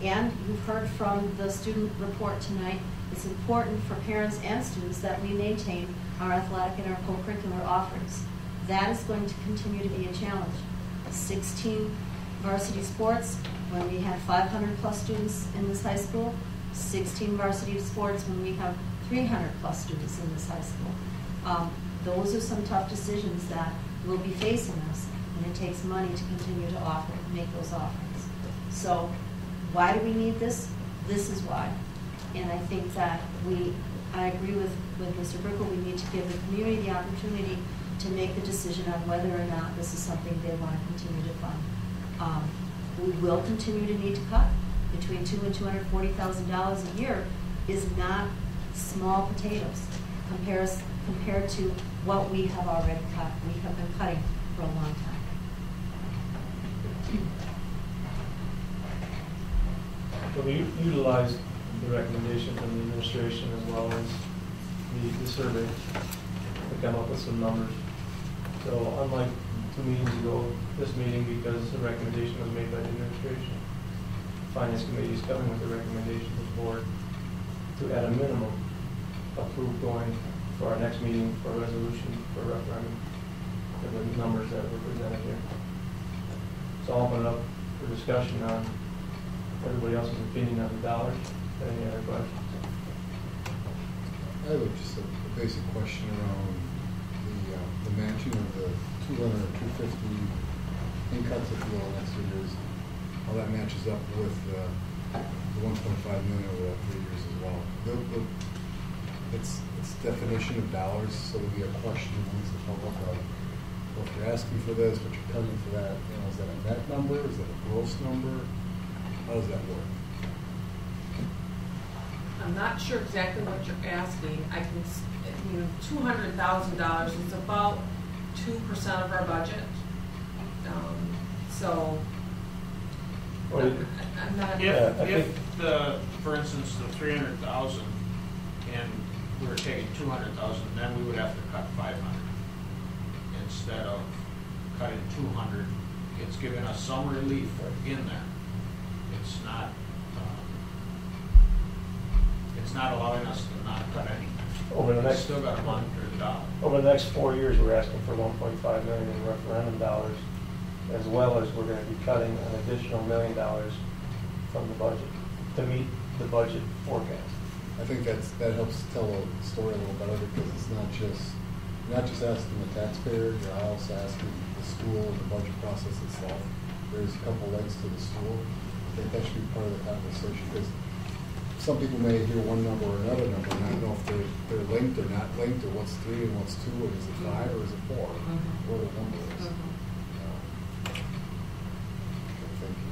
And you've heard from the student report tonight, it's important for parents and students that we maintain our athletic and our co-curricular offerings. That is going to continue to be a challenge. 16 varsity sports when we have 500 plus students in this high school, 16 varsity sports when we have 300 plus students in this high school. Those are some tough decisions that will be facing us, and it takes money to continue to make those offerings. So why do we need this? This is why. And I think that I agree with Mr. Brickell, we need to give the community the opportunity to make the decision on whether or not this is something they want to continue to fund. We will continue to need to cut. Between $200,000 and $240,000 a year is not small potatoes compared to what we have already cut. We have been cutting for a long time. So we utilized the recommendation from the administration as well as the survey to come up with some numbers. So unlike 2 meetings ago, this meeting, because the recommendation was made by the administration, the Finance Committee is coming with the recommendation to the board to, at a minimum, approve going for our next meeting for a resolution for referendum with the numbers that were presented here. So I'll open it up for discussion on everybody else's opinion on the dollars. Any other questions? I have just a basic question around the matching of the 200 or 250 in cuts, if you will, next 2 years. How that matches up with the 1.5 million over that 3 years as well. It's definition of dollars, so there'll be a question amongst the public of, well, if you're asking for this, but you're cutting for that, is that a net number? Is that a gross number? How does that work? I'm not sure exactly what you're asking. I can, $200,000 is about 2% of our budget. So, I'm not. If for instance, the 300,000 and we were taking 200,000, then we would have to cut 500 instead of cutting 200. It's giving us some relief in there. It's not allowing us to not cut anything. Still got to monitor the dollar. Over the next 4 years, we're asking for $1.5 million in referendum dollars, as well as we're going to be cutting an additional $1 million from the budget to meet the budget forecast. I think that helps tell the story a little better, because it's not just asking the taxpayer, you're also asking the school and the budget process itself. There's a couple legs to the stool. I think that should be part of the conversation, because some people may hear one number or another number and not know if they're linked or not linked, or what's 3 and what's 2, or is it 5 or is it 4, what the number is. Thank you.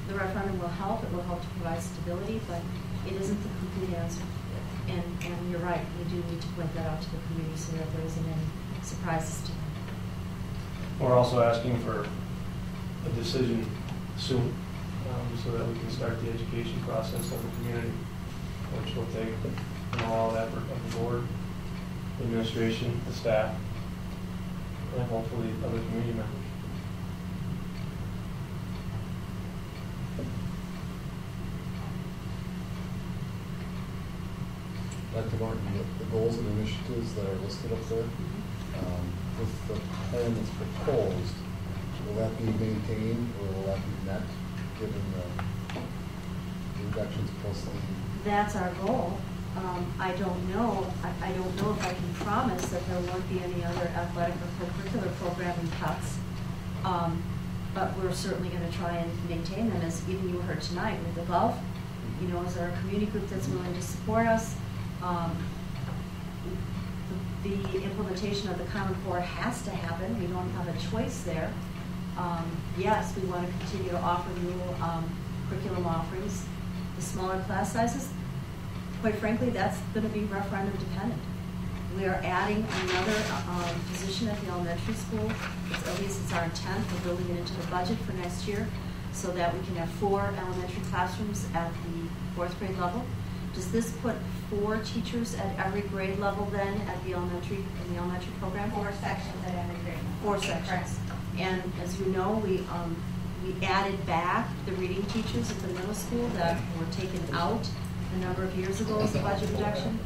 The referendum will help. It will help to provide stability, but it isn't the complete answer. And you're right. We do need to point that out to the community so that there isn't any surprises to them. We're also asking for a decision soon, so that we can start the education process of the community, which will take all that effort of the board, the administration, the staff, and hopefully other community members. Dr. Martin, the goals and initiatives that are listed up there, with the plan that's proposed, will that be maintained or will that be met, given the reductions plus the... That's our goal. I don't know. I don't know if I can promise that there won't be any other athletic or co-curricular programming cuts. But we're certainly going to try and maintain them, as even you heard tonight with the golf. you know, is there a community group that's willing to support us? The implementation of the Common Core has to happen. We don't have a choice there. Yes, we want to continue to offer new curriculum offerings. The smaller class sizes, quite frankly, that's going to be referendum dependent. We are adding another position at the elementary school. At least it's our intent. We're building it into the budget for next year so that we can have 4 elementary classrooms at the 4th grade level. Does this put 4 teachers at every grade level then at the elementary, in the elementary program? 4 sections at every grade level. 4 sections. And as you know, we added back the reading teachers at the middle school that were taken out a number of years ago as a budget reduction.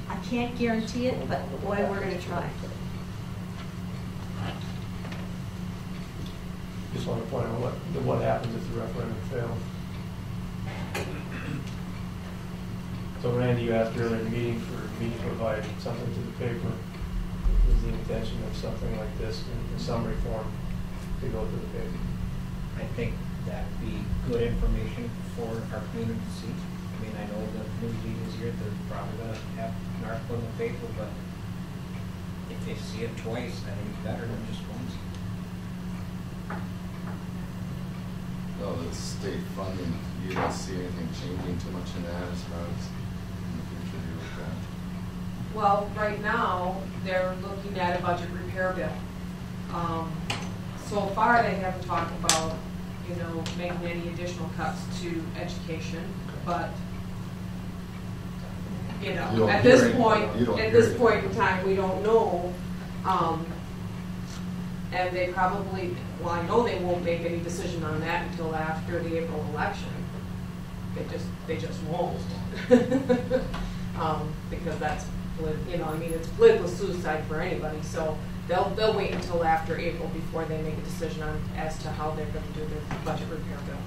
I can't guarantee it, but boy, we're going to try. Just want to point out what happens if the referendum fails. So Randy, you asked earlier in the meeting for me to provide something to the paper. Is the intention of something like this in summary form to go to the paper? I think that'd be good information for our community to see. I mean, I know the community is here, they're probably gonna have an article in the paper, but if they see it twice, I think it's better than just once. Well, the state funding, you don't see anything changing too much in that as far as in the future you look at? Well, right now, they're looking at a budget repair bill. So far, they haven't talked about, you know, making any additional cuts to education, but, you know, at this point in time, we don't know. And they probably, well, I know they won't make any decision on that until after the April election. They just won't. Because that's, you know, I mean, it's political suicide for anybody. So they'll wait until after April before they make a decision on as to how they're going to do their budget repair bill.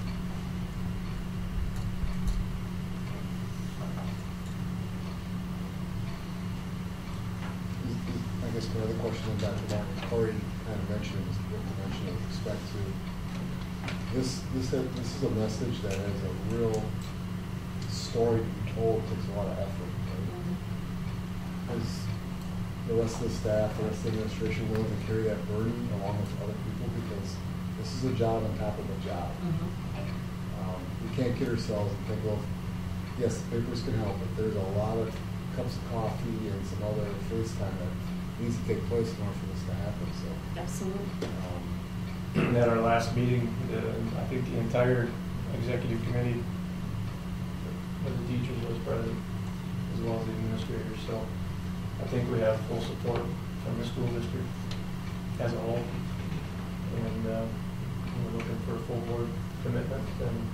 I guess my other question on Dr. Martin, Corey kind of mentioned with respect to this is a message that has a real story to be told. It takes a lot of effort. Right? Is the rest of the staff, the rest of the administration willing to carry that burden along with other people? Because this is a job on top of a job. We can't kid ourselves and think, well, yes, the papers can help, but there's a lot of cups of coffee and some other face time that needs to take place in order for this to happen. So absolutely. And at our last meeting, I think the entire executive committee of the teachers was present, as well as the administrators. So I think we have full support from the school district as a whole, and we're looking for a full board commitment and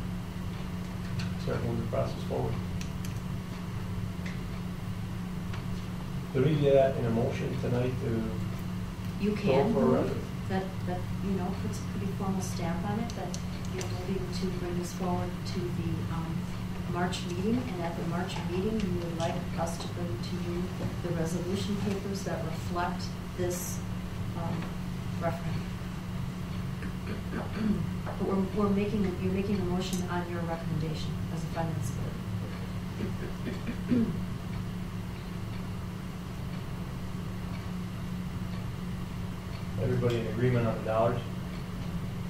start moving the process forward. Do we do that in a motion tonight to You can go for a move referendum? that, you know, puts a pretty formal stamp on it, that you're moving to bring this forward to the March meeting, and at the March meeting, you would like us to bring to you the resolution papers that reflect this referendum. But you're making a motion on your recommendation as a finance board. Everybody in agreement on the dollars?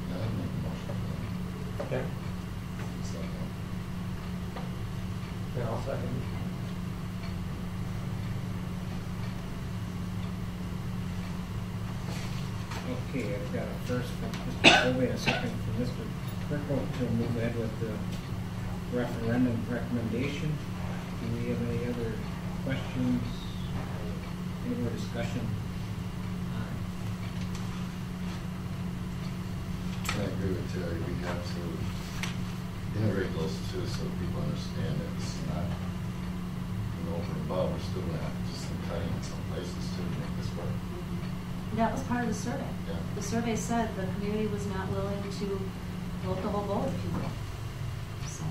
Yeah, I'd make a motion for that. Okay. Second. Yeah, I'll second. Okay, I've got a first from Mr. Colby and a second from Mr. Kirkhope to move ahead with the referendum recommendation. Do we have any other questions, any more discussion? I agree with Terry. We have to integrate those two so people understand that it's not over and above. We're still going to have to do some cutting in some places to make this work. That was part of the survey. Yeah. The survey said the community was not willing to vote the whole vote, if you will. So.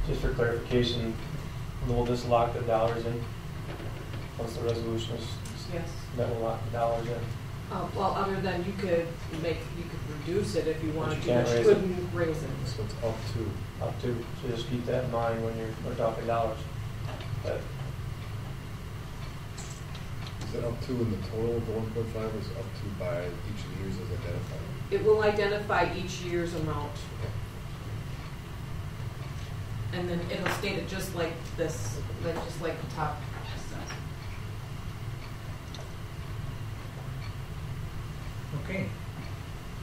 Just for clarification, we'll just lock the dollars in once the resolution is. Yes. Then we'll lock the dollars in. Well, other than you could reduce it if you wanted you to, can't but you raise it. couldn't raise it. So it's up to. Up to, so just keep that in mind when we're talking dollars. But Is it up to in the total of the 1.5, or is it up to by each of the years as identified? It will identify each year's amount. And then it'll state it just like this, just like the top says. Okay.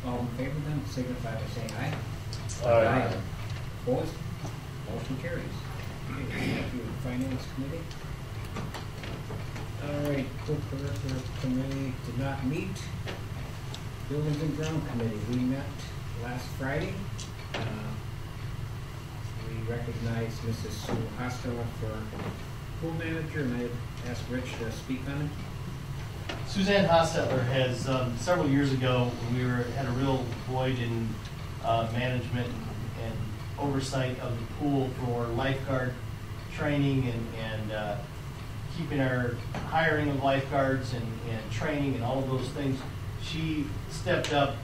All in favor then, signify by saying aye. Aye. Opposed? Motion carries. Okay, thank you, Finance Committee. All right, Co-Curricular Committee did not meet. Buildings and Ground Committee, we met last Friday. We recognized Mrs. Sue Hostella for pool manager, and I asked Rich to speak on it. Suzanne Hostetler has, several years ago, when we had a real void in management and oversight of the pool for lifeguard training and keeping our hiring of lifeguards and training and all of those things, she stepped up,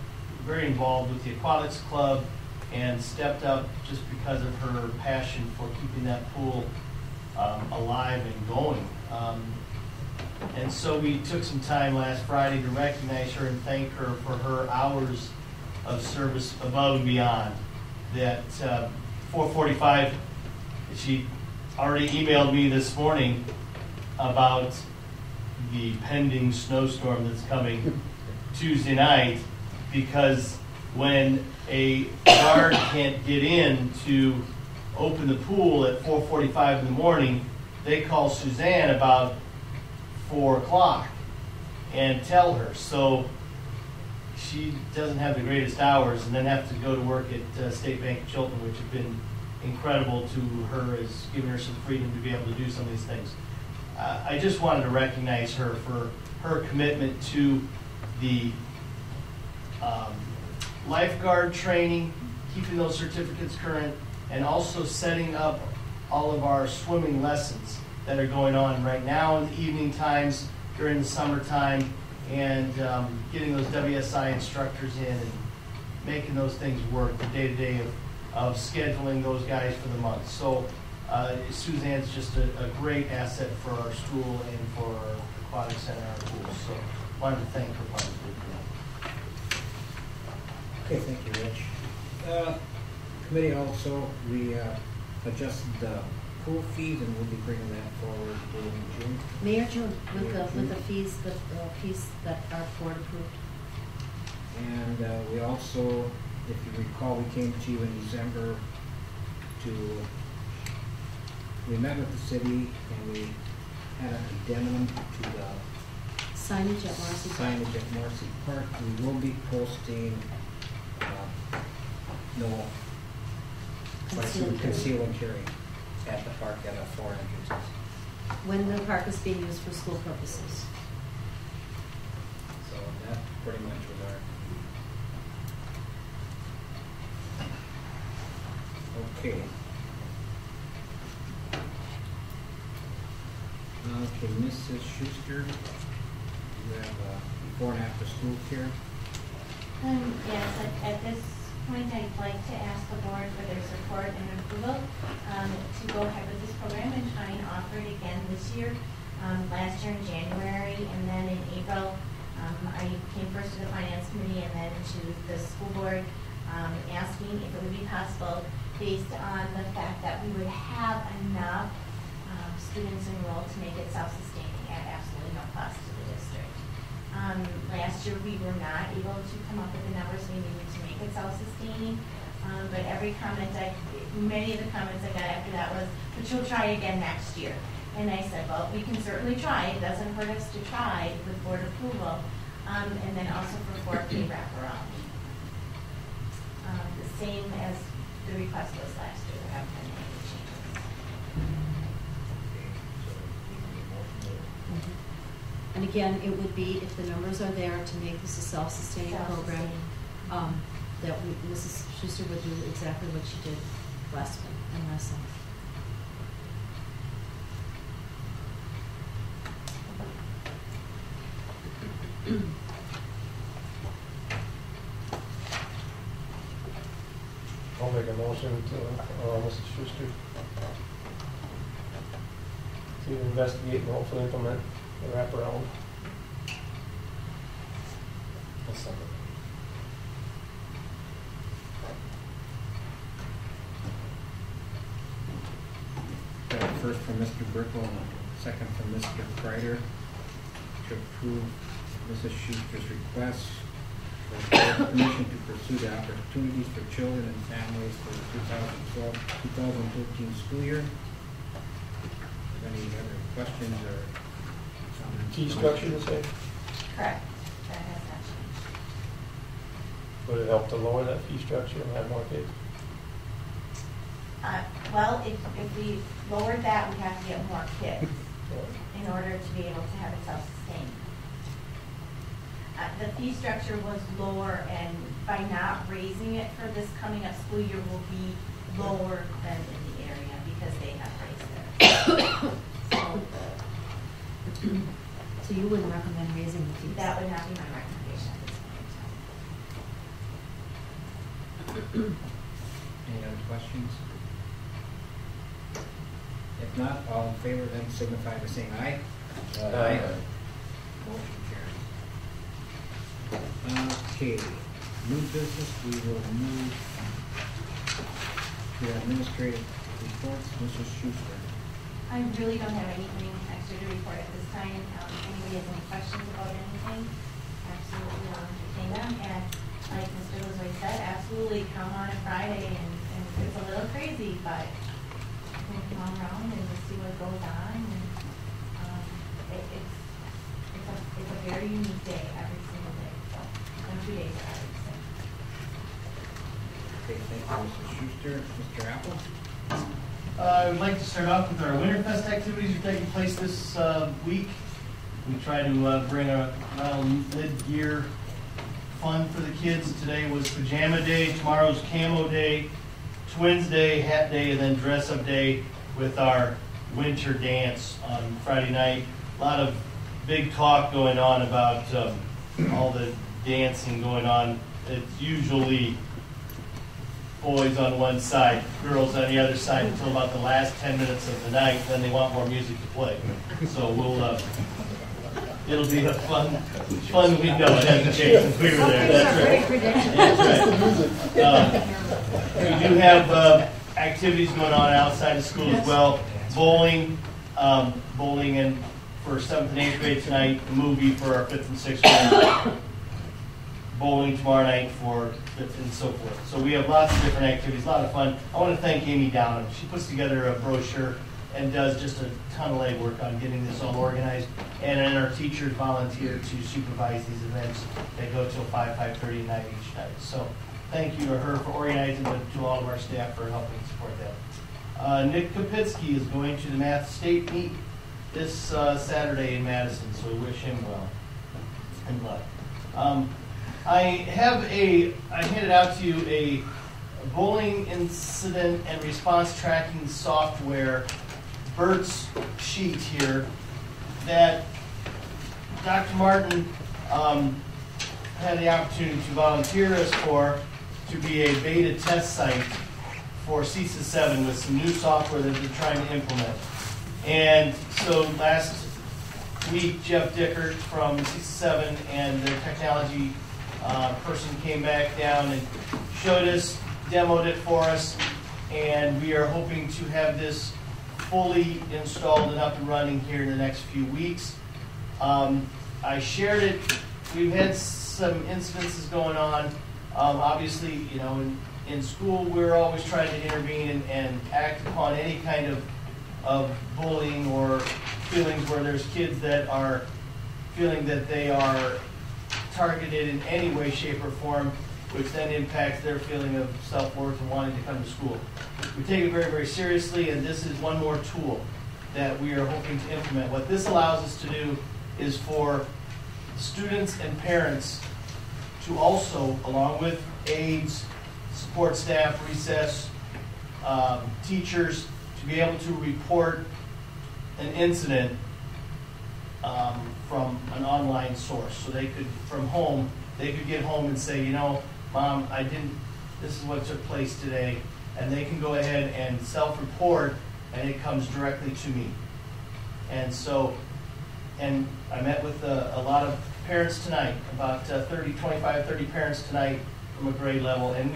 very involved with the Aquatics Club, and stepped up just because of her passion for keeping that pool alive and going. And so we took some time last Friday to recognize her and thank her for her hours of service above and beyond. That 4:45, she already emailed me this morning about the pending snowstorm that's coming Tuesday night, because when a guard can't get in to open the pool at 4:45 in the morning, they call Suzanne about 4 o'clock and tell her. So she doesn't have the greatest hours, and then have to go to work at State Bank of Chilton, which have been incredible to her, as giving her some freedom to be able to do some of these things. I just wanted to recognize her for her commitment to the lifeguard training, keeping those certificates current, and also setting up all of our swimming lessons that are going on right now in the evening times during the summertime, and getting those WSI instructors in and making those things work, the day-to-day of scheduling those guys for the month. So Suzanne's just a great asset for our school and for our aquatic center and our pools. So wanted to thank her publicly for that. Okay, thank you, Rich. Committee also, we adjusted the pool fees, and we'll be bringing that forward in June. May or June, with May or June. the fees that our board approved. And we also, if you recall, we came to you in December we met with the city, and we had an addendum to the Signage at Marcy Park. signage at Marcy Park. We will be posting no conceal and carry at the park at our 4 entrances. When the park is being used for school purposes. So that pretty much was our. Okay. Okay, Mrs. Schuster, you have before and after school care. Yes, at this point, I'd like to ask the board for their support and approval to go ahead with this program and try and offer it again this year. Last year in January, and then in April, I came first to the Finance Committee and then to the school board, asking if it would be possible, based on the fact that we would have enough students enrolled to make it self-sustaining at absolutely no cost to the district. Last year, we were not able to come up with the numbers we needed to make it self-sustaining, but many of the comments I got after that was, but you'll try again next year. And I said, well, we can certainly try. It doesn't hurt us to try with board approval. And then also for 4K wraparound. The same as the request was last year. There haven't been any changes. And again, it would be, if the numbers are there to make this a self-sustaining program, that Mrs. Schuster would do exactly what she did last spring and last summer. motion to, Mrs. Schuster, to investigate and hopefully implement the wraparound. I'll second. First from Mr. Brickle and a second from Mr. Kreider to approve Mrs. Schuster's request for permission to pursue the opportunities for children and families for the 2012-2013 school year. Any other questions or comments? Fee structure the same? Correct. That has not changed. Would it help to lower that fee structure and have more kids? Well, if we lowered that, we have to get more kids in order to be able to have it self-sustained. The fee structure was lower, and by not raising it for this coming up school year will be lower than in the area because they have raised theirs. So you wouldn't recommend raising the fees? That would not be my recommendation at this point. Any other questions? If not, all in favor then signify by saying aye. Aye. Motion carries. Okay, new business, we will move to administrative reports. Mrs. Schuster. I really don't have anything extra to report at this time. If anybody has any questions about anything, absolutely I'll entertain them. And like Mr. Lazoy said, absolutely come on a Friday and it's a little crazy, but we'll come around and just see what goes on. And it's a very unique day every single day. So, and 2 days are always the same. Okay, thank you, Mrs. Schuster. Mr. Apple? I would like to start off with our Winterfest activities that are taking place this week. We try to bring a mid-year fun for the kids. Today was Pajama Day, tomorrow's Camo Day, Twins Day, Hat Day, and then Dress Up Day with our winter dance on Friday night. A lot of big talk going on about all the dancing going on. It's usually boys on one side, girls on the other side until about the last 10 minutes of the night. Then they want more music to play. So it'll be a fun window. It hasn't changed since we were there. That's right. We do have activities going on outside of school as well. Bowling and for 7th and 8th grade tonight. A movie for our 5th and 6th grade. Bowling tomorrow night for 5th and so forth. So we have lots of different activities, a lot of fun. I want to thank Amy Downham. She puts together a brochure and does just a ton of legwork on getting this all organized. And then our teachers volunteer to supervise these events. They go till 5:30 at night each night. So thank you to her for organizing, but to all of our staff for helping support that. Nick Kapitsky is going to the Math State Meet this Saturday in Madison, so we wish him well and luck. I handed out to you a bowling incident and response tracking software, BERT's sheet here, that Dr. Martin had the opportunity to volunteer us for to be a beta test site for CESA 7 with some new software that they're trying to implement. And so last week, Jeff Dickert from CESA 7 and their technology person came back down and showed us, demoed it for us, and we are hoping to have this fully installed and up and running here in the next few weeks. I shared it. We've had some incidences going on. Obviously, in school, we're always trying to intervene and act upon any kind of bullying or feelings where there's kids that are feeling that they are targeted in any way, shape, or form, which then impacts their feeling of self-worth and wanting to come to school. We take it very, very seriously, and this is one more tool that we are hoping to implement. What this allows us to do is for students and parents to also, along with aides, support staff, recess, teachers, to be able to report an incident from an online source. So they could, from home, they could get home and say, Mom, this is what took place today, and they can go ahead and self-report, and it comes directly to me. And so, and I met with a lot of parents tonight, about 25, 30 parents tonight from a grade level, and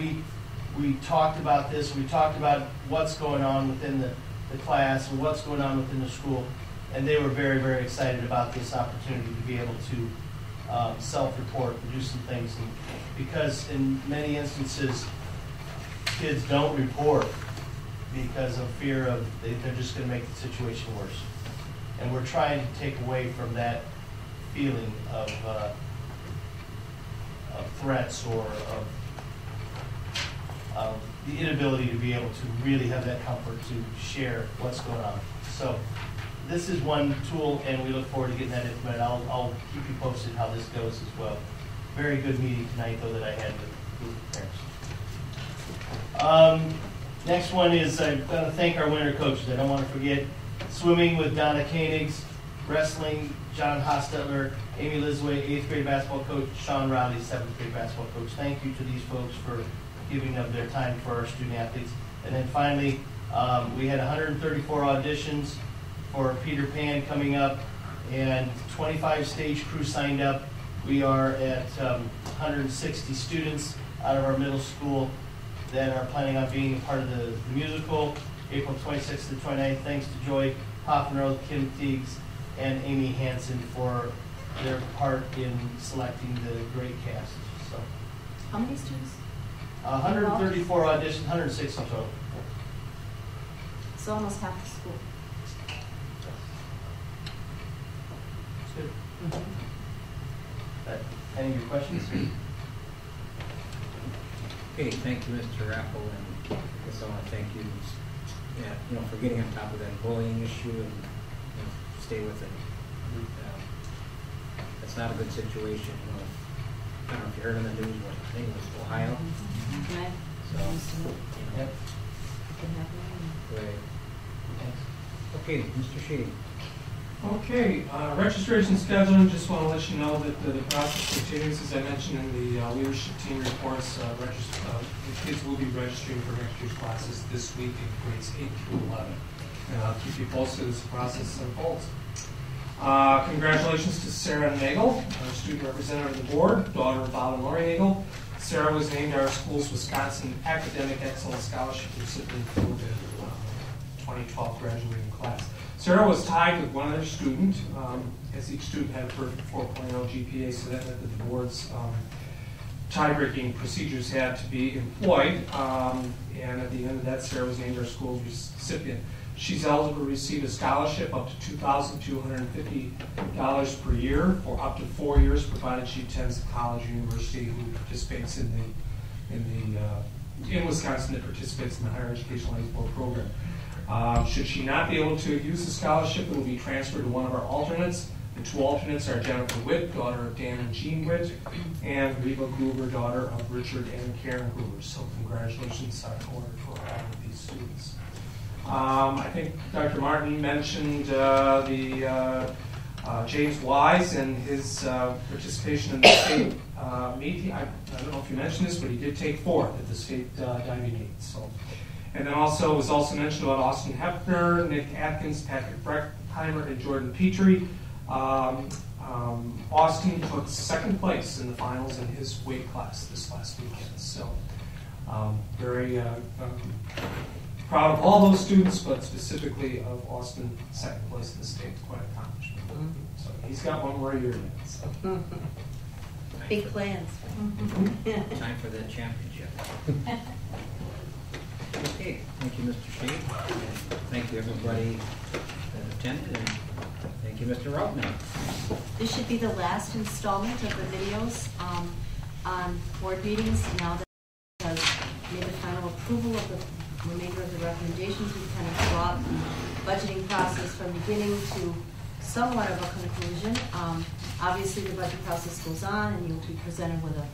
we talked about this. We talked about what's going on within the class and what's going on within the school, and they were very, very excited about this opportunity to be able to self-report and do some things. And because in many instances, kids don't report because of fear of they're just going to make the situation worse. And we're trying to take away from that feeling of threats or of the inability to be able to really have that comfort to share what's going on. So this is one tool, and we look forward to getting that implemented. I'll keep you posted how this goes as well. Very good meeting tonight, though, that I had with parents. Next one is I'm going to thank our winter coaches. I don't want to forget swimming with Donna Koenigs, wrestling, John Hostetler, Amy Lizway, 8th grade basketball coach, Sean Riley, 7th grade basketball coach. Thank you to these folks for giving up their time for our student athletes. And then finally, we had 134 auditions for Peter Pan coming up, and 25 stage crew signed up. We are at 160 students out of our middle school that are planning on being a part of the musical, April 26th to 29th. Thanks to Joy Hoffenroth, Kim Teagues, and Amy Hansen for their part in selecting the great cast. So, How many students? 134 auditions, 160 total. So almost half the school. Good. Any of your questions? Okay, thank you, Mr. Rappel, and I guess I want to thank you, for getting on top of that bullying issue and stay with it. That's not a good situation. I don't know if you heard on the news what I think it was Ohio. Right. So, Yep. Right. Okay, Mr. Shady. Okay, registration scheduling, just want to let you know that the process continues. As I mentioned in the leadership team reports, the kids will be registering for next year's classes this week in grades 8 through 11. And I'll keep you posted as the process unfolds. Congratulations to Sarah Nagel, our student representative of the board, daughter of Bob and Lori Nagel. Sarah was named our school's Wisconsin Academic Excellence Scholarship recipient for the 2012 graduating class. Sarah was tied with one other student, as each student had a perfect 4.0 GPA, so that meant that the board's tie-breaking procedures had to be employed, and at the end of that, Sarah was named our school's recipient. She's eligible to receive a scholarship up to $2,250 per year for up to 4 years, provided she attends a college or university who participates in Wisconsin that participates in the Higher Education License Board program. Should she not be able to use the scholarship, it will be transferred to one of our alternates. The two alternates are Jennifer Witt, daughter of Dan and Jean Witt, and Reba Gruber, daughter of Richard and Karen Gruber. So congratulations are in order for all of these students. I think Dr. Martin mentioned James Wise and his participation in the state meet. I don't know if you mentioned this, but he did take 4th at the state diving meet. So. And then also was also mentioned about Austin Hefner, Nick Atkins, Patrick Breckheimer, and Jordan Petrie. Austin took 2nd place in the finals in his weight class this last weekend. So very proud of all those students, but specifically of Austin, 2nd place in the state. Quite an accomplishment. So he's got one more year yet. So. Big plans. Time for that championship. Okay, thank you, Mr. Shade. Thank you, everybody that attended, and thank you, Mr. Routman. This should be the last installment of the videos on board meetings. Now that has made the final approval of the remainder of the recommendations, we've kind of brought the budgeting process from beginning to somewhat of a conclusion. Obviously, the budget process goes on, and you'll be presented with a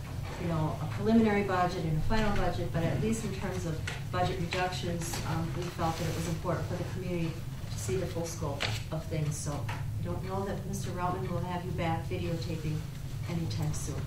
preliminary budget and a final budget, but at least in terms of budget reductions, we felt that it was important for the community to see the full scope of things. So I don't know that Mr. Routman will have you back videotaping anytime soon.